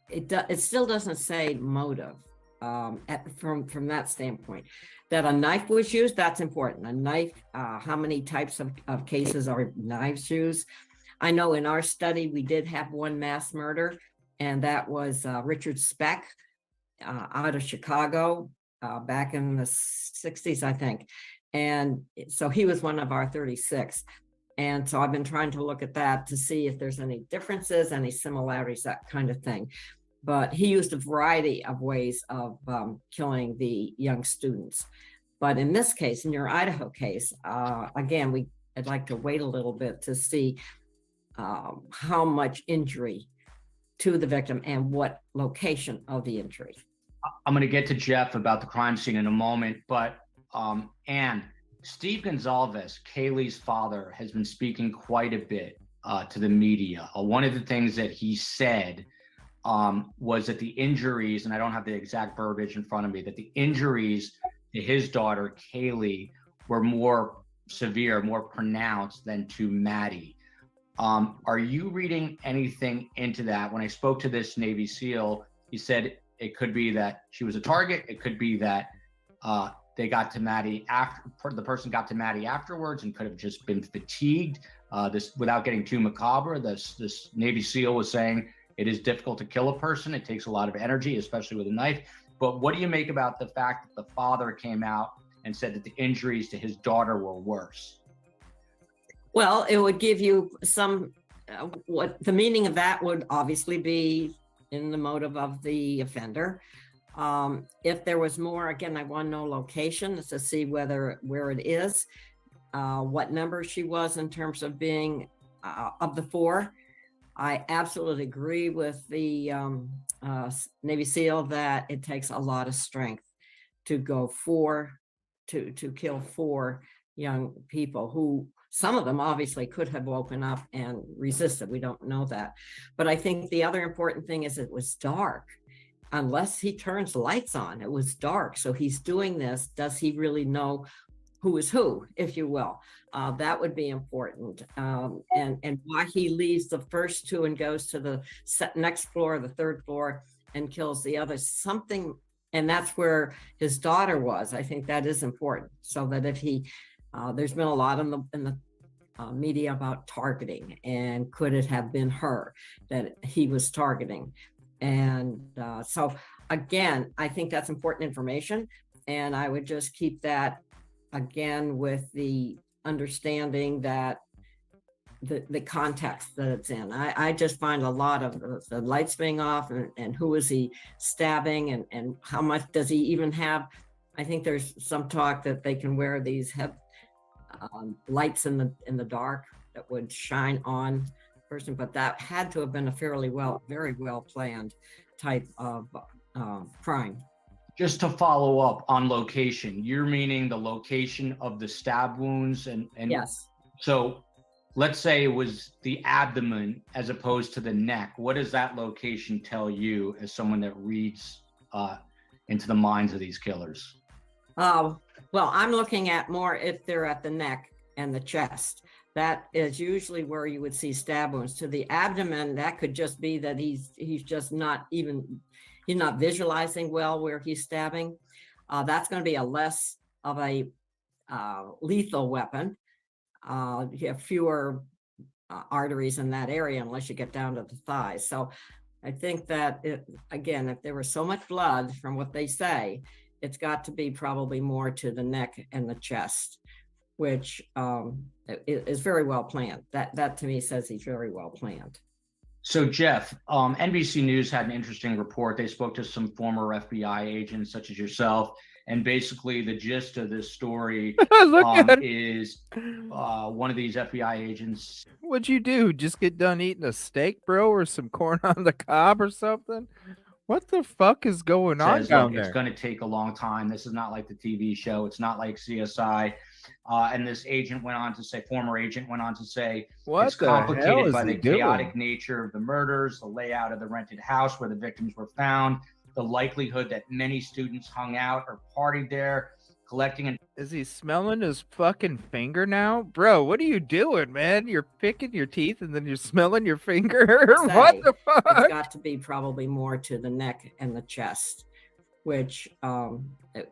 it still doesn't say motive from that standpoint. That a knife was used, that's important. A knife, how many types of cases are knives used? I know in our study, we did have one mass murder, and that was Richard Speck out of Chicago back in the 60s, I think. And so he was one of our 36. And so I've been trying to look at that to see if there's any differences, any similarities, that kind of thing. But he used a variety of ways of killing the young students. But in this case, in your Idaho case, again, I'd like to wait a little bit to see how much injury to the victim and what location of the injury. I'm going to get to Jeff about the crime scene in a moment, but Anne, Steve Gonzalez, Kaylee's father, has been speaking quite a bit to the media. One of the things that he said was that the injuries, and I don't have the exact verbiage in front of me, that the injuries to his daughter, Kaylee, were more severe, more pronounced than to Maddie. Are you reading anything into that? When I spoke to this Navy SEAL, he said it could be that she was a target. It could be that they got to Maddie after the person got to Maddie afterwards and could have just been fatigued. This, without getting too macabre, this Navy SEAL was saying it is difficult to kill a person. It takes a lot of energy, especially with a knife. But what do you make about the fact that the father came out and said that the injuries to his daughter were worse? Well, it would give you some, what the meaning of that would obviously be in the motive of the offender. If there was more, again, I want to know location to see where it is, what number she was in terms of being of the 4. I absolutely agree with the Navy SEAL that it takes a lot of strength to go to kill 4 young people who, some of them obviously could have woken up and resisted. We don't know that. But I think the other important thing is it was dark. Unless he turns the lights on, it was dark. So he's doing this. Does he really know who is who, if you will? That would be important. And why he leaves the first 2 and goes to the next floor, the 3rd floor, and kills the others. Something, and that's where his daughter was. I think that is important. So that if he, there's been a lot in the media about targeting, and could it have been her that he was targeting? And so again, I think that's important information. And I would just keep that, again, with the understanding that the context that it's in. I just find a lot of the lights being off, and who is he stabbing, and how much does he even have? I think there's some talk that they can wear these lights in the dark that would shine on person, but that had to have been a very well planned type of crime. Just to follow up on location, you're meaning the location of the stab wounds, and yes. So let's say it was the abdomen as opposed to the neck. What does that location tell you as someone that reads into the minds of these killers? Well, I'm looking at more if they're at the neck and the chest. That is usually where you would see stab wounds. To the abdomen, that could just be that he's just not visualizing well where he's stabbing. That's going to be a less of a lethal weapon. You have fewer arteries in that area unless you get down to the thighs. So I think that, again, if there was so much blood from what they say, it's got to be probably more to the neck and the chest, which is very well planned. That to me says he's very well planned. So Jeff, NBC News had an interesting report. They spoke to some former FBI agents such as yourself. And basically the gist of this story is one of these FBI agents. What'd you do? Just get done eating a steak, bro, or some corn on the cob or something? What the fuck is going on down there? It's going to take a long time. This is not like the TV show. It's not like CSI. And this agent went on to say, former agent went on to say, it's complicated by the chaotic nature of the murders, the layout of the rented house where the victims were found, the likelihood that many students hung out or partied there, collecting and... Is he smelling his fucking finger now? Bro, what are you doing, man? You're picking your teeth and then you're smelling your finger? What the fuck? It's got to be probably more to the neck and the chest, which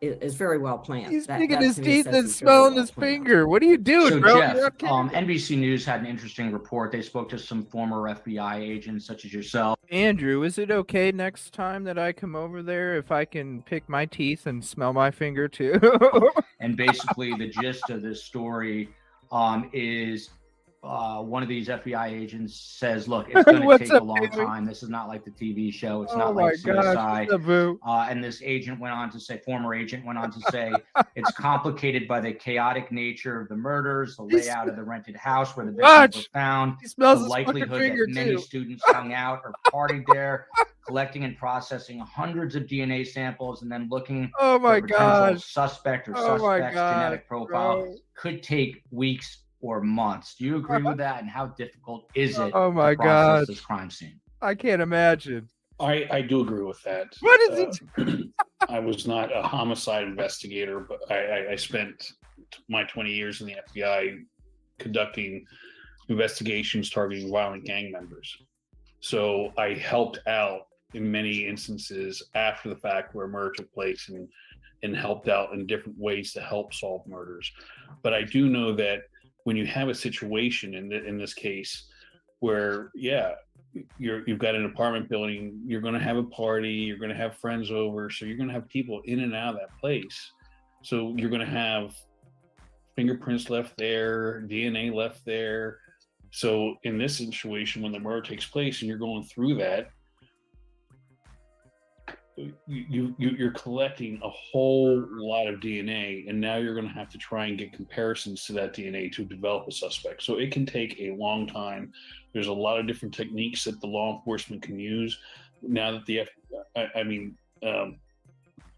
is very well planned. He's picking his teeth and smelling his finger. What are you doing, so bro? Jeff, NBC News had an interesting report. They spoke to some former FBI agents such as yourself. Andrew, is it okay next time that I come over there if I can pick my teeth and smell my finger too? And basically the gist of this story is one of these FBI agents says, look, it's going to take a long time. This is not like the TV show. It's not like CSI. And this agent went on to say, former agent went on to say, it's complicated by the chaotic nature of the murders, the layout of the rented house where the victims were found, the likelihood that many students hung out or partied there, collecting and processing hundreds of DNA samples, and then looking for a potential suspect or suspect's genetic profile could take weeks or months. Do you agree with that? And how difficult is it to process this crime scene? I can't imagine. I do agree with that. What is it? I was not a homicide investigator, but I spent my 20 years in the FBI conducting investigations targeting violent gang members. So I helped out in many instances after the fact where murder took place and helped out in different ways to help solve murders. But I do know that when you have a situation in this case where, you've got an apartment building, you're going to have a party, you're going to have friends over, so you're going to have people in and out of that place. So you're going to have fingerprints left there, DNA left there. So in this situation, when the murder takes place and you're going through that, you're collecting a whole lot of DNA, and now you're going to have to try and get comparisons to that DNA to develop a suspect. So it can take a long time. There's a lot of different techniques that the law enforcement can use. Now that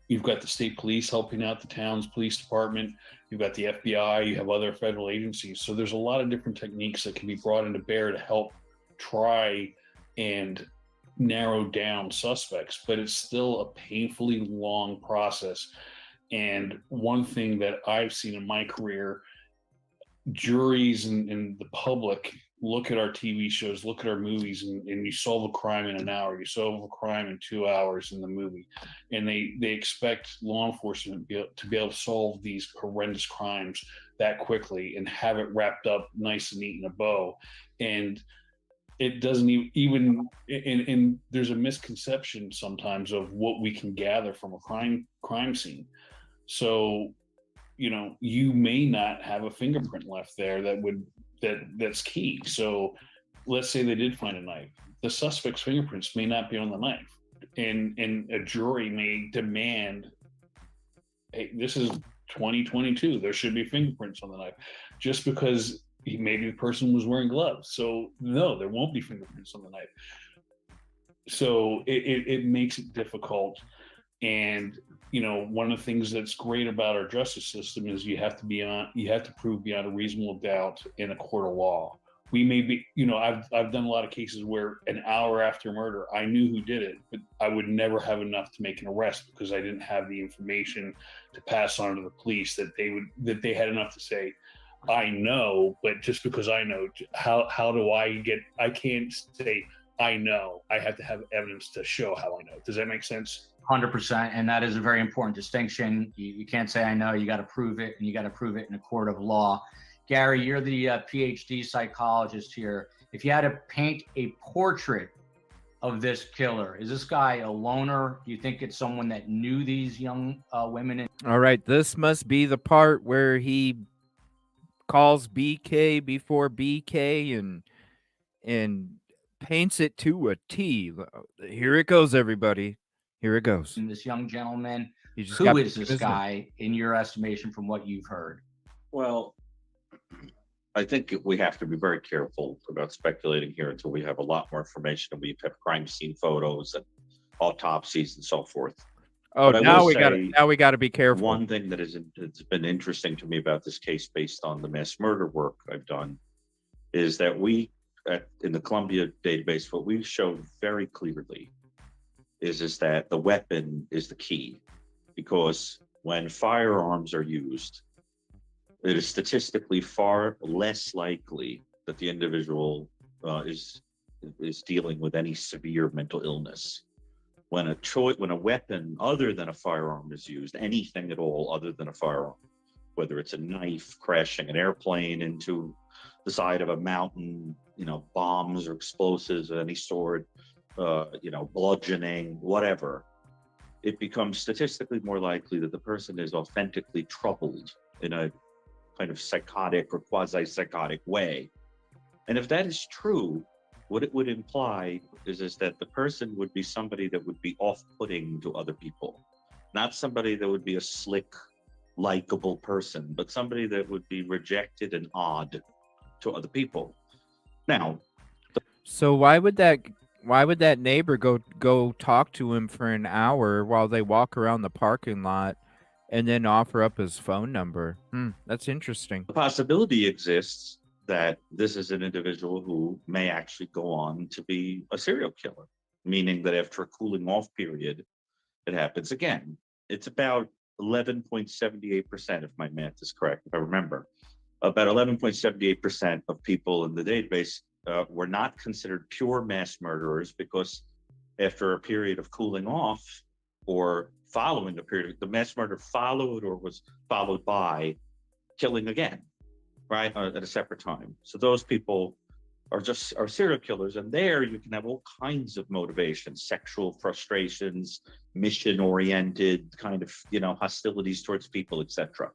you've got the state police helping out the town's police department, you've got the FBI, you have other federal agencies. So there's a lot of different techniques that can be brought into bear to help try and narrow down suspects, but it's still a painfully long process. And one thing that I've seen in my career, juries and the public look at our TV shows, look at our movies, and you solve a crime in an hour, you solve a crime in 2 hours in the movie, and they expect law enforcement to be able to solve these horrendous crimes that quickly and have it wrapped up nice and neat in a bow. And it doesn't even and there's a misconception sometimes of what we can gather from a crime scene. So, you may not have a fingerprint left there that's key. So let's say they did find a knife. The suspect's fingerprints may not be on the knife. And a jury may demand, hey, this is 2022, there should be fingerprints on the knife, just because maybe the person was wearing gloves. So no, there won't be fingerprints on the knife. So it makes it difficult. And one of the things that's great about our justice system is you have to prove beyond a reasonable doubt in a court of law we may be, I've done a lot of cases where an hour after murder, I knew who did it, but I would never have enough to make an arrest because I didn't have the information to pass on to the police that they had enough to say, I know, but just because I know, how do I can't say I know. I have to have evidence to show how I know. Does that make sense? 100%. And that is a very important distinction. You can't say I know, you got to prove it, and you got to prove it in a court of law. Gary, you're the PhD psychologist here. If you had to paint a portrait of this killer, is this guy a loner? Do you think it's someone that knew these young women? All right, this must be the part where he calls BK before BK and paints it to a T. Here it goes, everybody. Here it goes. And this young gentleman, who is this guy in your estimation from what you've heard? Well, I think we have to be very careful about speculating here until we have a lot more information and we have crime scene photos and autopsies and so forth. Oh, now we got to be careful. One thing that it's been interesting to me about this case, based on the mass murder work I've done, is that in the Columbia database, what we showed very clearly is that the weapon is the key, because when firearms are used, it is statistically far less likely that the individual is dealing with any severe mental illness. When a weapon other than a firearm is used, anything at all other than a firearm, whether it's a knife crashing an airplane into the side of a mountain, bombs or explosives of any sort, bludgeoning, whatever, it becomes statistically more likely that the person is authentically troubled in a kind of psychotic or quasi-psychotic way. And if that is true, what it would imply is that the person would be somebody that would be off-putting to other people, not somebody that would be a slick, likable person, but somebody that would be rejected and odd to other people. Now, so why would that neighbor go talk to him for an hour while they walk around the parking lot and then offer up his phone number? That's interesting. The possibility exists that this is an individual who may actually go on to be a serial killer, meaning that after a cooling off period, it happens again. It's about 11.78%, if my math is correct, if I remember. About 11.78% of people in the database were not considered pure mass murderers, because after a period of cooling off or following a period, the mass murder followed or was followed by killing again, right, at a separate time. So those people are serial killers, and there you can have all kinds of motivations: sexual frustrations, mission-oriented kind of, hostilities towards people, etc.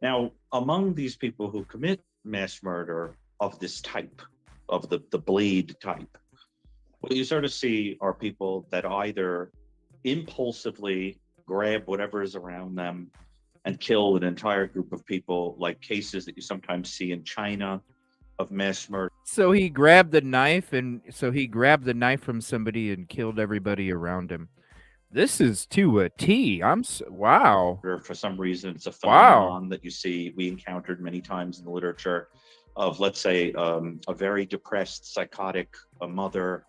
Now, among these people who commit mass murder of this type, of the blade type, what you sort of see are people that either impulsively grab whatever is around them and kill an entire group of people, like cases that you sometimes see in China of mass murder. So he grabbed the knife from somebody and killed everybody around him. This is to a T. Wow. For some reason, it's a phenomenon that you see, we encountered many times in the literature of, let's say, a very depressed, psychotic mother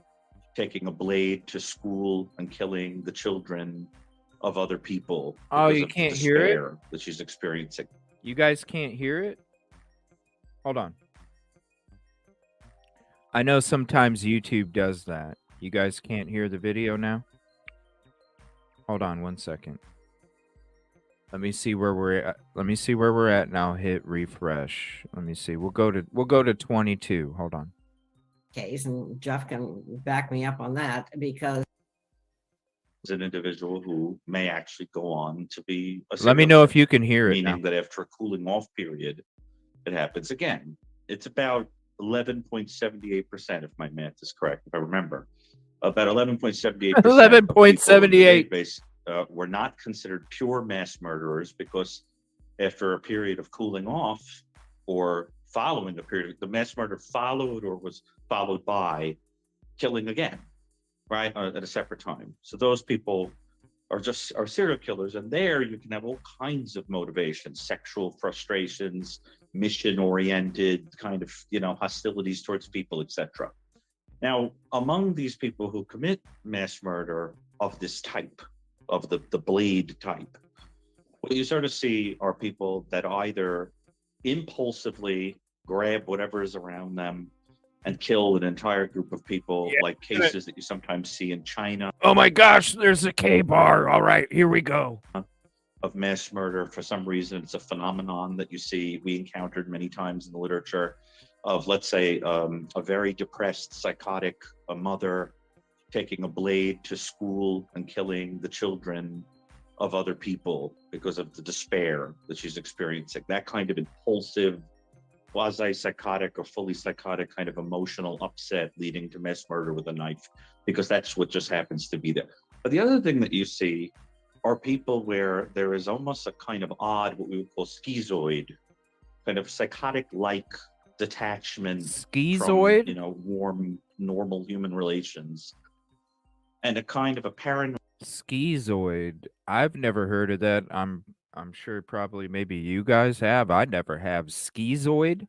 taking a blade to school and killing the children of other people. Oh, you can't hear it? That she's experiencing. You guys can't hear it? Hold on. I know sometimes YouTube does that. You guys can't hear the video now? Hold on 1 second. Let me see where we're at now. Hit refresh. Let me see. We'll go to 22. Hold on. Case, and Jeff can back me up on that, because an individual who may actually go on to be a Let me know if you can hear it. Meaning that after a cooling off period, it happens again. It's about 11.78%, if my math is correct, if I remember. About 11.78%. 11.78. Were not considered pure mass murderers, because after a period of cooling off or following a period, the mass murder followed or was followed by killing again, right, at a separate time. So those people are serial killers, and there you can have all kinds of motivations: sexual frustrations, mission-oriented kind of, hostilities towards people, etc. Now, among these people who commit mass murder of this type, of the blade type, what you sort of see are people that either impulsively grab whatever is around them and kill an entire group of people, like cases that you sometimes see in China. Oh my gosh, there's a K-bar. All right, here we go. Of mass murder. For some reason, it's a phenomenon that you see, we encountered many times in the literature of, let's say, a very depressed, psychotic mother taking a blade to school and killing the children of other people because of the despair that she's experiencing. That kind of impulsive, quasi-psychotic or fully psychotic kind of emotional upset leading to mass murder with a knife, because that's what just happens to be there. But the other thing that you see are people where there is almost a kind of odd, what we would call schizoid, kind of psychotic-like detachment Schizoid? from, warm, normal human relations, and a kind of a paranoid. Schizoid. I've never heard of that. I'm sure probably maybe you guys have. I never have. Schizoid?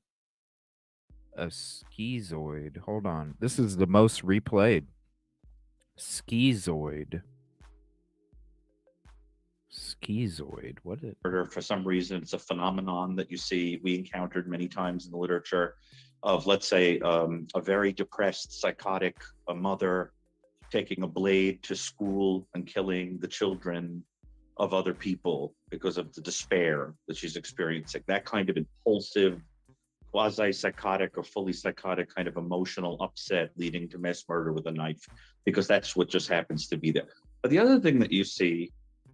A schizoid. Hold on. This is the most replayed. Schizoid. Schizoid. What is it? For some reason, it's a phenomenon that you see, we encountered many times in the literature of, let's say, a very depressed, psychotic mother taking a blade to school and killing the children of other people because of the despair that she's experiencing. That kind of impulsive, quasi-psychotic or fully psychotic kind of emotional upset leading to mass murder with a knife, because that's what just happens to be there. But the other thing that you see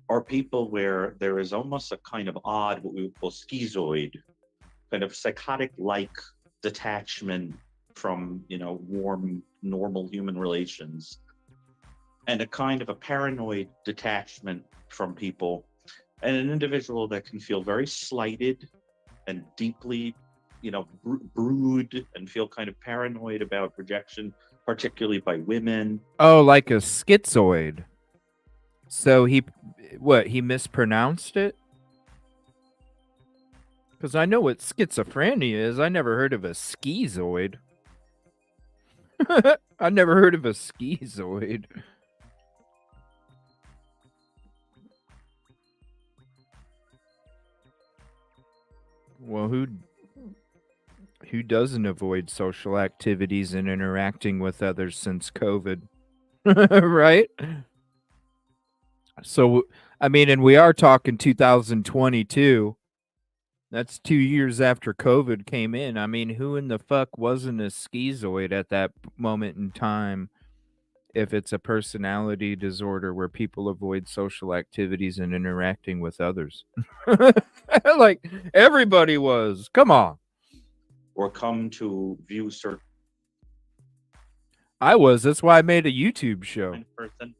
are people where there is almost a kind of odd, what we would call schizoid, kind of psychotic-like detachment from, warm, normal human relations, and a kind of a paranoid detachment from people, and an individual that can feel very slighted and deeply, brood and feel kind of paranoid about rejection, particularly by women. Oh, like a schizoid. So he mispronounced it? Because I know what schizophrenia is. I never heard of a schizoid. I never heard of a schizoid. Well, who doesn't avoid social activities and interacting with others since COVID? Right? So, I mean, and we are talking 2022. That's 2 years after COVID came in. I mean, who in the fuck wasn't a schizoid at that moment in time if it's a personality disorder where people avoid social activities and interacting with others? Like, everybody was. Come on. Or come to view certain. I was. That's why I made a YouTube show. Person.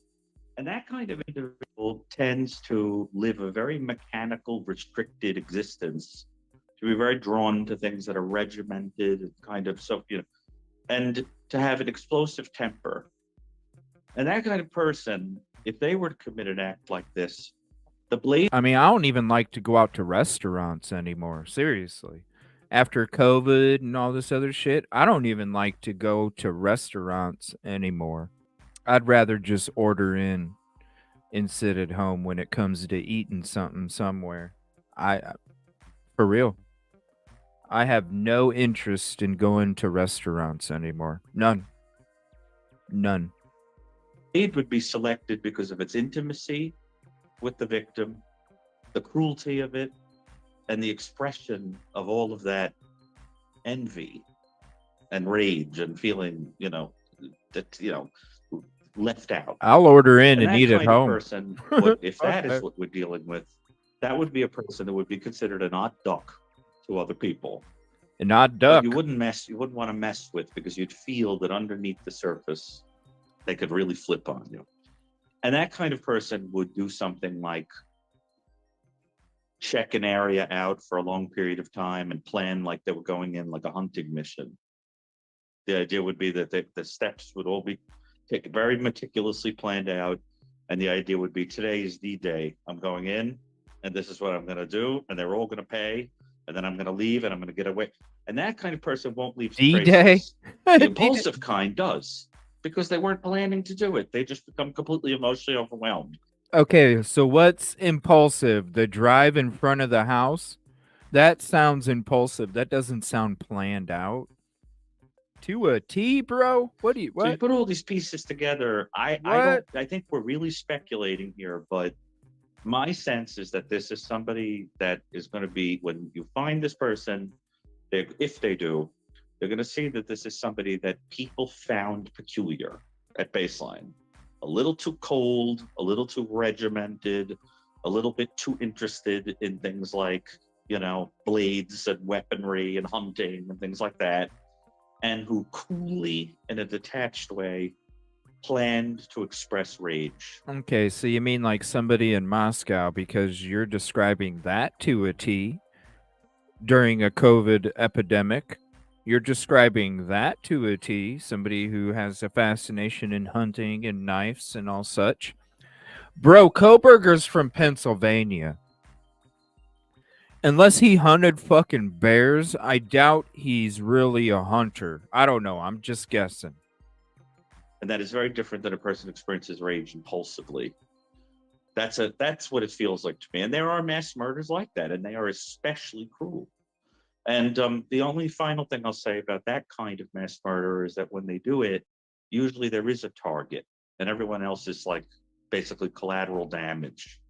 And that kind of individual tends to live a very mechanical, restricted existence, to be very drawn to things that are regimented, kind of and to have an explosive temper. And that kind of person, if they were to commit an act like this, the blade. I mean, I don't even like to go out to restaurants anymore. Seriously. After COVID and all this other shit, I don't even like to go to restaurants anymore. I'd rather just order in and sit at home when it comes to eating something somewhere. For real. I have no interest in going to restaurants anymore. None. It would be selected because of its intimacy with the victim, the cruelty of it, and the expression of all of that envy and rage and feeling, left out. I'll order in and eat at home. Person, if that is what we're dealing with, that would be a person that would be considered an odd duck to other people. An odd duck. You wouldn't want to mess with, because you'd feel that underneath the surface, they could really flip on you. And that kind of person would do something like check an area out for a long period of time and plan like they were going in like a hunting mission. The idea would be that the steps would all be very meticulously planned out. And the idea would be, today is D-Day. I'm going in and this is what I'm going to do. And they're all going to pay. and then I'm going to leave and I'm going to get away. And that kind of person won't leave D-Day? traces. The impulsive kind does, because they weren't planning to do it. They just become completely emotionally overwhelmed. Okay, so what's impulsive? The drive in front of the house? That sounds impulsive. That doesn't sound planned out. To a T, bro? What? So you put all these pieces together. I think we're really speculating here, but my sense is that this is somebody that is going to be, when you find this person, if they do, they're going to see that this is somebody that people found peculiar at baseline. A little too cold, a little too regimented, a little bit too interested in things like, blades and weaponry and hunting and things like that, and who coolly, in a detached way, planned to express rage. Okay, so you mean like somebody in Moscow, because you're describing that to a T during a COVID epidemic. You're describing that to a T, somebody who has a fascination in hunting and knives and all such. Bro, Koberger's from Pennsylvania. Unless he hunted fucking bears, I doubt he's really a hunter. I don't know. I'm just guessing. And that is very different than a person experiences rage impulsively. That's what it feels like to me. And there are mass murders like that, and they are especially cruel. And the only final thing I'll say about that kind of mass murder is that when they do it, usually there is a target, and everyone else is like basically collateral damage.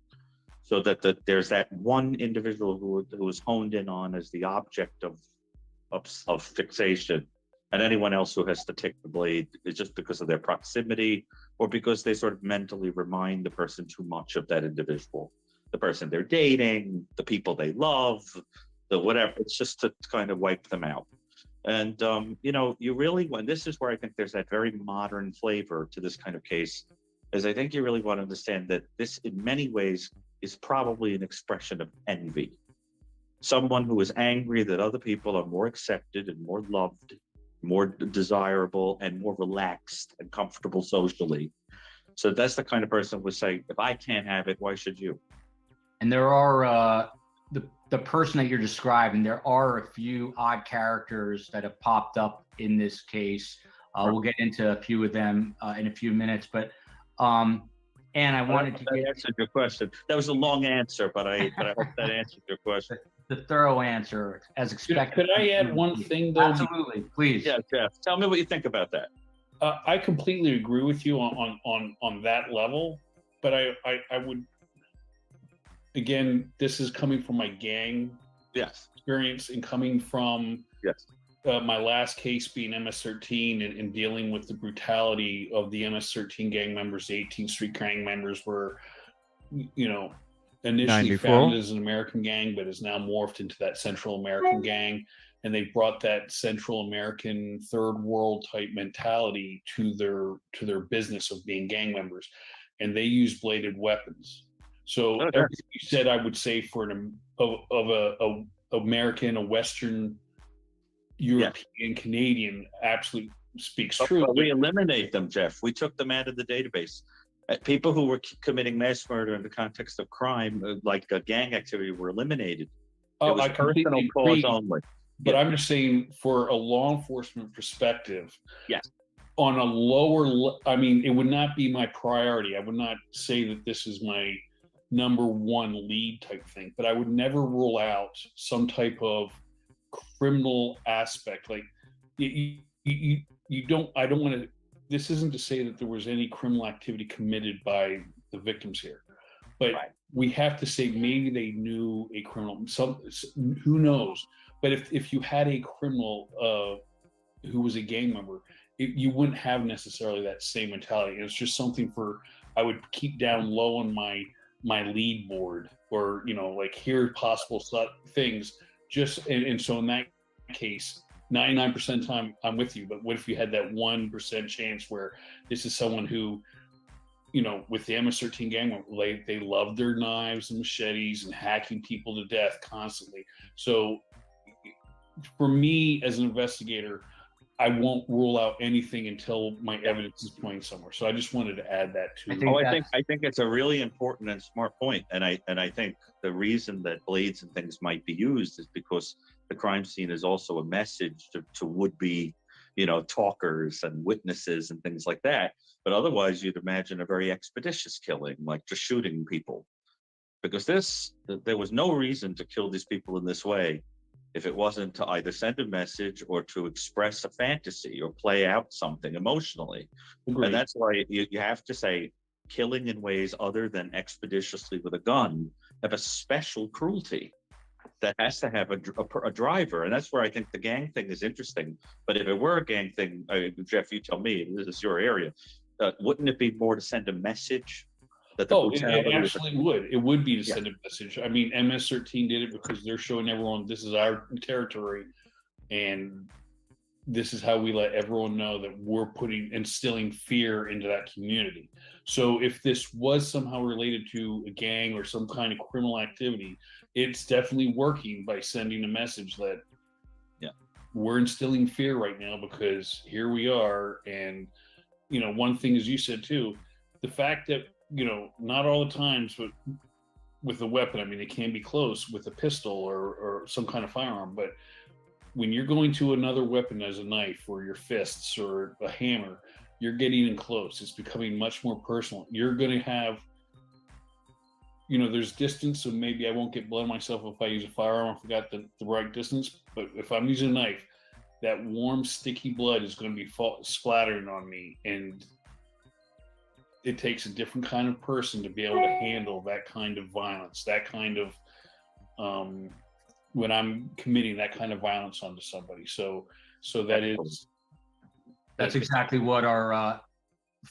So that there's that one individual who is honed in on as the object of fixation, and anyone else who has to take the blade is just because of their proximity, or because they sort of mentally remind the person too much of that individual, the person they're dating, the people they love, the whatever. It's just to kind of wipe them out. And you really, when this is where I think there's that very modern flavor to this kind of case, is I think you really want to understand that this, in many ways, is probably an expression of envy. Someone who is angry that other people are more accepted and more loved, more desirable, and more relaxed and comfortable socially. So that's the kind of person who would say, if I can't have it, why should you? And there are the person that you're describing, there are a few odd characters that have popped up in this case. We'll get into a few of them in a few minutes, but and I wanted to get answered your question. That was a long answer, but I hope that answered your question. The thorough answer, as expected. Could I add one thing, though? Absolutely, please. Yeah, Jeff. Tell me what you think about that. I completely agree with you on that level, but I would, again, this is coming from my gang experience and coming from my last case being MS-13 and dealing with the brutality of the MS-13 gang members. The 18th Street gang members were, initially founded as an American gang, but is now morphed into that Central American gang. And they brought that Central American third world type mentality to their business of being gang members. And they use bladed weapons. So everything you said, I would say for a American, a Western, European, Canadian, absolutely speaks true. But we eliminate them, Jeff. We took them out of the database. People who were committing mass murder in the context of crime, like gang activity, were eliminated. It was personal cause only. But I'm just saying, for a law enforcement perspective, on a lower, it would not be my priority. I would not say that this is my number one lead type thing, but I would never rule out some type of criminal aspect. Like I don't want to, this isn't to say that there was any criminal activity committed by the victims here, but we have to say maybe they knew a criminal, who knows. But if you had a criminal who was a gang member, you wouldn't have necessarily that same mentality. It's just something I would keep down low on my lead board, or like, here possible things. And so in that case, 99% of the time I'm with you. But what if you had that 1% chance where this is someone who, with the MS-13 gang, they love their knives and machetes and hacking people to death constantly. So for me as an investigator, I won't rule out anything until my evidence is pointing somewhere. So I just wanted to add that too. I think it's a really important and smart point. And I think the reason that blades and things might be used is because the crime scene is also a message to would-be, talkers and witnesses and things like that. But otherwise, you'd imagine a very expeditious killing, like just shooting people. Because there was no reason to kill these people in this way if it wasn't to either send a message or to express a fantasy or play out something emotionally. Agreed. And that's why you have to say killing in ways other than expeditiously with a gun have a special cruelty that has to have a driver. And that's where I think the gang thing is interesting. But if it were a gang thing, Jeff, you tell me, this is your area, wouldn't it be more to send a message? It absolutely would. It would be to send a message. I mean, MS-13 did it because they're showing everyone this is our territory, and this is how we let everyone know that we're instilling fear into that community. So if this was somehow related to a gang or some kind of criminal activity, it's definitely working by sending a message that we're instilling fear right now because here we are. And, one thing, as you said too, the fact that not all the times with a weapon, I mean, it can be close with a pistol or some kind of firearm, but when you're going to another weapon as a knife or your fists or a hammer, you're getting in close. It's becoming much more personal. You're going to have, there's distance, so maybe I won't get blood myself if I use a firearm. I forgot the right distance, but if I'm using a knife, that warm, sticky blood is going to be splattering on me, and it takes a different kind of person to be able to handle that kind of violence, that kind of when I'm committing that kind of violence onto somebody. So that's exactly what our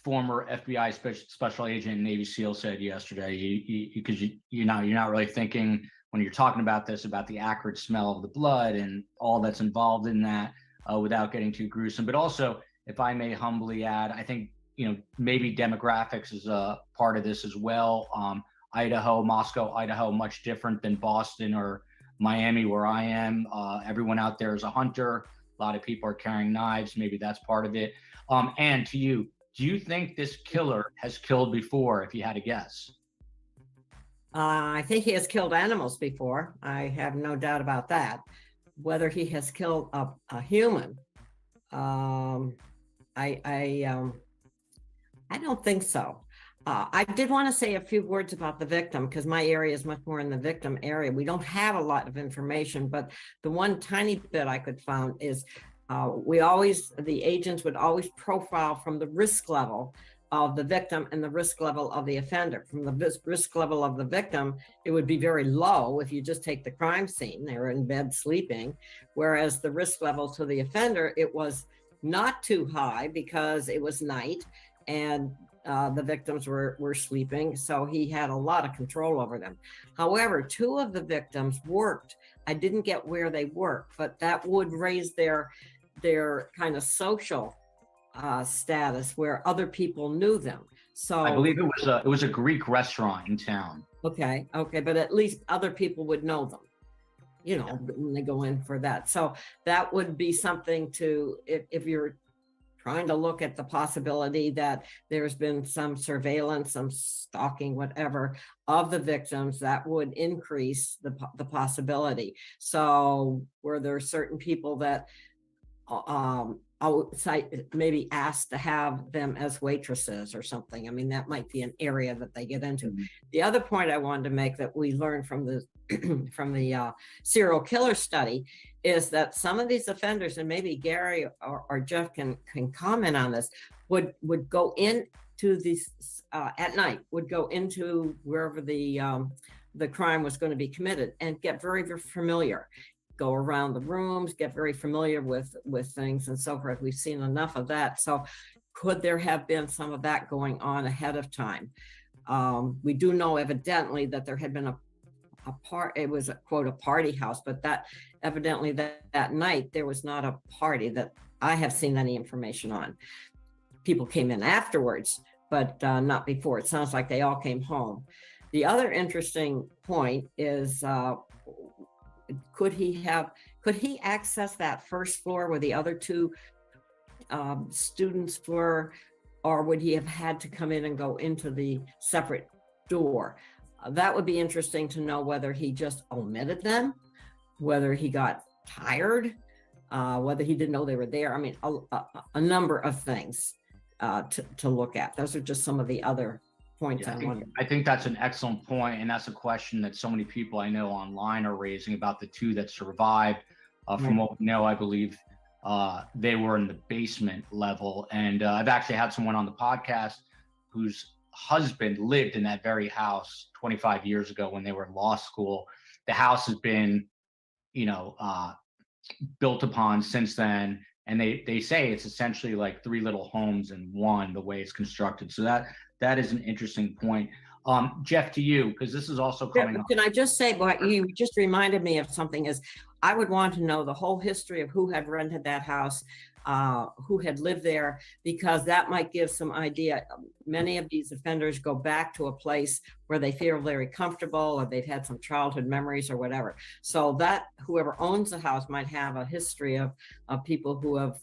former FBI special agent Navy SEAL said yesterday. Because you're not really thinking when you're talking about this about the acrid smell of the blood and all that's involved in that, without getting too gruesome. But also, if I may humbly add, I think maybe demographics is a part of this as well. Moscow, Idaho, much different than Boston or Miami, where I am. Everyone out there is a hunter. A lot of people are carrying knives. Maybe that's part of it. And to you, do you think this killer has killed before, if you had to guess? I think he has killed animals before. I have no doubt about that. Whether he has killed a human, I don't think so. I did want to say a few words about the victim because my area is much more in the victim area. We don't have a lot of information, but the one tiny bit I could find is the agents would always profile from the risk level of the victim and the risk level of the offender. From the risk level of the victim, it would be very low if you just take the crime scene. They were in bed sleeping, whereas the risk level to the offender, it was not too high because it was night and the victims were sleeping, so he had a lot of control over them. However, two of the victims worked. I didn't get where they worked, but that would raise their kind of social status where other people knew them. So I believe it was a Greek restaurant in town. Okay, but at least other people would know them, when they go in for that. So that would be something to, if you're trying to look at the possibility that there's been some surveillance, some stalking, whatever, of the victims, that would increase the possibility. So were there certain people that outside maybe asked to have them as waitresses or something? I mean, that might be an area that they get into. Mm-hmm. The other point I wanted to make that we learned from the serial killer study is that some of these offenders, and maybe Gary or Jeff can comment on this, would go into these at night, would go into wherever the crime was going to be committed and get very, very familiar. Go around the rooms, get very familiar with things and so forth. We've seen enough of that. So could there have been some of that going on ahead of time? We do know evidently that there had been it was a quote, a party house, but that evidently that night there was not a party that I have seen any information on. People came in afterwards, but not before. It sounds like they all came home. The other interesting point is, could he access that first floor where the other two students for, or would he have had to come in and go into the separate door? That would be interesting to know whether he just omitted them, whether he got tired, whether he didn't know they were there. I mean, a number of things to look at. Those are just some of the other points I think that's an excellent point, and that's a question that so many people I know online are raising about the two that survived. From what we know, I believe they were in the basement level, and I've actually had someone on the podcast whose husband lived in that very house 25 years ago when they were in law school. The house has been, built upon since then, and they say it's essentially like three little homes in one, the way it's constructed. So that is an interesting point. Jeff, to you, because this is also coming up. Can I just say what you just reminded me of? Something is, I would want to know the whole history of who had rented that house, who had lived there, because that might give some idea. Many of these offenders go back to a place where they feel very comfortable, or they've had some childhood memories or whatever. So that whoever owns the house might have a history of people who have,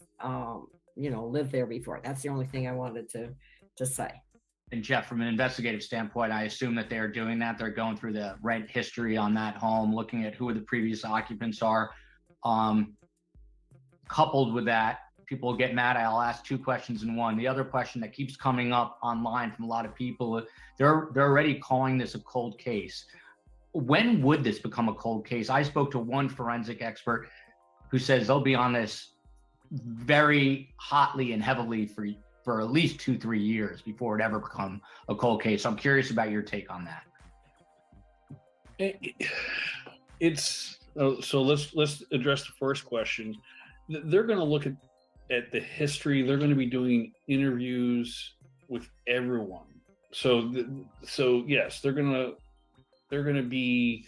lived there before. That's the only thing I wanted to say. And Jeff, from an investigative standpoint, I assume that they're doing that. They're going through the rent history on that home, looking at who the previous occupants are. Coupled with that, people get mad. I'll ask two questions in one. The other question that keeps coming up online from a lot of people, they're already calling this a cold case. When would this become a cold case? I spoke to one forensic expert who says they'll be on this very hotly and heavily for at least 2-3 years before it ever become a cold case. So I'm curious about your take on that. So let's address the first question. They're going to look at the history. They're going to be doing interviews with everyone. So yes, they're going to be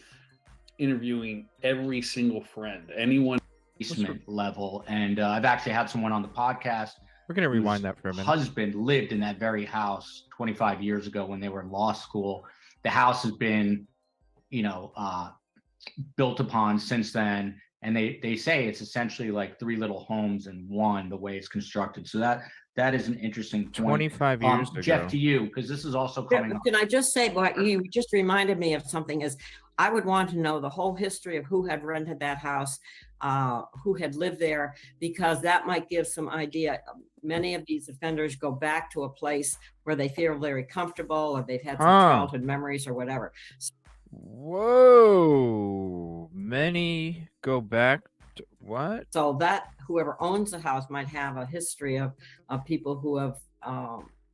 interviewing every single friend, anyone basement level. And I've actually had someone on the podcast. We're going to rewind that for a minute. Husband lived in that very house 25 years ago when they were in law school. The house has been, built upon since then. And they say it's essentially like three little homes in one, the way it's constructed. So that is an interesting point. 25 years ago. Jeff, to you, because this is also coming up. Can I just say what you just reminded me of? Something is, I would want to know the whole history of who had rented that house, who had lived there, because that might give some idea. Many of these offenders go back to a place where they feel very comfortable, or they've had some childhood memories or whatever. Whoa, many go back to what? So that whoever owns the house might have a history of people who have,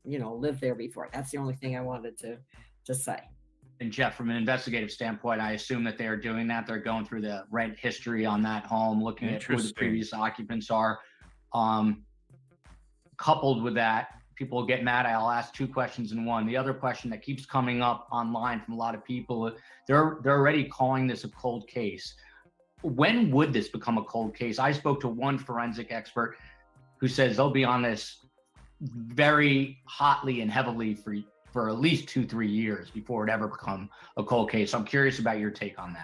lived there before. That's the only thing I wanted to say. And Jeff, from an investigative standpoint, I assume that they're doing that. They're going through the rent history on that home, looking at who the previous occupants are. Coupled with that, people get mad. I'll ask two questions in one. The other question that keeps coming up online from a lot of people, they're already calling this a cold case. When would this become a cold case? I spoke to one forensic expert who says they'll be on this very hotly and heavily for at least 2-3 years before it ever become a cold case. So I'm curious about your take on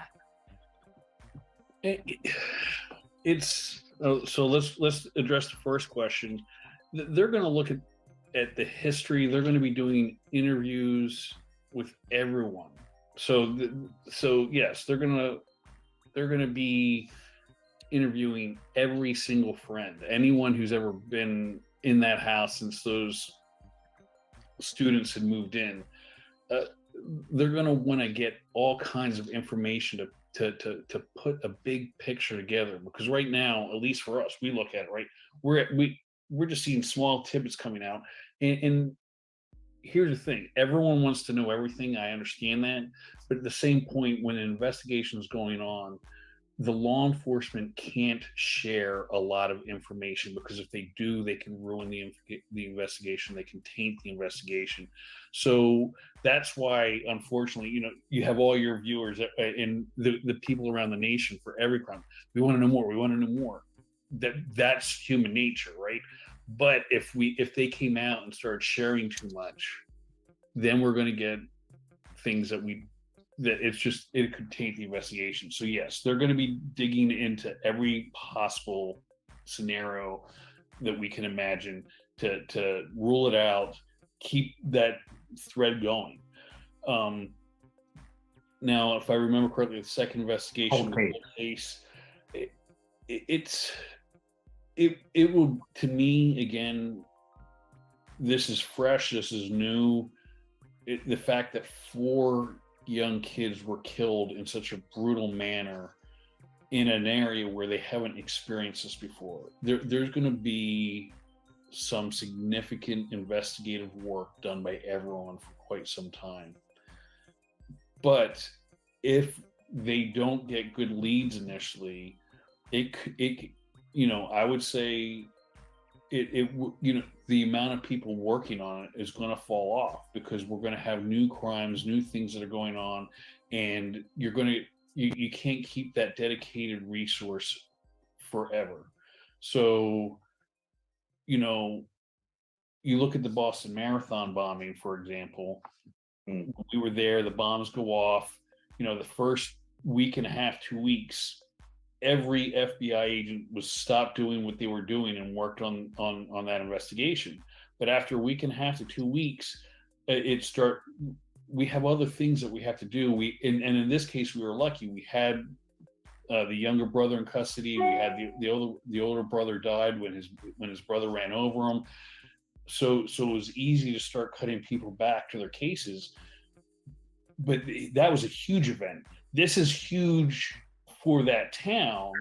that. So let's address the first question. They're going to look at the history. They're going to be doing interviews with everyone. So yes, they're going to be interviewing every single friend, anyone who's ever been in that house since those students had moved in. They're going to want to get all kinds of information to put a big picture together, because right now, at least for us, we look at it, right? We're just seeing small tidbits coming out. And here's the thing, everyone wants to know everything. I understand that. But at the same point, when an investigation is going on, the law enforcement can't share a lot of information, because if they do, they can ruin the investigation. They can taint the investigation. So that's why, unfortunately, you have all your viewers and the people around the nation for every crime. We want to know more. We want to know more. That's human nature, right? But if they came out and started sharing too much, then we're going to get things that it could taint the investigation. So yes, they're going to be digging into every possible scenario that we can imagine to rule it out, keep that thread going. Now, if I remember correctly, the second investigation case, it will, to me, again, this is fresh, this is new. The fact that 4 young kids were killed in such a brutal manner in an area where they haven't experienced this before. There's going to be some significant investigative work done by everyone for quite some time. But if they don't get good leads initially, it I would say the amount of people working on it is going to fall off, because we're going to have new crimes, new things that are going on, and you can't keep that dedicated resource forever. So, you look at the Boston Marathon bombing, for example. When we were there, the bombs go off. The first week and a half, 2 weeks, every FBI agent was stopped doing what they were doing and worked on that investigation. But after a week and a half to 2 weeks, we have other things that we have to do. And in this case, we were lucky. We had the younger brother in custody. We had the older brother died when his brother ran over him. So it was easy to start cutting people back to their cases. But that was a huge event. This is huge for that town,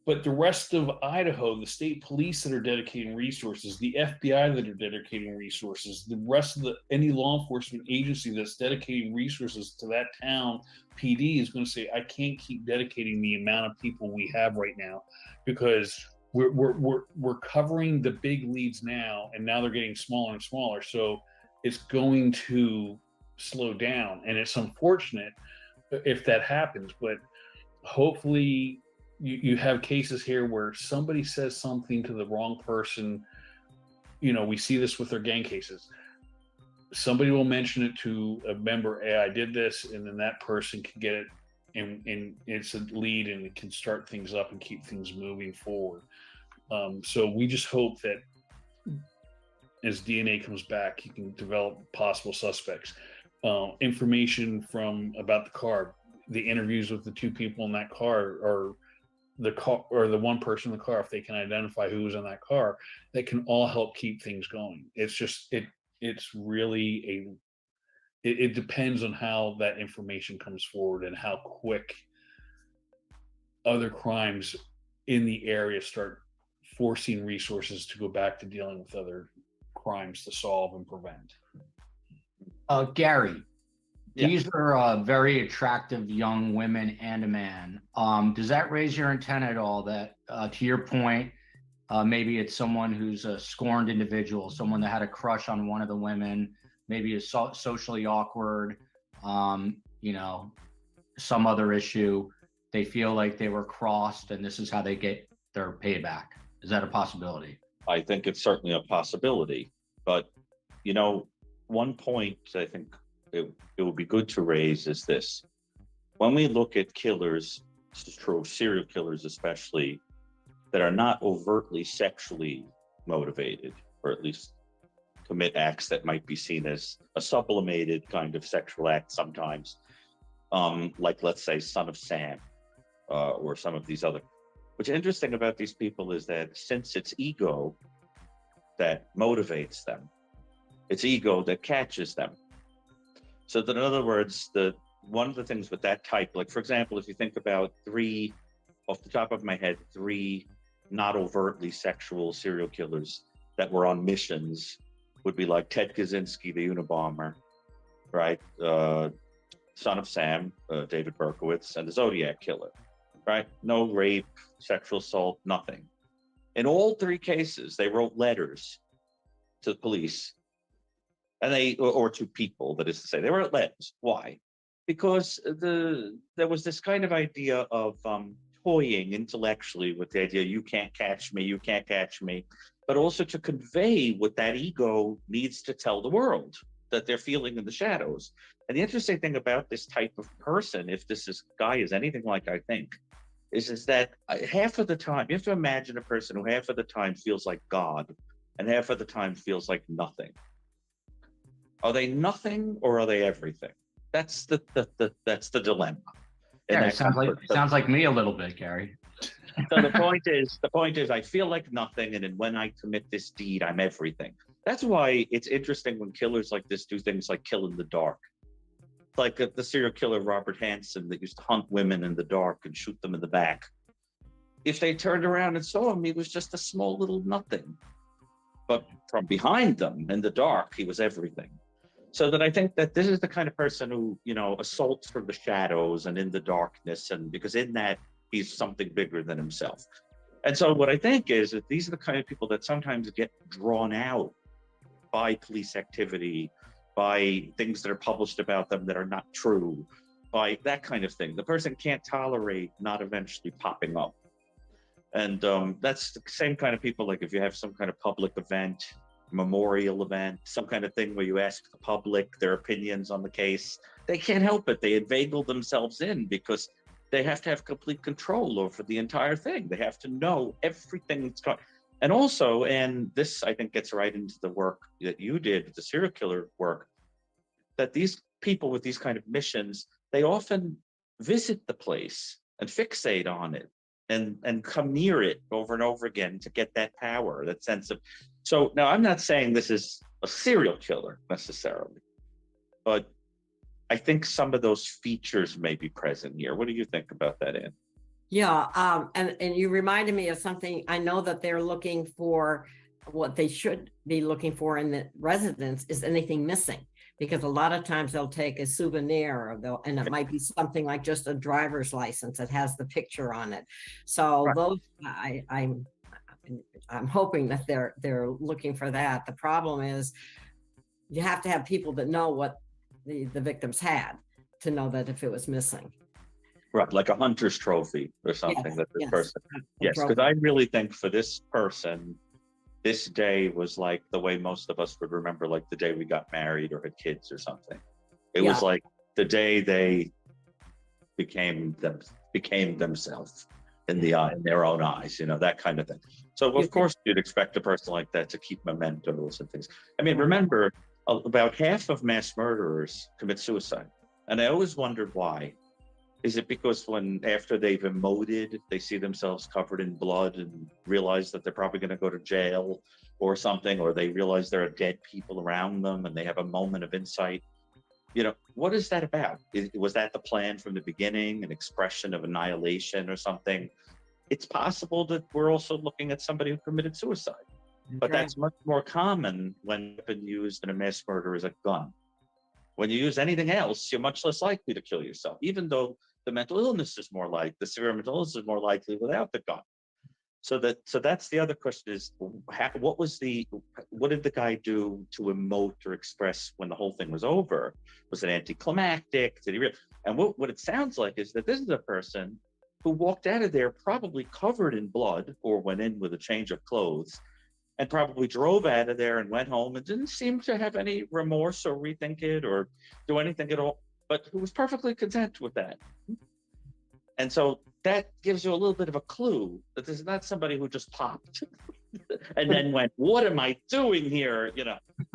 but the rest of Idaho, the state police that are dedicating resources, the FBI that are dedicating resources, the rest of any law enforcement agency that's dedicating resources to that town PD is going to say, I can't keep dedicating the amount of people we have right now, because we're covering the big leads now, and now they're getting smaller and smaller. So it's going to slow down, and it's unfortunate if that happens, but hopefully you have cases here where somebody says something to the wrong person. We see this with our gang cases. Somebody will mention it to a member, hey, I did this, and then that person can get it, and it's a lead, and it can start things up and keep things moving forward. So we just hope that as DNA comes back, you can develop possible suspects. Information about the car, the interviews with the 2 people in that car, or the one person in the car, if they can identify who was in that car, that can all help keep things going. It's just it's really it depends on how that information comes forward and how quick other crimes in the area start forcing resources to go back to dealing with other crimes to solve and prevent. Gary, these are very attractive young women and a man. Does that raise your antenna at all that, to your point, maybe it's someone who's a scorned individual, someone that had a crush on one of the women, maybe is socially awkward, some other issue, they feel like they were crossed, and this is how they get their payback? Is that a possibility? I think it's certainly a possibility, but one point I think it would be good to raise is this. When we look at killers, this is true of serial killers especially, that are not overtly sexually motivated, or at least commit acts that might be seen as a sublimated kind of sexual act sometimes, like, let's say, Son of Sam, or some of these other. What's interesting about these people is that since it's ego that motivates them, it's ego that catches them. So that, in other words, one of the things with that type, like, for example, if you think about 3, off the top of my head, 3 not overtly sexual serial killers that were on missions, would be like Ted Kaczynski, the Unabomber, right? Son of Sam, David Berkowitz, and the Zodiac Killer, right? No rape, sexual assault, nothing. In all 3 cases, they wrote letters to the police, and or to people, that is to say, they wrote letters. Why? Because there was this kind of idea of toying intellectually with the idea, you can't catch me, but also to convey what that ego needs to tell the world that they're feeling in the shadows. And the interesting thing about this type of person, if this guy is anything like I think, is that half of the time, you have to imagine a person who half of the time feels like God and half of the time feels like nothing. Are they nothing or are they everything? That's the dilemma. Yeah, it sounds like me a little bit, Gary. So the point is, I feel like nothing, and then when I commit this deed, I'm everything. That's why it's interesting when killers like this do things like kill in the dark. Like the serial killer Robert Hansen that used to hunt women in the dark and shoot them in the back. If they turned around and saw him, he was just a small little nothing. But from behind them in the dark, he was everything. So that I think that this is the kind of person who, assaults from the shadows and in the darkness, and because in that he's something bigger than himself. And so what I think is that these are the kind of people that sometimes get drawn out by police activity, by things that are published about them that are not true, by that kind of thing. The person can't tolerate not eventually popping up. And that's the same kind of people, like if you have some kind of public event, memorial event, some kind of thing where you ask the public their opinions on the case, they can't help it. They inveigle themselves in because they have to have complete control over the entire thing. They have to know everything that's going on. And also, and this I think gets right into the work that you did, the serial killer work, that these people with these kind of missions, they often visit the place and fixate on it and come near it over and over again to get that power, that sense of. So now I'm not saying this is a serial killer necessarily, but I think some of those features may be present here. What do you think about that, Ann? Yeah, and you reminded me of something. I know that they're looking for, what they should be looking for in the residence is anything missing, because a lot of times they'll take a souvenir, and it might be something like just a driver's license that has the picture on it. So right. Those, I'm hoping that they're looking for that. The problem is you have to have people that know what the victims had to know that if it was missing. Right, like a hunter's trophy or something, that this person. Yes, because I really think for this person, this day was like the way most of us would remember, like the day we got married or had kids or something. It was like the day they became themselves in their own eyes, that kind of thing. So of course you'd expect a person like that to keep mementos and things. I mean, remember, about half of mass murderers commit suicide, and I always wondered why. Is it because after they've emoted, they see themselves covered in blood and realize that they're probably going to go to jail or something, or they realize there are dead people around them and they have a moment of insight? What is that about? Was that the plan from the beginning, an expression of annihilation or something? It's possible that we're also looking at somebody who committed suicide, but that's much more common when it's been used in a mass murder as a gun. When you use anything else, you're much less likely to kill yourself, even though the mental illness is more likely, the severe mental illness is more likely without the gun. So that's the other question is, what did the guy do to emote or express when the whole thing was over? Was it anticlimactic? And what it sounds like is that this is a person who walked out of there probably covered in blood, or went in with a change of clothes, and probably drove out of there and went home and didn't seem to have any remorse or rethink it or do anything at all, but who was perfectly content with that. And so that gives you a little bit of a clue that this is not somebody who just popped and then went, what am I doing here?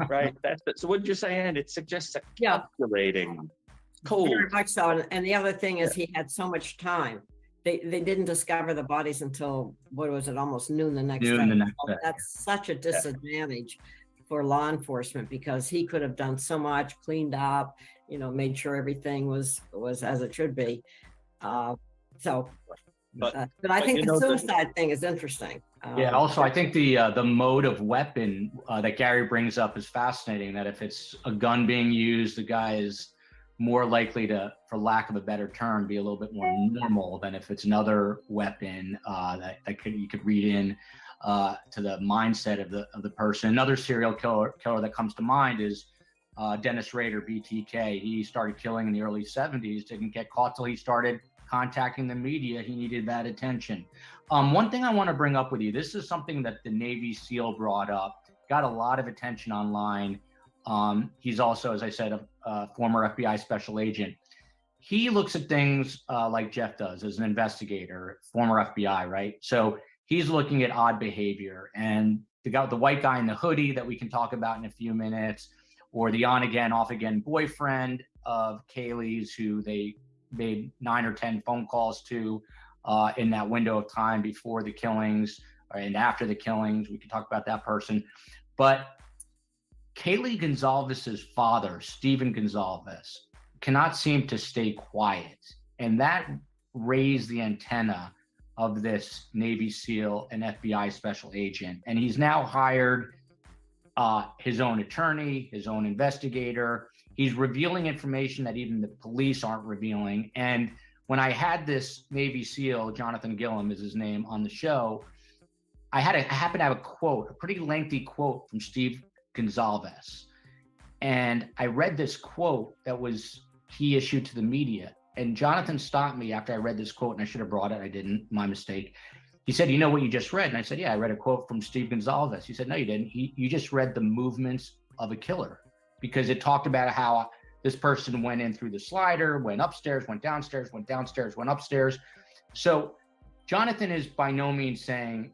Right? So what did you say, Ann? It suggests a calculating, cold. Very much so. And the other thing is he had so much time. They didn't discover the bodies until, what was it, almost noon the next day. That's such a disadvantage for law enforcement, because he could have done so much, cleaned up, made sure everything was as it should be. But I think the suicide thing is interesting. Also, I think the mode of weapon that Gary brings up is fascinating, that if it's a gun being used, the guy is more likely to, for lack of a better term, be a little bit more normal than if it's another weapon that you could read in to the mindset of the person. Another serial killer that comes to mind is Dennis Rader, BTK. He started killing in the early 70s, didn't get caught till he started contacting the media. He needed that attention. One thing I want to bring up with you, this is something that the Navy SEAL brought up, got a lot of attention online. He's also, as I said, a former FBI special agent. he looks at things like Jeff does as an investigator, former FBI, right? So he's looking at odd behavior, and the white guy in the hoodie that we can talk about in a few minutes, or the on again, off again boyfriend of Kaylee's, who they made 9 or 10 phone calls to in that window of time before the killings and after the killings. We can talk about that person. But Kaylee Gonzalez's father, Stephen Gonzalez, cannot seem to stay quiet. And that raised the antenna of this Navy SEAL and FBI special agent. And he's now hired his own attorney, his own investigator. He's revealing information that even the police aren't revealing. And when I had this Navy SEAL, Jonathan Gillum is his name, on the show, I happened to have a quote, a pretty lengthy quote from Steve Gonzalez. And I read this quote that he issued to the media. And Jonathan stopped me after I read this quote, and I should have brought it. I didn't, my mistake. He said, "You know what you just read?" And I said, "Yeah, I read a quote from Steve Gonzalez." He said, "No, you didn't. You just read the movements of a killer, because it talked about how this person went in through the slider, went upstairs, went downstairs, went downstairs, went upstairs." So Jonathan is by no means saying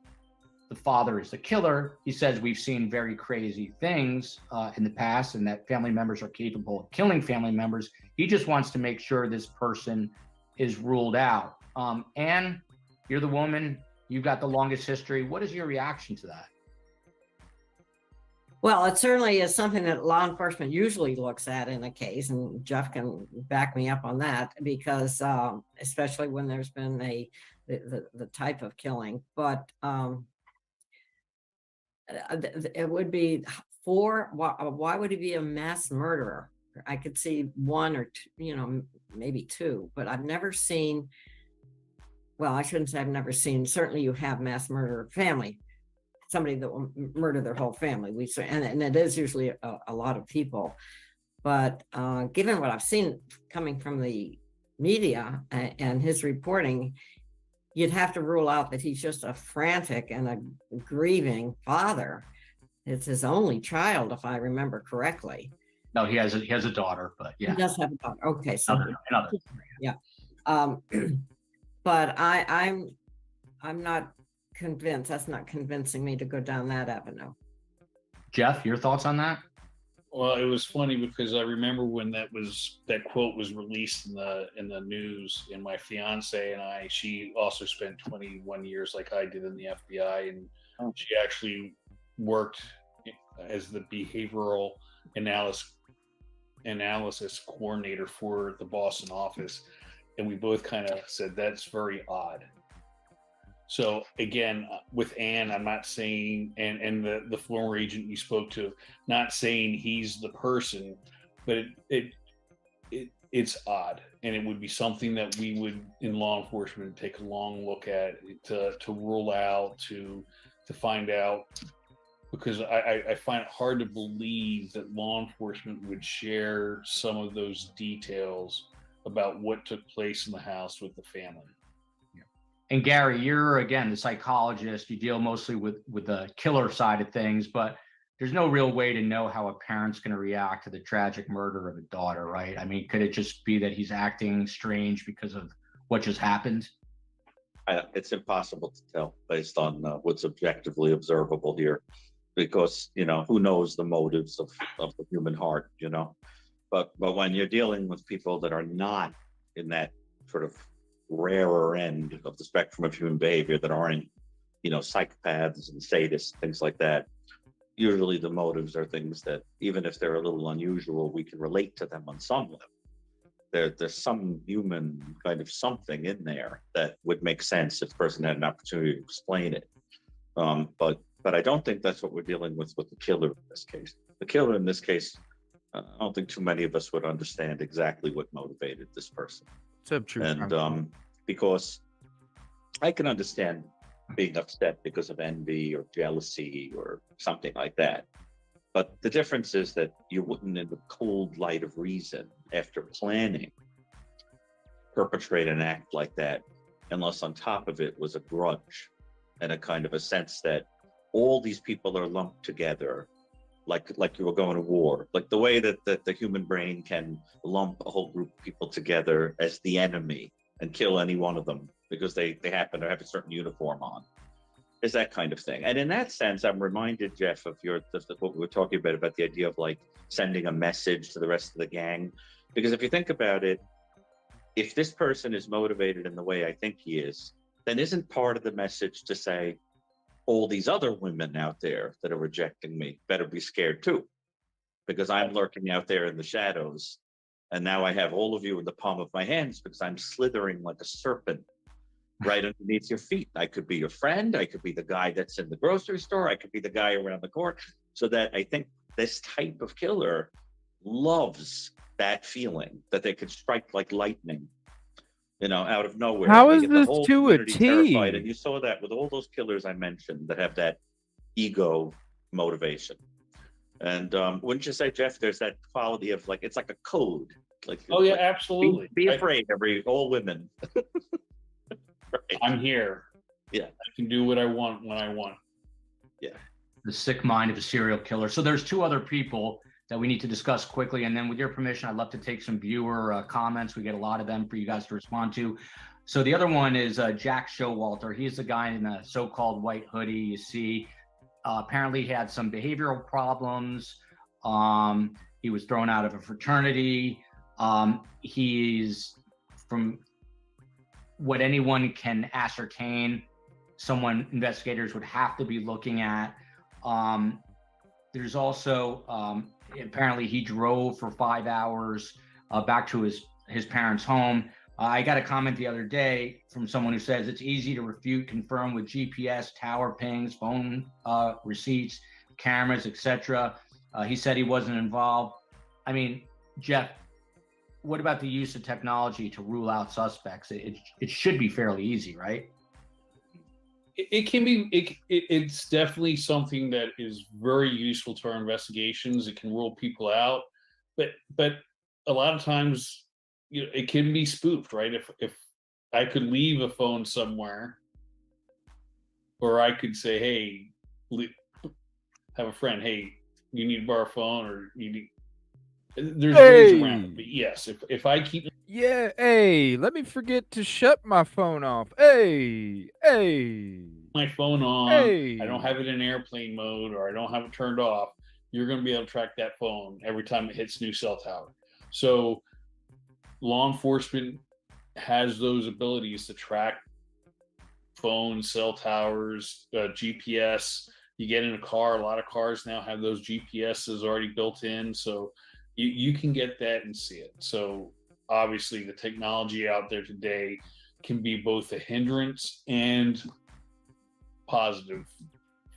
the father is the killer. He says we've seen very crazy things in the past, and that family members are capable of killing family members. He just wants to make sure this person is ruled out. Anne, you're the woman. You've got the longest history. What is your reaction to that? Well, it certainly is something that law enforcement usually looks at in a case, and Jeff can back me up on that, because especially when there's been the type of killing. But it would be why would he be a mass murderer? I could see one or two, maybe two, but I've never seen, well, I shouldn't say I've never seen, certainly you have mass murder family, somebody that will murder their whole family. And it is usually a lot of people. But given what I've seen coming from the media and his reporting, you'd have to rule out that he's just a frantic and a grieving father. It's his only child, if I remember correctly. No, he has a daughter, but yeah. He does have a daughter. Okay, so another. Yeah. But I'm not convinced. That's not convincing me to go down that avenue. Jeff, your thoughts on that? Well, it was funny because I remember when that quote was released in the news, and my fiance and she also spent 21 years like I did in the FBI, and she actually worked as the behavioral analysis coordinator for the Boston office, and we both kind of said that's very odd. So again, with Anne, I'm not saying, and the former agent you spoke to, not saying he's the person, but it's odd, and it would be something that we would, in law enforcement, take a long look at to rule out, to find out, because I find it hard to believe that law enforcement would share some of those details about what took place in the house with the family. And Gary, you're, again, the psychologist. You deal mostly with the killer side of things, but there's no real way to know how a parent's going to react to the tragic murder of a daughter, right? I mean, could it just be that he's acting strange because of what just happened? It's impossible to tell based on what's objectively observable here, because, who knows the motives of the human heart, But when you're dealing with people that are not in that sort of rarer end of the spectrum of human behavior, that aren't, psychopaths and sadists, things like that, usually the motives are things that, even if they're a little unusual, we can relate to them on some level. There's some human kind of something in there that would make sense if the person had an opportunity to explain it. But I don't think that's what we're dealing with the killer in this case. The killer in this case, I don't think too many of us would understand exactly what motivated this person. And because I can understand being upset because of envy or jealousy or something like that. But the difference is that you wouldn't, in the cold light of reason, after planning, perpetrate an act like that, unless on top of it was a grudge and a kind of a sense that all these people are lumped together like you were going to war, like the way that the human brain can lump a whole group of people together as the enemy and kill any one of them because they happen to have a certain uniform on, is that kind of thing. And in that sense, I'm reminded, Jeff, of what we were talking about the idea of like sending a message to the rest of the gang. Because if you think about it, if this person is motivated in the way I think he is, then isn't part of the message to say, all these other women out there that are rejecting me better be scared too, because I'm lurking out there in the shadows, and now I have all of you in the palm of my hands because I'm slithering like a serpent right underneath your feet. I could be your friend, I could be the guy that's in the grocery store, I could be the guy around the corner. So that I think this type of killer loves that feeling that they could strike like lightning, out of nowhere. How They is get the this whole to a community terrified, and T? you saw that with all those killers I mentioned that have that ego motivation. And wouldn't you say, Jeff, there's that quality of like, it's like a code. Like, oh yeah, absolutely. Be afraid, all women. Right. I'm here. Yeah. I can do what I want when I want. Yeah. The sick mind of a serial killer. So there's two other people that we need to discuss quickly. And then with your permission, I'd love to take some viewer comments. We get a lot of them for you guys to respond to. So the other one is Jack Showalter. He's the guy in the so-called white hoodie you see. Apparently he had some behavioral problems. He was thrown out of a fraternity. He's, from what anyone can ascertain, someone investigators would have to be looking at. There's also, apparently he drove for 5 hours back to his parents' home. I got a comment the other day from someone who says it's easy to refute, confirm with GPS, tower pings, phone receipts, cameras, etc. He said he wasn't involved. I mean, Jeff, what about the use of technology to rule out suspects? It should be fairly easy, right? It can be. It's definitely something that is very useful to our investigations. It can rule people out, but a lot of times, it can be spoofed, right? If I could leave a phone somewhere, or I could say, hey, have a friend, hey, you need to borrow a phone, or you need. There's ways around it, but yes, if I keep. Yeah, hey, let me forget to shut my phone off. Hey. My phone on, Hey. I don't have it in airplane mode, or I don't have it turned off, you're going to be able to track that phone every time it hits new cell tower. So law enforcement has those abilities to track phones, cell towers, GPS. You get in a car, a lot of cars now have those GPSs already built in, so you can get that and see it. So obviously the technology out there today can be both a hindrance and positive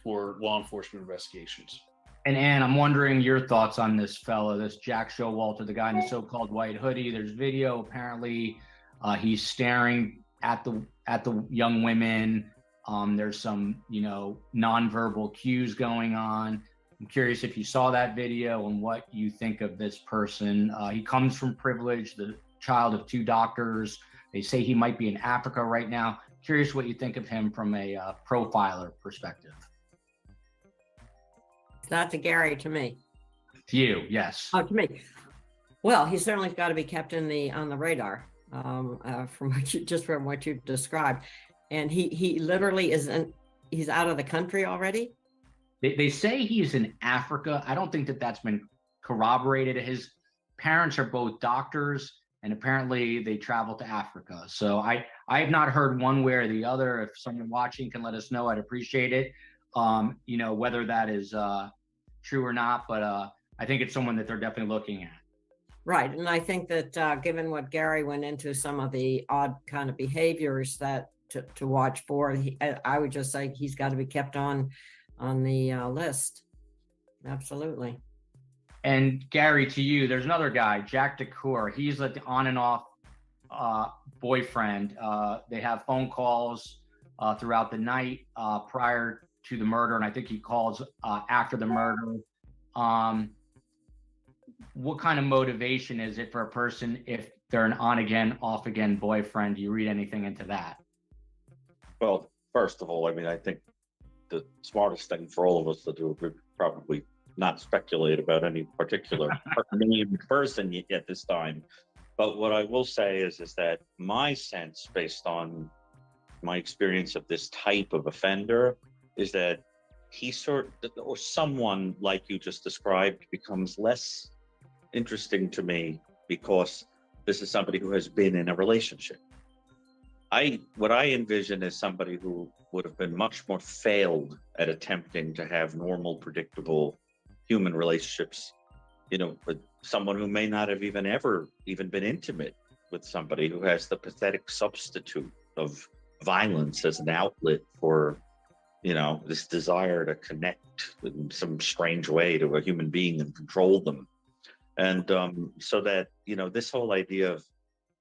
for law enforcement investigations. And Ann, I'm wondering your thoughts on this fellow, this Jack Showalter, the guy in the so-called white hoodie. There's video. Apparently, he's staring at the young women. There's some, nonverbal cues going on. I'm curious if you saw that video and what you think of this person. He comes from privilege, the child of 2 doctors. They say he might be in Africa right now. Curious what you think of him from a profiler perspective. Not to Gary, to me. To you, yes. Oh, to me. Well, he certainly got to be kept on the radar from what you've described. And he literally he's out of the country already. They say he's in Africa. I don't think that's been corroborated. His parents are both doctors, and apparently they travel to Africa. So I have not heard one way or the other. If someone watching can let us know, I'd appreciate it. Whether that is true or not, but I think it's someone that they're definitely looking at. Right. And I think that given what Gary went into, some of the odd kind of behaviors that to watch for, I would just say he's got to be kept on the list. Absolutely. And Gary, to you, there's another guy, Jack DeCour. He's like the on and off boyfriend. They have phone calls throughout the night prior to the murder, and I think he calls after the murder. What kind of motivation is it for a person if they're an on again, off again boyfriend? Do you read anything into that? Well, first of all, I think the smartest thing for all of us to do would probably not speculate about any particular named person at this time. But what I will say is that my sense, based on my experience of this type of offender, is that or someone like you just described becomes less interesting to me because this is somebody who has been in a relationship. What I envision is somebody who would have been much more failed at attempting to have normal, predictable human relationships, with someone who may not have ever been intimate with somebody who has the pathetic substitute of violence as an outlet for, this desire to connect in some strange way to a human being and control them. And so that, this whole idea of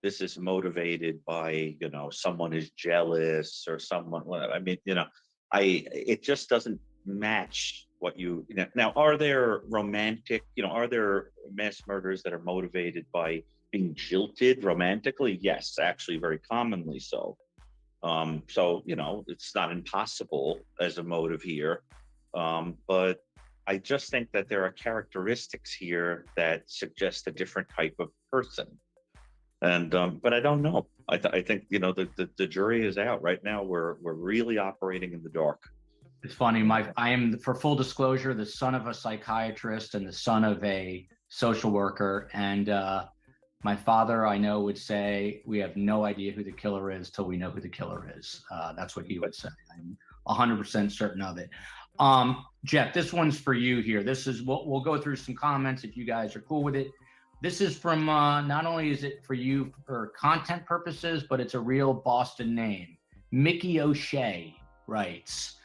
this is motivated by, someone is jealous or someone, it just doesn't match what now, are there romantic, are there mass murders that are motivated by being jilted romantically? Yes, actually very commonly so. So, it's not impossible as a motive here. But I just think that there are characteristics here that suggest a different type of person. And, but I don't know. I think, the jury is out right now. We're really operating in the dark. It's funny. I am, for full disclosure, the son of a psychiatrist and the son of a social worker. And my father, I know, would say, we have no idea who the killer is till we know who the killer is. That's what he would say. I'm 100% certain of it. Jeff, this one's for you here. This is what we'll go through some comments if you guys are cool with it. This is from, not only is it for you for content purposes, but it's a real Boston name. Mickey O'Shea writes,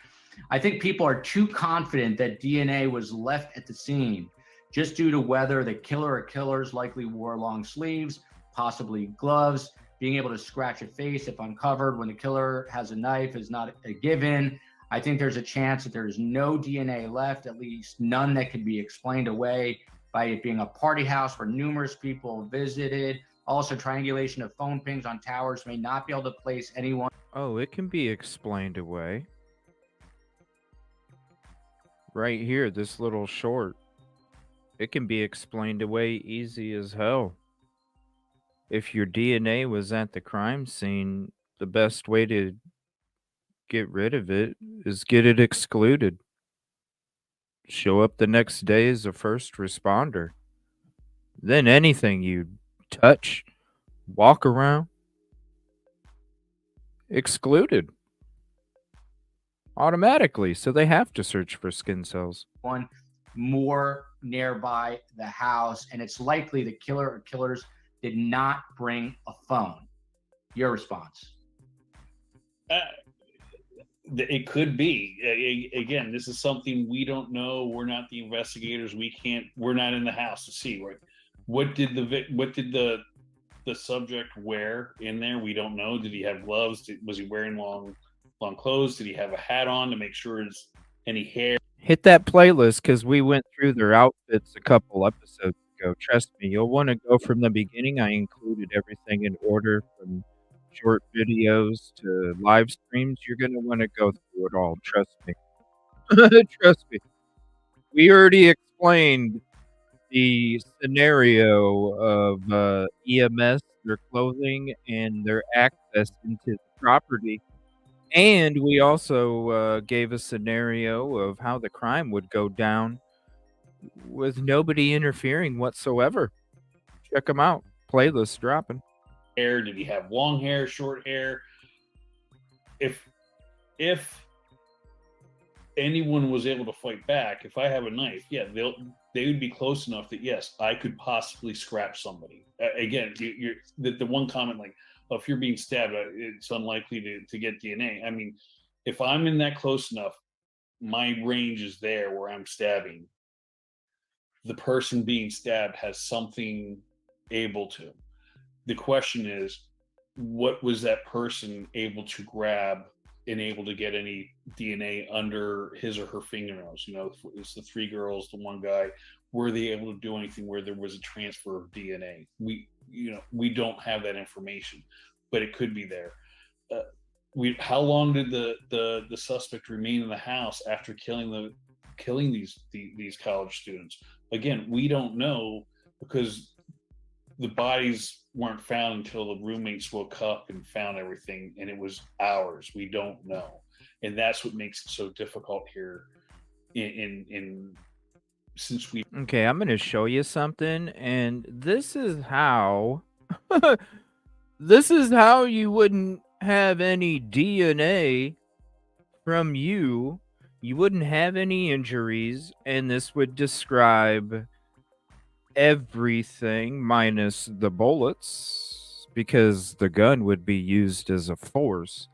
I think people are too confident that DNA was left at the scene just due to whether the killer or killers likely wore long sleeves, possibly gloves. Being able to scratch a face if uncovered when the killer has a knife is not a given. I think there's a chance that there's no DNA left, at least none that could be explained away by it being a party house where numerous people visited. Also, triangulation of phone pings on towers may not be able to place anyone. Oh, it can be explained away. Right here, this little short. It can be explained away easy as hell. If your DNA was at the crime scene, the best way to get rid of it is get it excluded. Show up the next day as a first responder. Then anything you touch, walk around, excluded automatically. So they have to search for skin cells. One more nearby the house, and it's likely the killer or killers did not bring a phone. Your response? It could be. Again, this is something we don't know. We're not the investigators. We're not in the house to see. Right? What did the subject wear in there? We don't know. Did he have gloves? Was he wearing long clothes? Did he have a hat on to make sure there's any hair? Hit that playlist because we went through their outfits a couple episodes ago. Trust me, you'll want to go from the beginning. I included everything in order from short videos to live streams. You're going to want to go through it all. Trust me. Trust me. We already explained the scenario of EMS, their clothing, and their access into the property. And we also gave a scenario of how the crime would go down with nobody interfering whatsoever. Check them out. Playlist dropping. Hair? Did he have long hair, short hair? If anyone was able to fight back, if I have a knife, yeah, they would be close enough that yes, I could possibly scratch somebody. Again, the one comment like, if you're being stabbed, it's unlikely to get DNA. I mean, if I'm in that close enough, my range is there where I'm stabbing. The person being stabbed has something able to. The question is, what was that person able to grab and able to get any DNA under his or her fingernails? It's the three girls, the one guy. Were they able to do anything where there was a transfer of DNA? We don't have that information, but it could be there. How long did the suspect remain in the house after killing killing these college students. Again, we don't know because the bodies weren't found until the roommates woke up and found everything, and it was hours. We don't know, and that's what makes it so difficult here. Since we Okay, I'm going to show you something, and this is how this is how you wouldn't have any DNA from you. You wouldn't have any injuries, and this would describe everything minus the bullets, because the gun would be used as a force.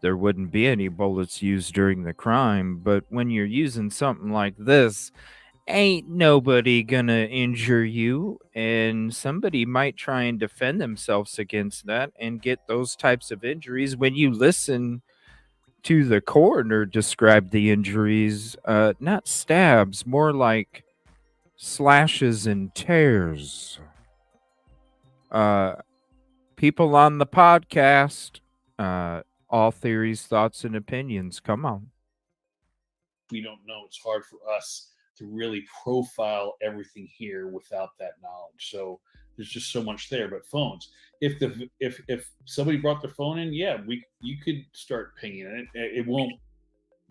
There wouldn't be any bullets used during the crime, but when you're using something like this, ain't nobody gonna injure you, and somebody might try and defend themselves against that and get those types of injuries. When you listen to the coroner describe the injuries, not stabs, more like slashes and tears. People on the podcast, all theories, thoughts, and opinions. Come on. We don't know. It's hard for us to really profile everything here without that knowledge. So there's just so much there. But phones, if somebody brought their phone in, yeah, you could start pinging it. It won't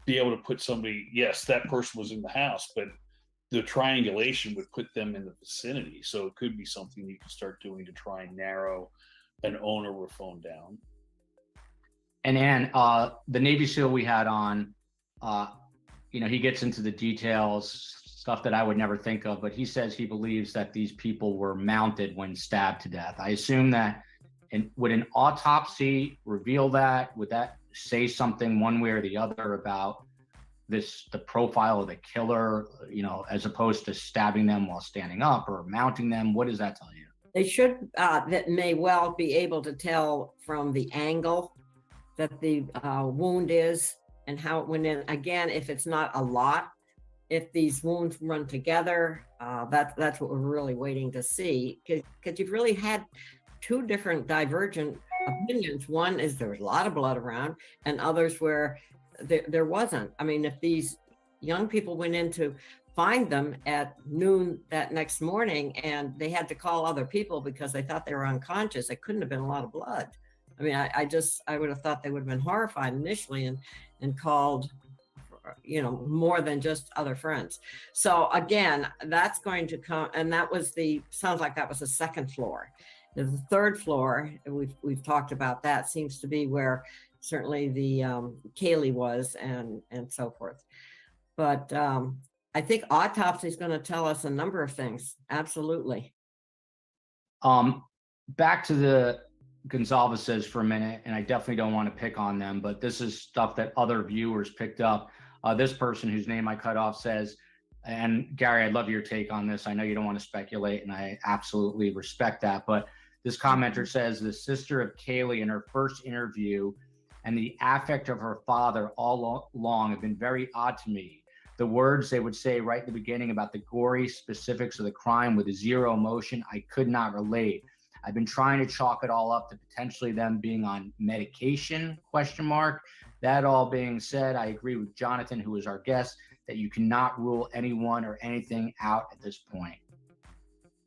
be able to put somebody. Yes, that person was in the house, but the triangulation would put them in the vicinity. So it could be something you could start doing to try and narrow an owner or phone down. And Ann, the Navy SEAL we had on, he gets into the details, stuff that I would never think of, but he says he believes that these people were mounted when stabbed to death. I assume that, would an autopsy reveal that? Would that say something one way or the other about the profile of the killer, as opposed to stabbing them while standing up or mounting them? What does that tell you? They should, that may well be able to tell from the angle that the wound is and how it went in. Again, if it's not a lot, if these wounds run together, that's what we're really waiting to see. Because you've really had two different divergent opinions. One is there was a lot of blood around, and others where there wasn't. I mean, if these young people went in to find them at noon that next morning and they had to call other people because they thought they were unconscious, it couldn't have been a lot of blood. I mean, I would have thought they would have been horrified initially and called, more than just other friends. So again, that's going to come, and that was sounds like that was the second floor. The third floor, we've talked about that, seems to be where certainly the Kaylee was and so forth. But I think autopsy is going to tell us a number of things. Absolutely. Back to the Gonzalez's for a minute, and I definitely don't want to pick on them, but this is stuff that other viewers picked up. This person whose name I cut off says, and Gary, I'd love your take on this. I know you don't want to speculate, and I absolutely respect that, but this commenter says the sister of Kaylee in her first interview and the affect of her father all along have been very odd to me. The words they would say right in the beginning about the gory specifics of the crime with zero emotion, I could not relate. I've been trying to chalk it all up to potentially them being on medication, ? That all being said, I agree with Jonathan, who is our guest, that you cannot rule anyone or anything out at this point.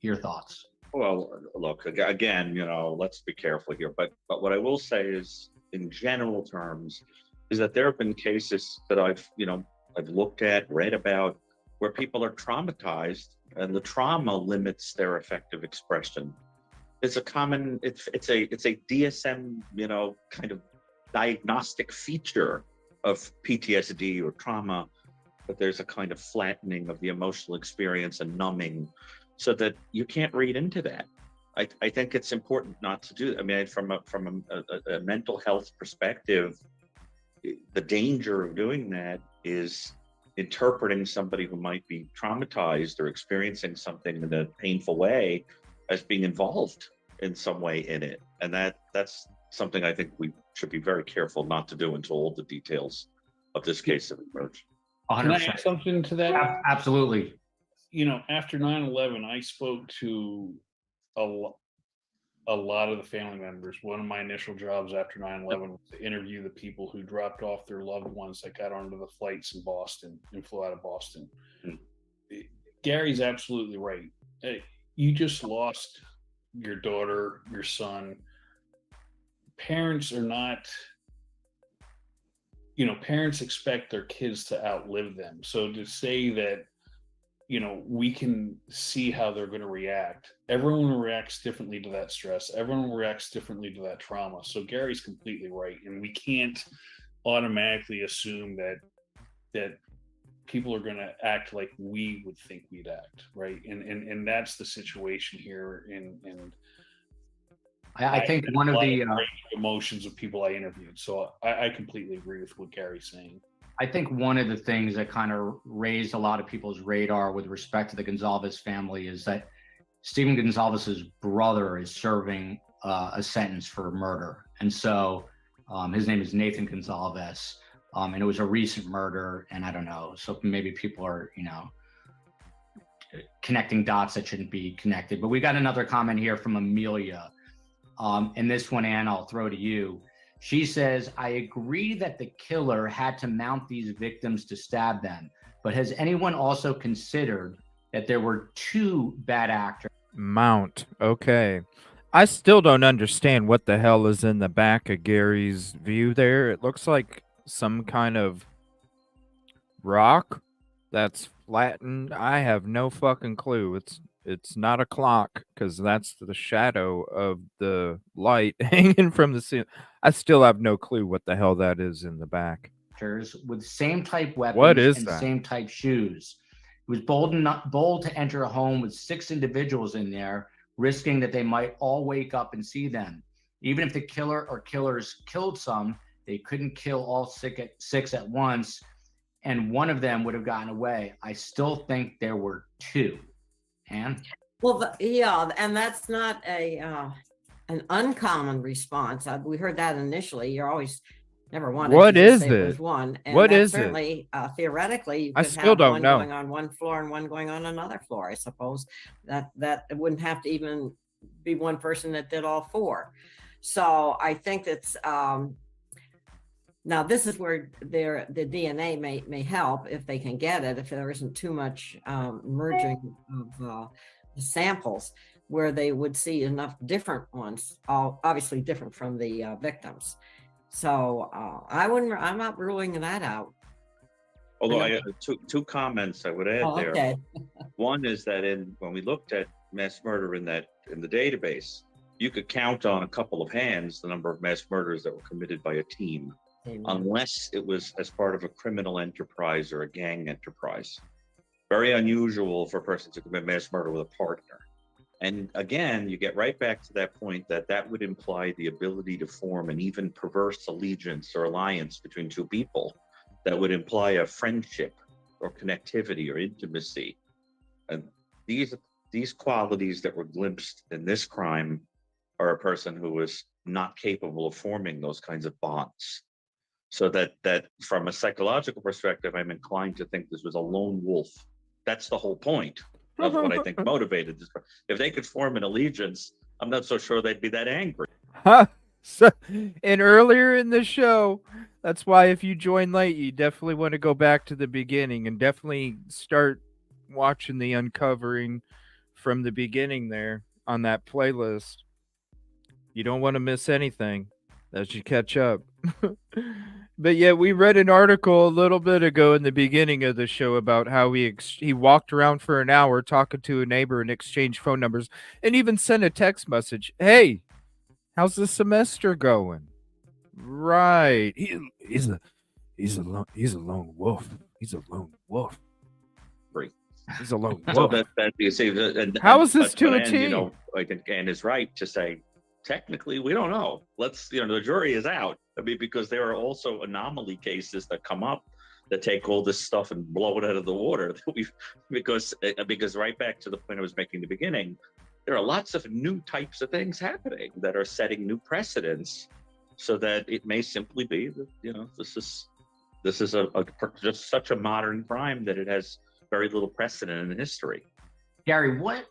Your thoughts? Well, look, again, let's be careful here. But what I will say is, in general terms, is that there have been cases that I've looked at, read about, where people are traumatized and the trauma limits their effective expression. It's a common, it's a DSM, kind of diagnostic feature of PTSD or trauma, that there's a kind of flattening of the emotional experience and numbing, so that you can't read into that. I think it's important not to do that. I mean, from a mental health perspective, the danger of doing that is interpreting somebody who might be traumatized or experiencing something in a painful way as being involved in some way in it. And that's something I think we should be very careful not to do until all the details of this case have emerged. Can I add something to that? Absolutely. After 9/11, I spoke to a lot of the family members. One of my initial jobs after 9/11 was to interview the people who dropped off their loved ones that got onto the flights in Boston and flew out of Boston. Gary's absolutely right. You just lost your daughter, your son. Parents are not, parents expect their kids to outlive them. So to say that, we can see how they're going to react. Everyone reacts differently to that stress. Everyone reacts differently to that trauma. So Gary's completely right. And we can't automatically assume that people are going to act like we would think we'd act. Right. And that's the situation here. And I think one of the emotions of people I interviewed. So I completely agree with what Gary's saying. I think one of the things that kind of raised a lot of people's radar with respect to the Gonzalez family is that Stephen Gonzalez's brother is serving a sentence for murder. And so his name is Nathan Gonzalez. And it was a recent murder. And I don't know. So maybe people are, connecting dots that shouldn't be connected. But we got another comment here from Amelia. And this one, Ann, I'll throw to you. She says, I agree that the killer had to mount these victims to stab them, but has anyone also considered that there were two bad actors? Mount. Okay. I still don't understand what the hell is in the back of Gary's view there. It looks like some kind of rock that's flattened. I have no fucking clue. It's not a clock because that's the shadow of the light hanging from the ceiling. I still have no clue what the hell that is in the back. With same type weapons What is and that? Same type shoes. It was bold to enter a home with 6 individuals in there, risking that they might all wake up and see them. Even if the killer or killers killed some, they couldn't kill all 6 at once, and one of them would have gotten away. I still think there were 2. Anne? Well, yeah, and that's not an uncommon response. We heard that initially. You're always never wanted What to is say it? it was one. And What is certainly, theoretically, you I could still have don't one know. going on one floor and one going on another floor. I suppose that it wouldn't have to even be one person that did all 4. So I think it's now this is where the DNA may help if they can get it, if there isn't too much merging of the samples, where they would see enough different ones, all obviously different from the victims. So I'm not ruling that out. Although I have two comments I would add there. Okay. One is that when we looked at mass murder in the database, you could count on a couple of hands the number of mass murders that were committed by a team. Unless it was as part of a criminal enterprise or a gang enterprise. Very unusual for a person to commit mass murder with a partner. And again, you get right back to that point that would imply the ability to form an even perverse allegiance or alliance between 2 people that would imply a friendship or connectivity or intimacy. And these qualities that were glimpsed in this crime are a person who was not capable of forming those kinds of bonds. So that from a psychological perspective, I'm inclined to think this was a lone wolf. That's the whole point of what I think motivated this. If they could form an allegiance, I'm not so sure they'd be that angry. So, and earlier in the show, that's why if you join late, you definitely want to go back to the beginning and definitely start watching the uncovering from the beginning there on that playlist. You don't want to miss anything as you catch up. But yeah, we read an article a little bit ago in the beginning of the show about how he walked around for an hour talking to a neighbor and exchanged phone numbers and even sent a text message. Hey, how's the semester going? Right. He's a lone wolf. He's a lone wolf. Right. He's a lone wolf. So that you see, how is this to a T? I think Ann is right to say, technically, we don't know. The jury is out. I mean, because there are also anomaly cases that come up that take all this stuff and blow it out of the water. Because right back to the point I was making in the beginning, there are lots of new types of things happening that are setting new precedents, so that it may simply be that this is just such a modern crime that it has very little precedent in history. Gary, what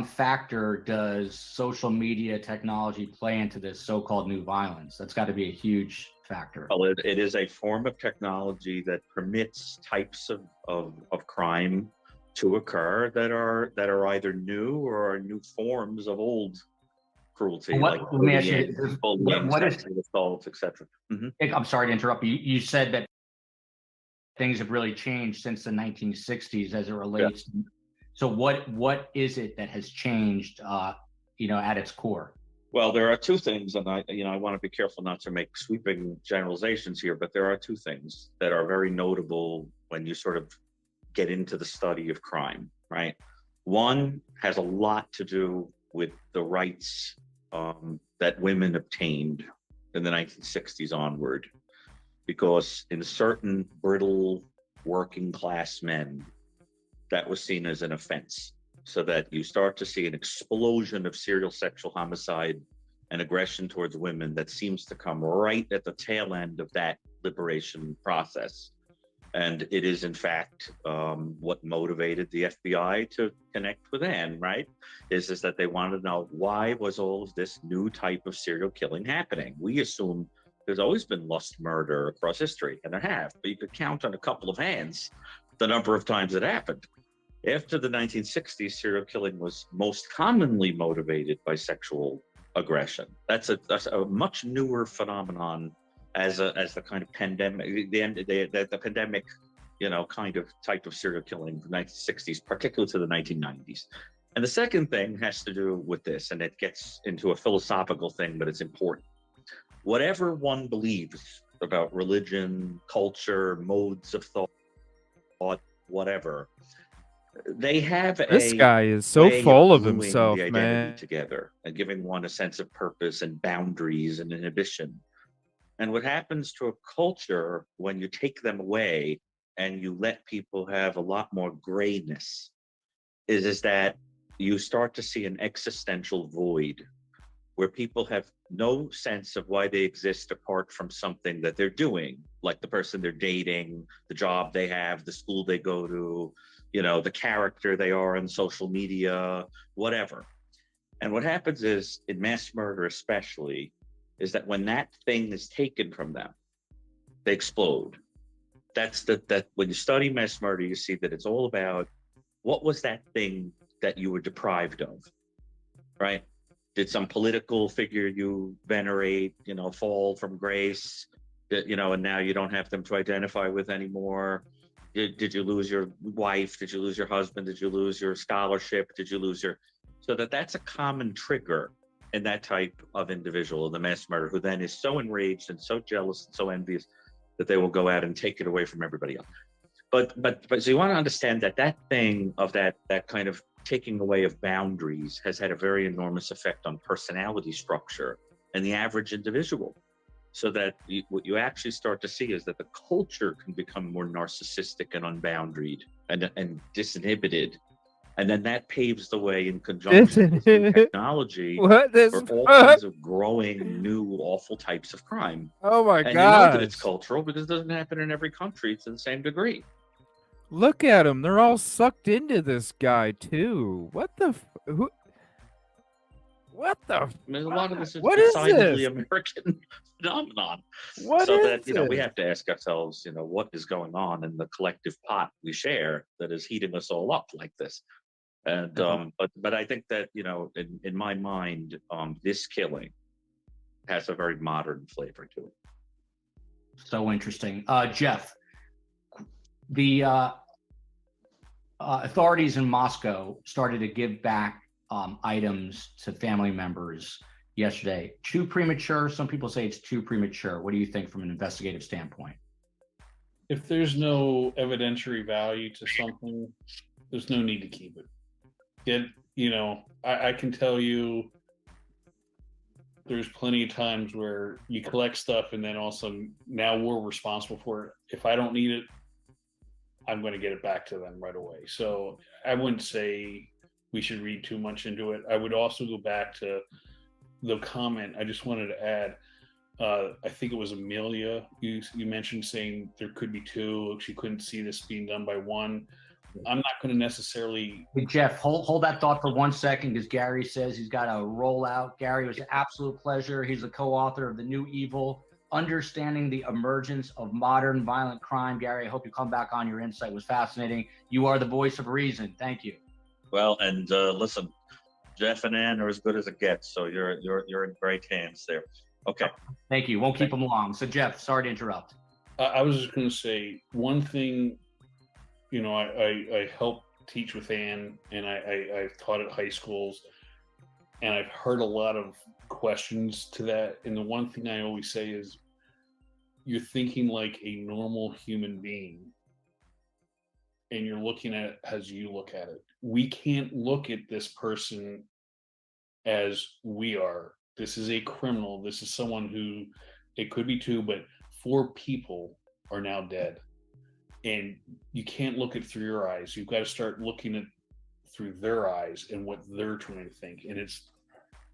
factor does social media technology play into this so-called new violence? That's got to be a huge factor. Well, it is a form of technology that permits types of crime to occur that are either new or are new forms of old cruelty. Let me ask you, what is assaults, etc. I'm sorry to interrupt you. You said that things have really changed since the 1960s as it relates to. So what is it that has changed, at its core? Well, there are two things, and I want to be careful not to make sweeping generalizations here, but there are two things that are very notable when you sort of get into the study of crime, right? One has a lot to do with the rights that women obtained in the 1960s onward, because in certain brittle working class men, that was seen as an offense, so that you start to see an explosion of serial sexual homicide and aggression towards women that seems to come right at the tail end of that liberation process. And it is, in fact, what motivated the FBI to connect with Anne, right? Is that they wanted to know, why was all of this new type of serial killing happening? We assume there's always been lust murder across history, and there have, but you could count on a couple of hands the number of times it happened. After the 1960s, serial killing was most commonly motivated by sexual aggression. That's a much newer phenomenon as the kind of pandemic, the pandemic, kind of type of serial killing from the 1960s, particularly to the 1990s. And the second thing has to do with this, and it gets into a philosophical thing, but it's important. Whatever one believes about religion, culture, modes of thought, whatever, they have this guy is so full of himself, the identity man. together and giving one a sense of purpose and boundaries and inhibition. And what happens to a culture when you take them away and you let people have a lot more grayness is that you start to see an existential void where people have no sense of why they exist apart from something that they're doing, like the person they're dating, the job they have, the school they go to, the character they are on social media, whatever. And what happens is, in mass murder especially, is that when that thing is taken from them, they explode. That when you study mass murder, you see that it's all about, what was that thing that you were deprived of, right? Did some political figure you venerate, fall from grace, and now you don't have them to identify with anymore? Did you lose your wife? Did you lose your husband? Did you lose your scholarship? Did you lose so that's a common trigger in that type of individual, in the mass murderer, who then is so enraged and so jealous and so envious that they will go out and take it away from everybody else. But so you want to understand that thing of that kind of taking away of boundaries has had a very enormous effect on personality structure and the average individual. So that what you actually start to see is that the culture can become more narcissistic and unboundaried and disinhibited. And then that paves the way, in conjunction with new technology, for all kinds of growing new awful types of crime. Oh my God! And you know that it's cultural because it doesn't happen in every country to the same degree. Look at them; they're all sucked into this guy too. What the? What the? I mean, a lot of this is decidedly American phenomenon. We have to ask ourselves, what is going on in the collective pot we share that is heating us all up like this. And but I think that in my mind, this killing has a very modern flavor to it. So interesting, Jeff. The authorities in Moscow started to give back items to family members yesterday. Too premature? Some people say it's too premature. What do you think from an investigative standpoint? If there's no evidentiary value to something, there's no need to keep it. I can tell you there's plenty of times where you collect stuff and then also now we're responsible for it. If I don't need it, I'm going to get it back to them right away. So I wouldn't say we should read too much into it. I would also go back to the comment I just wanted to add. I think it was Amelia you mentioned saying there could be two. She couldn't see this being done by one. I'm not going to necessarily. Hey, Jeff, hold that thought for 1 second, because Gary says he's got to roll out. Gary, it was an absolute pleasure. He's the co-author of The New Evil, Understanding the Emergence of Modern Violent Crime. Gary, I hope you come back on. Your insight was fascinating. You are the voice of reason. Thank you. Well, and listen, Jeff and Ann are as good as it gets, so you're in great hands there. Okay. Thank you. Won't keep them long. So, Jeff, sorry to interrupt. I was just going to say one thing. You know, I help teach with Ann, and I've taught at high schools, and I've heard a lot of questions to that. And the one thing I always say is, you're thinking like a normal human being, and you're looking at it as you look at it. We can't look at this person as we are. This is a criminal. This is someone who, it could be 2, but 4 people are now dead. And you can't look at it through your eyes. You've got to start looking at through their eyes and what they're trying to think. And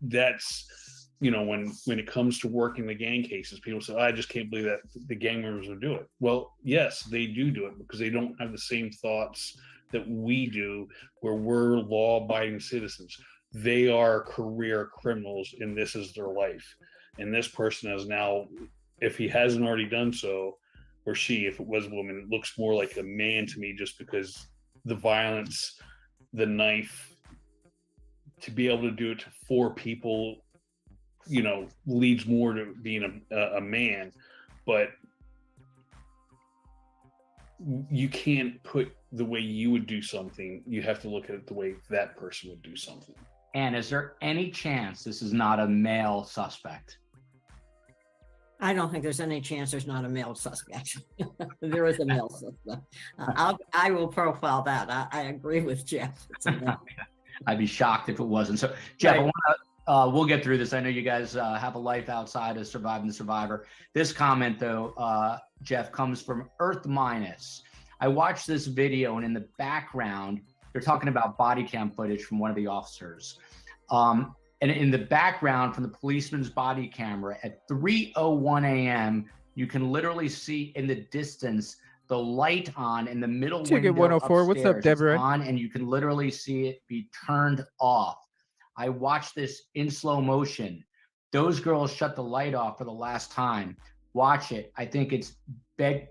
that's, you know, when it comes to working the gang cases, people say, I just can't believe that the gang members will do it. Well, yes, they do it, because they don't have the same thoughts that we do, where we're law-abiding citizens. They are career criminals, and this is their life. And this person has now, if he hasn't already done so, or she, if it was a woman, it looks more like a man to me, just because the violence, the knife, to be able to do it to 4 people, you know, leads more to being a man. But you can't put the way you would do something. You have to look at it the way that person would do something. And is there any chance this is not a male suspect? I don't think there's any chance there's not a male suspect. There is a male suspect. I will profile that. I agree with Jeff. I'd be shocked if it wasn't. So, Jeff, right. We'll get through this. I know you guys have a life outside of Surviving the Survivor. This comment, though, Jeff, comes from Earth Minus. I watched this video, and in the background, they're talking about body cam footage from one of the officers. And in the background from the policeman's body camera at 3:01 a.m., you can literally see in the distance the light on in the middle Ticket window 104. upstairs. What's up, Deborah? It's on, and you can literally see it be turned off. I watched this in slow motion. Those girls shut the light off for the last time. Watch it. I think it's Bed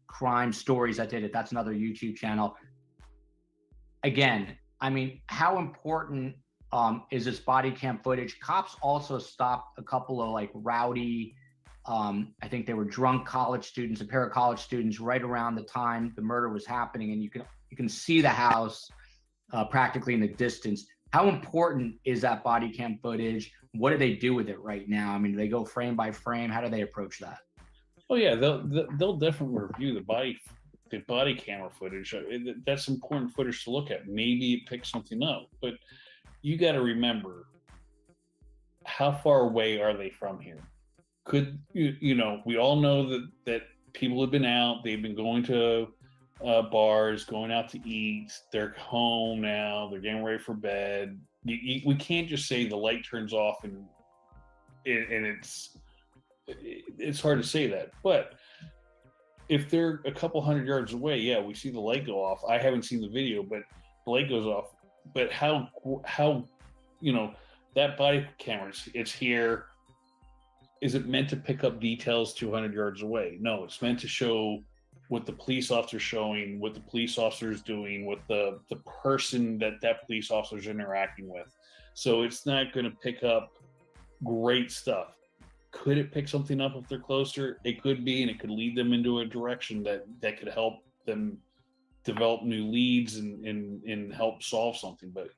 Crime Stories that did it. That's another YouTube channel. Again, I mean, how important is this body cam footage? Cops also stopped a couple of like rowdy, I think they were drunk college students, a pair of college students, right around the time the murder was happening, and you can see the house practically in the distance. How important is that body cam footage? What do they do with it right now? I mean, do they go frame by frame? How do they approach that? Oh yeah, they'll definitely review the body camera footage. That's important footage to look at. Maybe it picks something up, but you got to remember, how far away are they from here? Could you know? We all know that people have been out. They've been going to bars, going out to eat. They're home now. They're getting ready for bed. We can't just say the light turns off and it's hard to say that. But if they're a couple hundred yards away, yeah, we see the light go off. I haven't seen the video, but the light goes off. But how you know, that body camera, it's here. Is it meant to pick up details 200 yards away? No, it's meant to show what the police officer's showing, what the police officer's doing, what the person that police officer's interacting with. So it's not going to pick up great stuff. Could it pick something up if they're closer? It could be, and it could lead them into a direction that could help them develop new leads and help solve something. But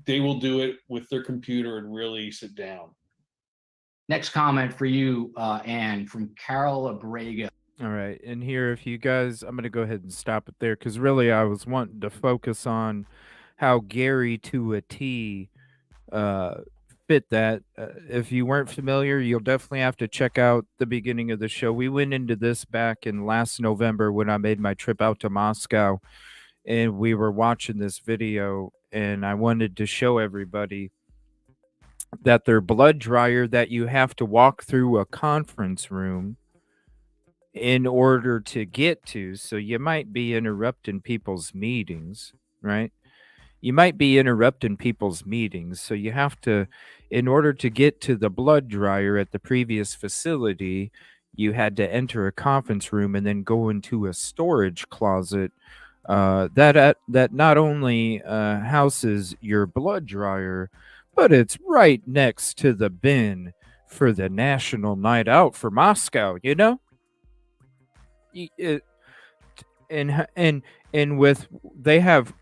they will do it with their computer and really sit down. Next comment for you, Ann, from Carol Abrega. All right. And here, if you guys, I'm going to go ahead and stop it there, because really I was wanting to focus on how Gary to a T fit that. If you weren't familiar, you'll definitely have to check out the beginning of the show. We went into this back in last November when I made my trip out to Moscow, and we were watching this video, and I wanted to show everybody that their blood dryer that you have to walk through a conference room in order to get to. So you might be interrupting people's meetings, right? You might be interrupting people's meetings. So you have to, in order to get to the blood dryer at the previous facility, you had to enter a conference room and then go into a storage closet that not only houses your blood dryer, but it's right next to the bin for the national night out for Moscow. You know, it, and with they have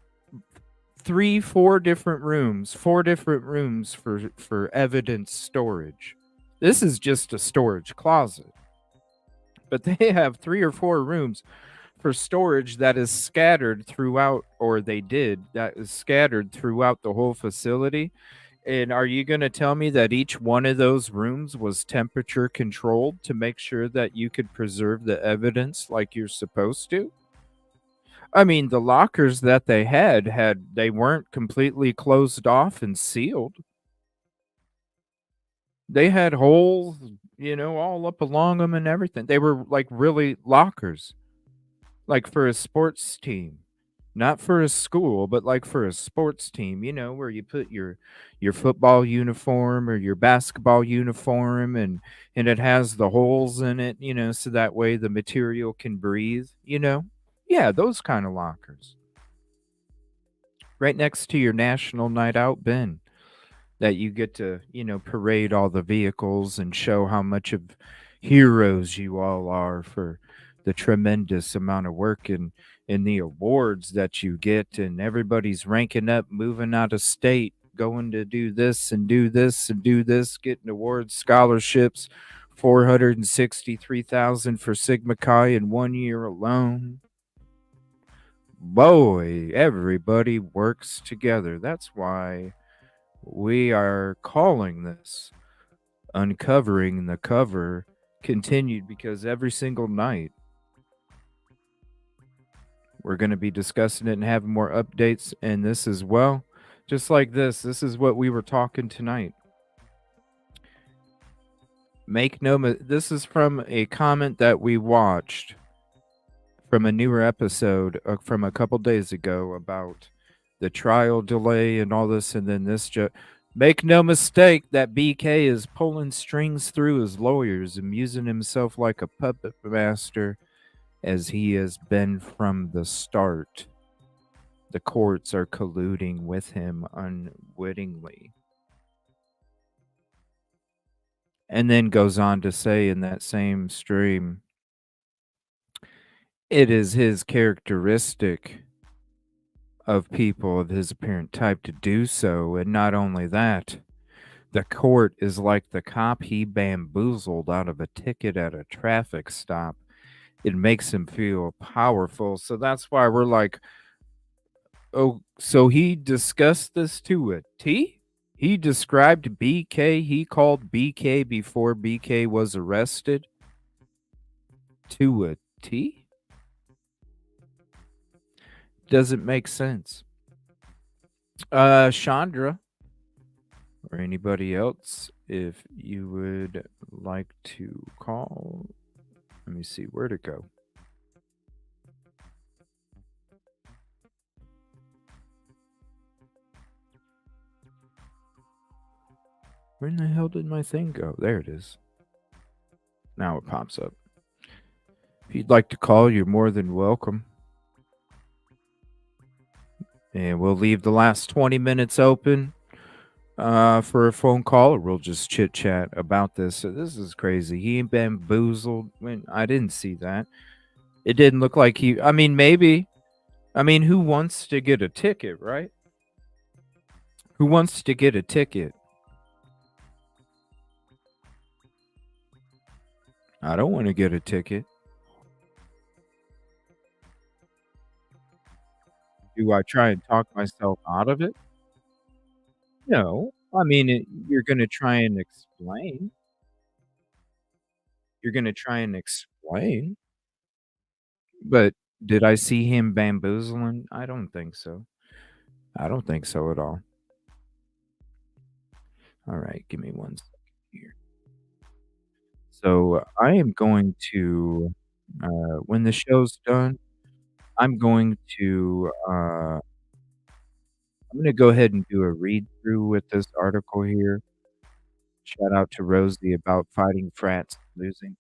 four different rooms for evidence storage. This is just a storage closet, but they have 3 or 4 rooms for storage that is scattered throughout, or they did, that is scattered throughout the whole facility. And are you going to tell me that each one of those rooms was temperature controlled to make sure that you could preserve the evidence like you're supposed to? I mean, the lockers that they they weren't completely closed off and sealed. They had holes, all up along them and everything. They were like really lockers. Like for a sports team, not for a school, but like for a sports team, where you put your football uniform or your basketball uniform, and it has the holes in it, so that way the material can breathe. Yeah, those kind of lockers right next to your national night out bin that you get to parade all the vehicles and show how much of heroes you all are for the tremendous amount of work and the awards that you get, and everybody's ranking up, moving out of state, going to do this and do this and do this, getting awards, scholarships, 463,000 for Sigma Chi in 1 year alone. Boy, everybody works together. That's why we are calling this Uncovering the Cover Continued, because every single night we're going to be discussing it and having more updates. And this as well, just like this is what we were talking tonight. This is from a comment that we watched from a newer episode from a couple days ago about the trial delay and all this, and then this make no mistake that BK is pulling strings through his lawyers, amusing himself like a puppet master, as he has been from the start. The courts are colluding with him unwittingly. And then goes on to say in that same stream, it is his characteristic of people of his apparent type to do so. And not only that, the court is like the cop he bamboozled out of a ticket at a traffic stop. It makes him feel powerful. So that's why we're like, oh, so he discussed this to a T? He described BK, he called BK before BK was arrested to a T? Doesn't make sense. Chandra, or anybody else, if you would like to call, let me see where to go. Where in the hell did my thing go? There it is. Now it pops up. If you'd like to call, you're more than welcome. And we'll leave the last 20 minutes open for a phone call, or we'll just chit chat about this. So this is crazy. He bamboozled. I didn't see that. It didn't look like he. I mean, maybe. I mean, who wants to get a ticket, right? Who wants to get a ticket? I don't want to get a ticket. Do I try and talk myself out of it? No. I mean, you're going to try and explain. You're going to try and explain. But did I see him bamboozling? I don't think so. I don't think so at all. All right, give me 1 second here. So I am going to When the show's done, I'm going to go ahead and do a read through with this article here. Shout out to Rosie about fighting frats and losing.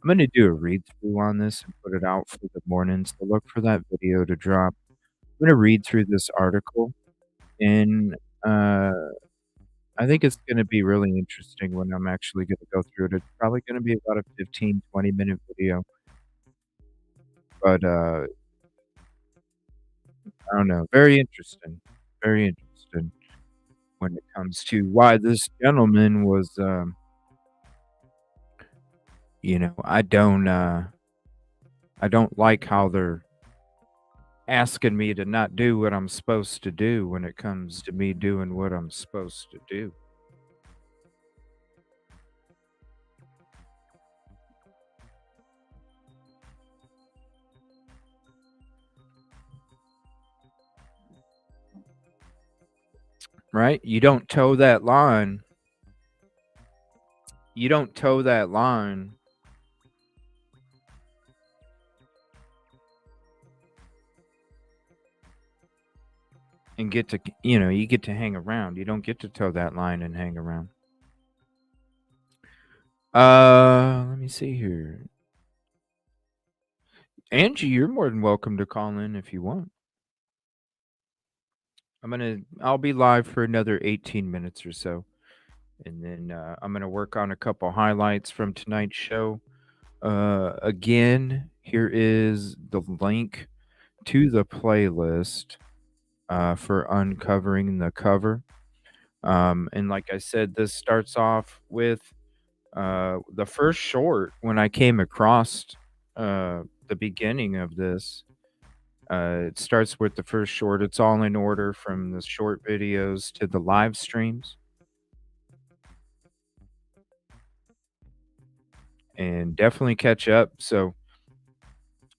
I'm going to do a read through on this and put it out for the morning. So look for that video to drop. I'm going to read through this article, and I think it's going to be really interesting when I'm actually going to go through it. It's probably going to be about a 15, 20-minute video. But I don't know. Very interesting. Very interesting when it comes to why this gentleman was, I don't like how they're asking me to not do what I'm supposed to do when it comes to me doing what I'm supposed to do. Right? You don't toe that line. You don't toe that line. And get to, you get to hang around. You don't get to toe that line and hang around. Let me see here. Angie, you're more than welcome to call in if you want. I'll be live for another 18 minutes or so. And then I'm going to work on a couple highlights from tonight's show. Again, here is the link to the playlist for uncovering the cover. And like I said, this starts off with the first short when I came across the beginning of this. It starts with the first short. It's all in order from the short videos to the live streams. And definitely catch up. So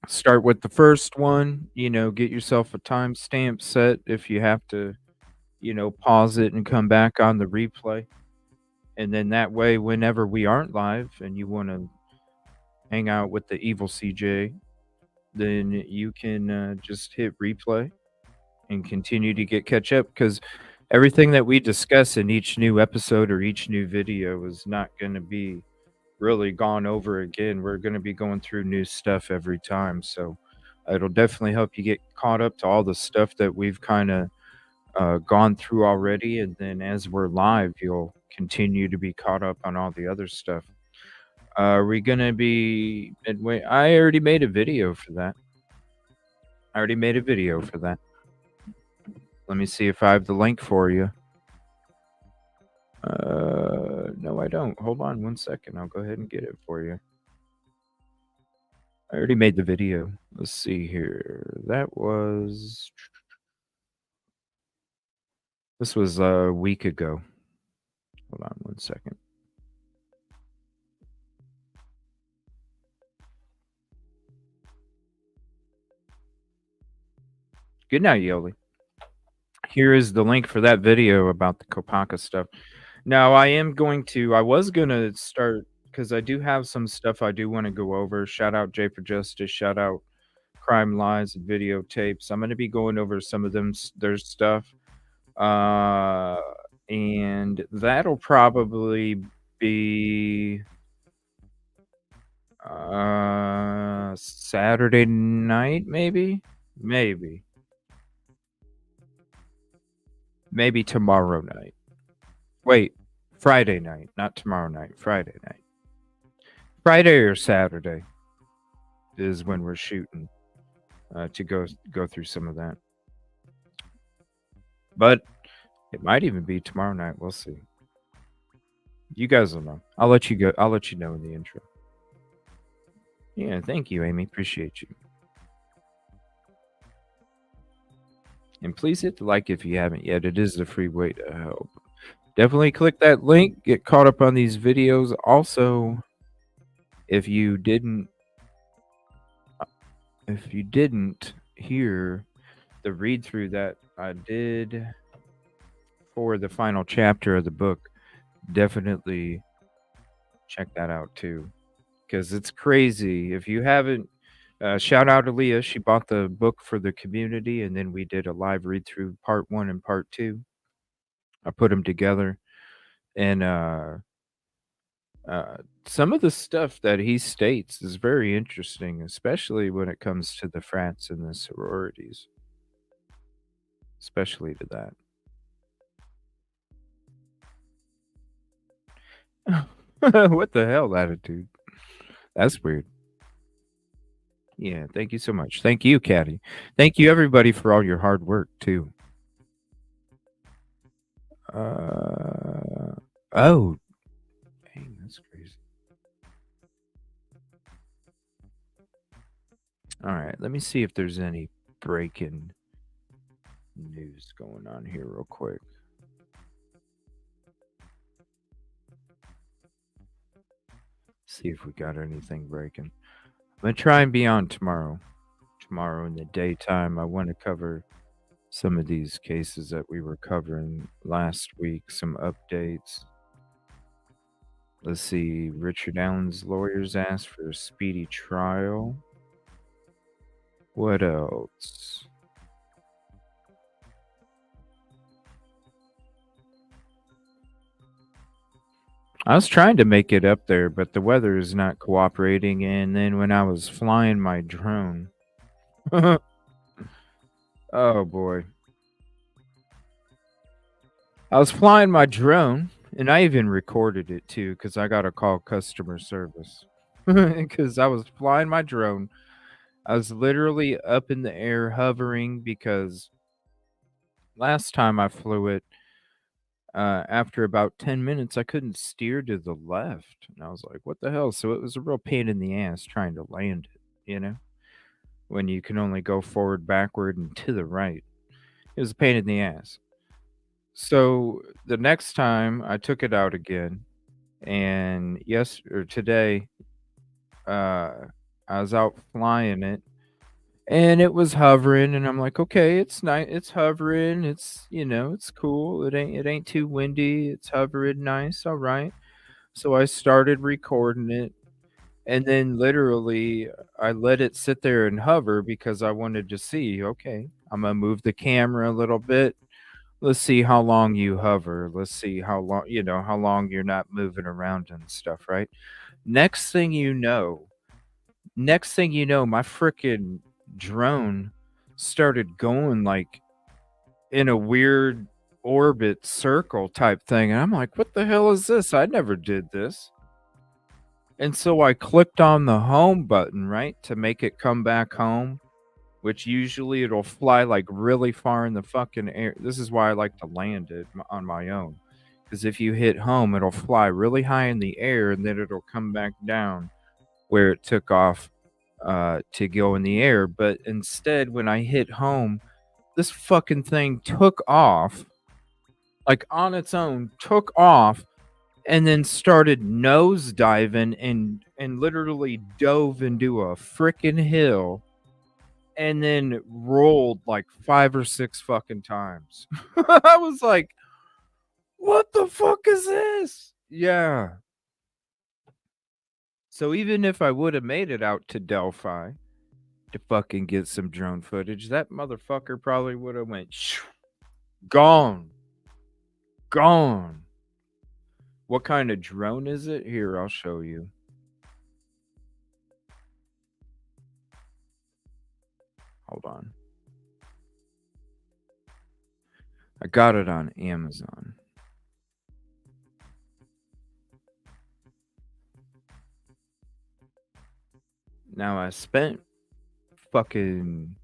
start with the first one, get yourself a timestamp set if you have to, pause it and come back on the replay. And then that way, whenever we aren't live and you want to hang out with the evil CJ, then you can just hit replay and continue to catch up, because everything that we discuss in each new episode or each new video is not going to be really gone over again. We're going to be going through new stuff every time. So it'll definitely help you get caught up to all the stuff that we've kind of gone through already. And then as we're live, you'll continue to be caught up on all the other stuff. Are we going to be midway? I already made a video for that. Let me see if I have the link for you. No, I don't. Hold on one second. I'll go ahead and get it for you. I already made the video. Let's see here. This was a week ago. Hold on one second. Good night, Yoli. Here is the link for that video about the Kopaka stuff. Now, I was going to start, because I do have some stuff I do want to go over. Shout out J for Justice. Shout out Crime Lies and Videotapes. I'm going to be going over some of their stuff. And that'll probably be Saturday night, maybe tomorrow night. Wait, Friday night, not tomorrow night. Friday night. Friday or Saturday is when we're shooting to go through some of that. But it might even be tomorrow night. We'll see. You guys will know. I'll let you know in the intro. Yeah, thank you, Amy. Appreciate you. And please hit the like if you haven't yet. It is the free way to help. Definitely click that link. Get caught up on these videos. Also, if you didn't hear the read through that I did for the final chapter of the book, definitely check that out too, because it's crazy. If you haven't, shout out to Leah. She bought the book for the community, and then we did a live read through part 1 and part 2. I put them together, and some of the stuff that he states is very interesting, especially when it comes to the frats and the sororities, especially to that. What the hell, attitude? That's weird. Yeah, thank you so much. Thank you, Caddy. Thank you, everybody, for all your hard work, too. Oh. Dang, that's crazy. All right, let me see if there's any breaking news going on here real quick. See if we got anything breaking. I'm going to try and be on tomorrow. Tomorrow in the daytime, I want to cover some of these cases that we were covering last week, some updates. Let's see. Richard Allen's lawyers asked for a speedy trial. What else? I was trying to make it up there, but the weather is not cooperating. And then when I was flying my drone, oh boy. I was flying my drone, and I even recorded it too, because I got to call customer service. Because I was flying my drone. I was literally up in the air hovering, because last time I flew it, after about 10 minutes, I couldn't steer to the left. And I was like, what the hell? So it was a real pain in the ass trying to land it, you know, when you can only go forward, backward, and to the right. It was a pain in the ass. So the next time I took it out again, and today, I was out flying it, and it was hovering, and I'm like, okay, it's nice, it's hovering, it's, it's cool, it ain't too windy, it's hovering nice, all right. So I started recording it, and then literally I let it sit there and hover because I wanted to see, okay, I'm gonna move the camera a little bit. Let's see how long you hover. Let's see how long, how long you're not moving around and stuff, right? Next thing you know, my freaking drone started going like in a weird orbit circle type thing. And I'm like, what the hell is this? I never did this. And so I clicked on the home button, right, to make it come back home, which usually it'll fly like really far in the fucking air. This is why I like to land it on my own. Because if you hit home, it'll fly really high in the air, and then it'll come back down where it took off to go in the air. But instead, when I hit home, this fucking thing took off, like on its own, took off, and then started nose diving and literally dove into a freaking hill, and then rolled like 5 or 6 fucking times. I was like, what the fuck is this? Yeah. So even if I would have made it out to Delphi to fucking get some drone footage, that motherfucker probably would have went gone. What kind of drone is it? Here, I'll show you. Hold on. I got it on Amazon. Now I spent fucking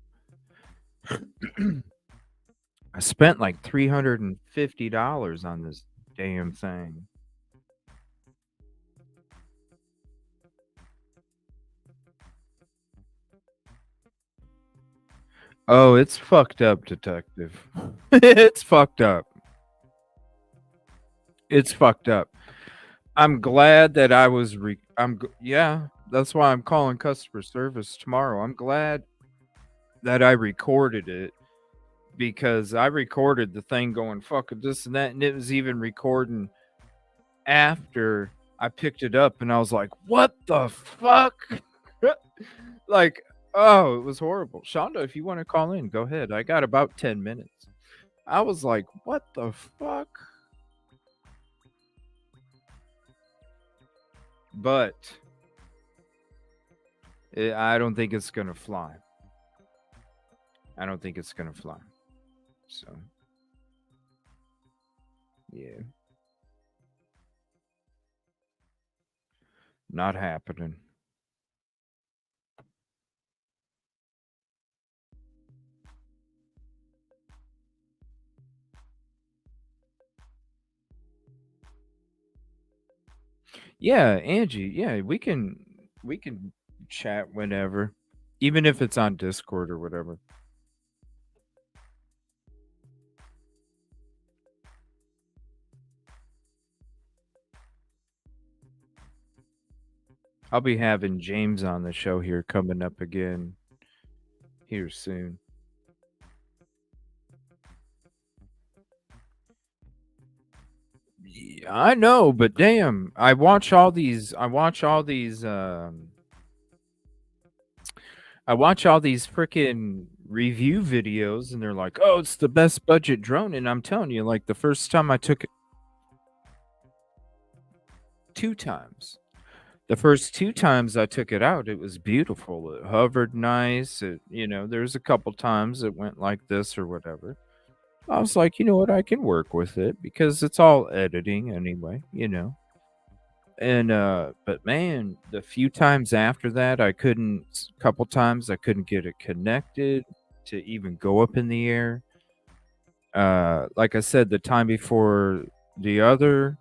I spent like $350 on this damn thing. Oh, it's fucked up, detective. It's fucked up. It's fucked up. I'm glad that I was yeah, that's why I'm calling customer service tomorrow. I'm glad that I recorded it, because I recorded the thing going fuck this and that, and it was even recording after I picked it up and I was like, what the fuck? Like, oh, it was horrible. Shonda, if you want to call in, go ahead. I got about 10 minutes. I was like, what the fuck? But I don't think it's going to fly. I don't think it's going to fly. So, yeah. Not happening. Yeah, Angie. Yeah, we can chat whenever, even if it's on Discord or whatever. I'll be having James on the show here coming up again here soon. Yeah, I know, but damn, I watch all these freaking review videos and they're like, "Oh, it's the best budget drone." And I'm telling you, like the first time I took it 2 times. The first 2 times I took it out, it was beautiful. It hovered nice. There's a couple times it went like this or whatever. I was like, you know what, I can work with it because it's all editing anyway, And but man, the few times after that, couple times I couldn't get it connected to even go up in the air. Like I said, the time before the other,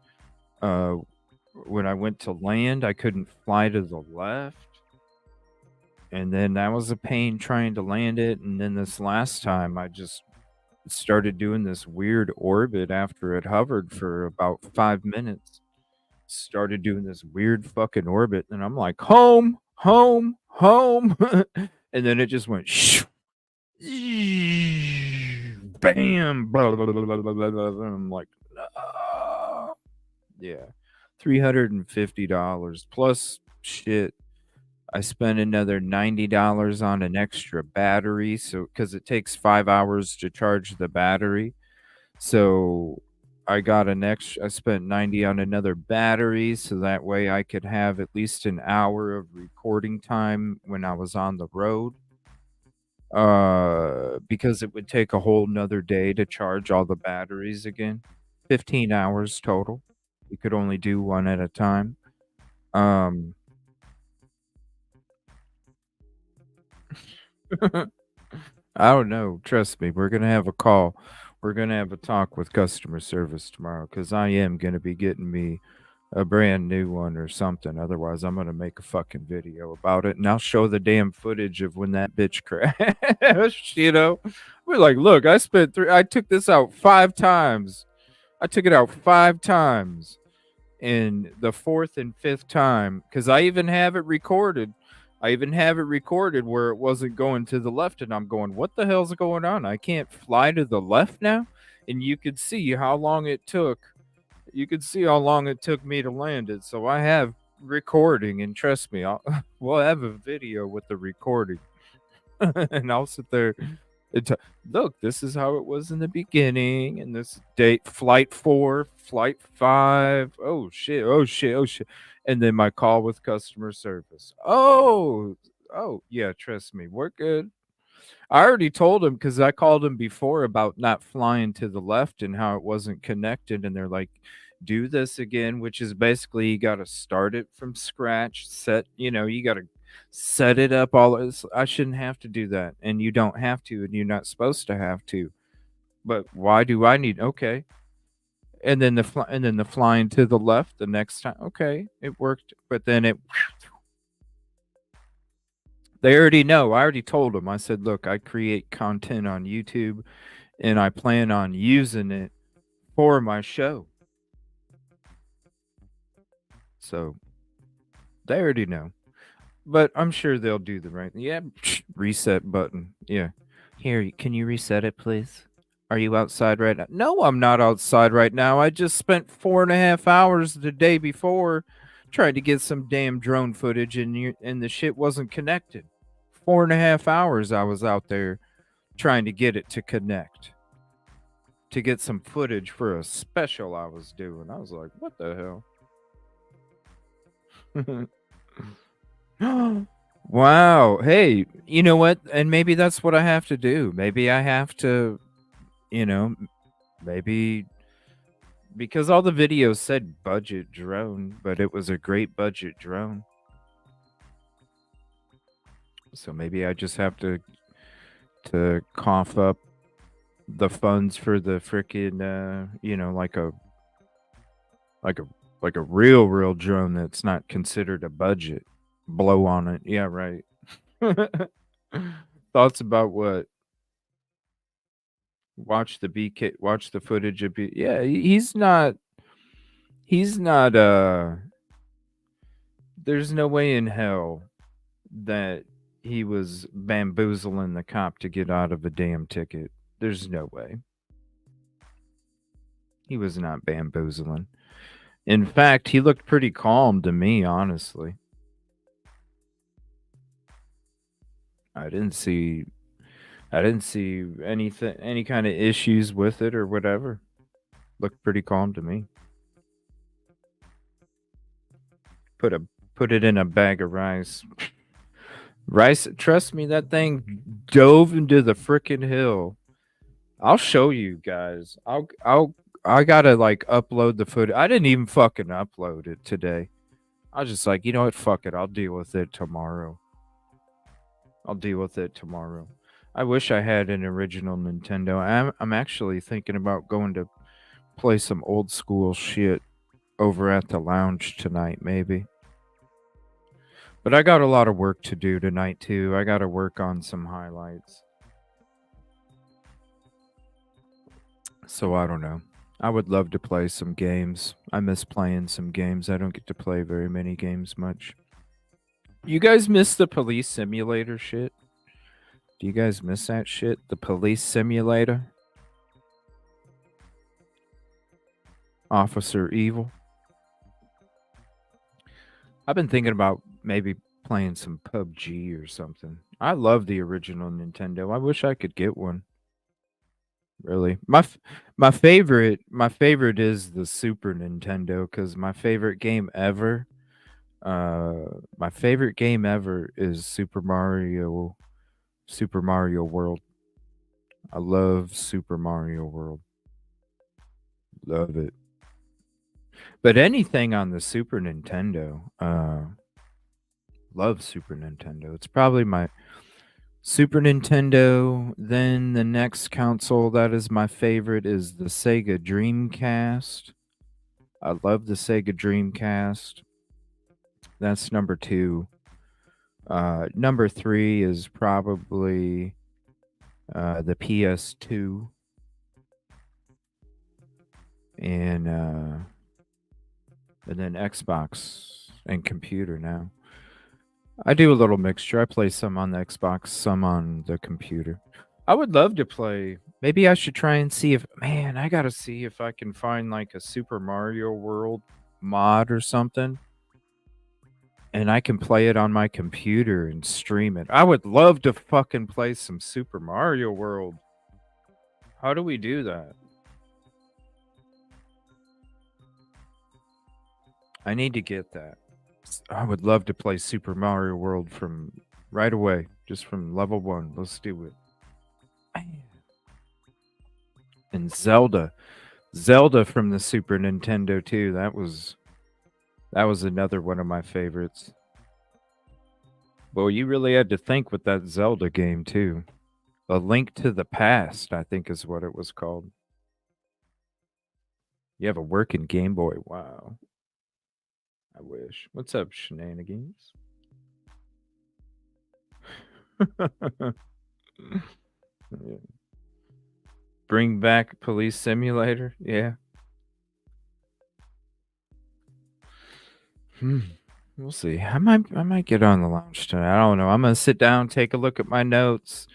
when I went to land, I couldn't fly to the left. And then that was a pain trying to land it. And then this last time, I just started doing this weird orbit after it hovered for about 5 minutes. Started doing this weird fucking orbit. And I'm like, home, home, home. And then it just went, bam. Blah, blah, blah, blah, blah, blah, blah. And I'm like, no. Yeah. $350 plus shit. I spent another $90 on an extra battery, so because it takes 5 hours to charge the battery. So I spent 90 on another battery, so that way I could have at least an hour of recording time when I was on the road. Because it would take a whole nother day to charge all the batteries again. 15 hours total. You could only do one at a time. I don't know. Trust me, we're gonna have a call. We're gonna have a talk with customer service tomorrow because I am gonna be getting me a brand new one or something. Otherwise, I'm gonna make a fucking video about it and I'll show the damn footage of when that bitch crashed. We're like, look, I took this out 5 times. I took it out 5 times. And the 4th and 5th time, because I even have it recorded. Where it wasn't going to the left, and I'm going, what the hell's going on? I can't fly to the left now? And you could see how long it took. You could see how long it took me to land it. So I have recording, and trust me, we'll have a video with the recording. And I'll sit there and look, this is how it was in the beginning, and this date, flight 4, flight 5. Oh shit. And then my call with customer service. Oh, yeah, trust me, we're good. I already told him because I called him before about not flying to the left and how it wasn't connected. And they're like, do this again, which is basically you got to start it from scratch, you got to set it up all this. I shouldn't have to do that. And you don't have to, and you're not supposed to have to. But why do I need? Okay. And then the flying to the left the next time. Okay, it worked, but then they already know. I already told them. I said, look, I create content on YouTube and I plan on using it for my show. So they already know. But I'm sure they'll do the right thing. Yeah, reset button. Yeah. Here, can you reset it, please? Are you outside right now? No, I'm not outside right now. I just spent 4.5 hours the day before tried to get some damn drone footage and the shit wasn't connected. 4.5 hours I was out there trying to get it to connect. To get some footage for a special I was doing. I was like, what the hell? Wow. Hey, you know what? And maybe that's what I have to do. Maybe I have to, maybe because all the videos said budget drone, but it was a great budget drone. So maybe I just have to cough up the funds for the freaking like a real drone that's not considered a budget. Blow on it. Yeah, right. Thoughts about what? Watch the footage of yeah, he's not there's no way in hell that he was bamboozling the cop to get out of a damn ticket. There's no way. He was not bamboozling. In fact, he looked pretty calm to me, honestly. I didn't see anything, any kind of issues with it or whatever. Looked pretty calm to me. Put it in a bag of rice. Rice, trust me, that thing dove into the frickin' hill. I'll show you guys. I gotta like upload the footage. I didn't even fucking upload it today. I was just like, you know what? Fuck it. I'll deal with it tomorrow. I wish I had an original Nintendo. I'm actually thinking about going to play some old school shit over at the lounge tonight, maybe. But I got a lot of work to do tonight too. I got to work on some highlights. So I don't know. I would love to play some games. I miss playing some games. I don't get to play very many games much. You guys miss the police simulator shit? Do you guys miss that shit? The police simulator? Officer Evil? I've been thinking about maybe playing some PUBG or something. I love the original Nintendo. I wish I could get one. Really, my favorite is the Super Nintendo because my favorite game ever is Super Mario World. I love Super Mario World. Love it. But anything on the Super Nintendo, love Super Nintendo. It's probably my Super Nintendo. Then the next console that is my favorite is the Sega Dreamcast. I love the Sega Dreamcast. That's number 2. Number 3 is probably the PS2. And then Xbox and computer now. I do a little mixture. I play some on the Xbox, some on the computer. I would love to play. Maybe I should try and see if, man, I gotta see if I can find like a Super Mario World mod or something. And I can play it on my computer and stream it. I would love to fucking play some Super Mario World. How do we do that? I need to get that. I would love to play Super Mario World from right away, just from level 1. Let's do it. And Zelda from the Super Nintendo too. That was another one of my favorites. Well, you really had to think with that Zelda game too. A Link to the Past, I think is what it was called. You have a working Game Boy. Wow. I wish. What's up, shenanigans? Yeah. Bring back Police Simulator? Yeah. We'll see. I might get on the lounge tonight. I don't know. I'm gonna sit down, take a look at my notes,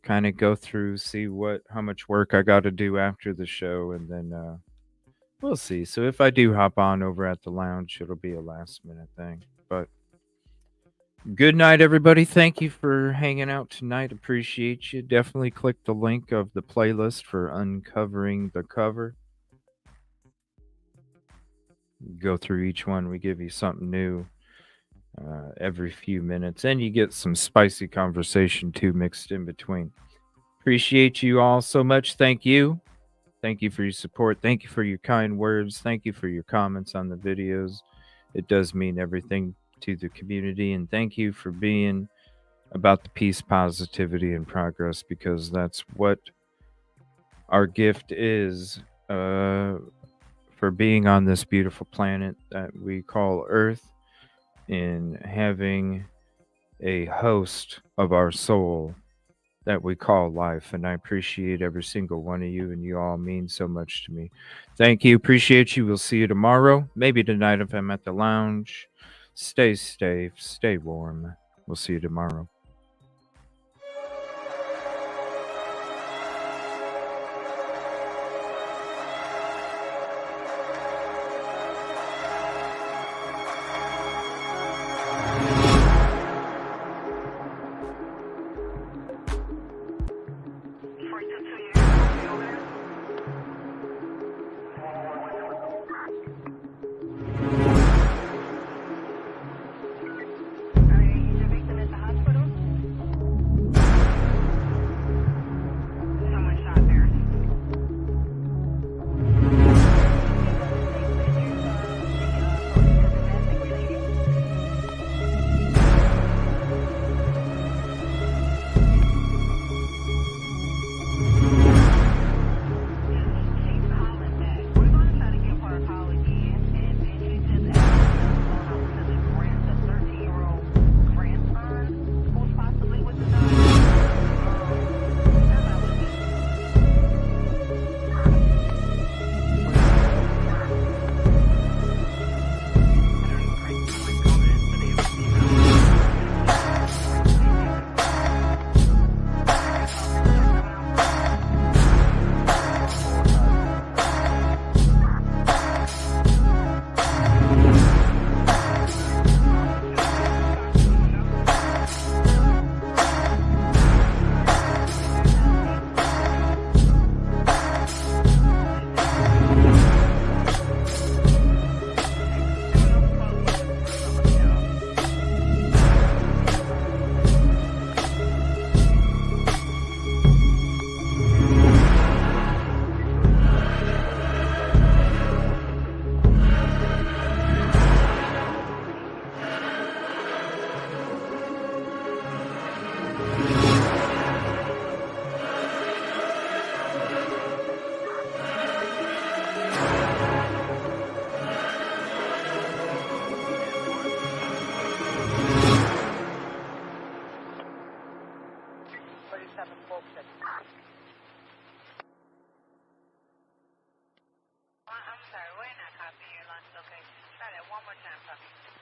kind of go through, see how much work I got to do after the show, and then We'll see. So if I do hop on over at the lounge, it'll be a last minute thing. But good night, everybody. Thank you for hanging out tonight. Appreciate you. Definitely click the link of the playlist for Uncovering the Cover. Go through each one. We give you something new every few minutes, and you get some spicy conversation too mixed in between. Appreciate you all so much. Thank you. Thank you for your support. Thank you for your kind words. Thank you for your comments on the videos. It does mean everything to the community, and thank you for being about the peace, positivity, and progress, because that's what our gift is for being on this beautiful planet that we call Earth, in having a host of our soul that we call life. And I appreciate every single one of you, and you all mean so much to me. Thank you. Appreciate you. We'll see you tomorrow, maybe tonight if I'm at the lounge. Stay safe, stay warm. We'll see you tomorrow. I'm sorry, we're not copying your lunch location. Try that one more time, puppy.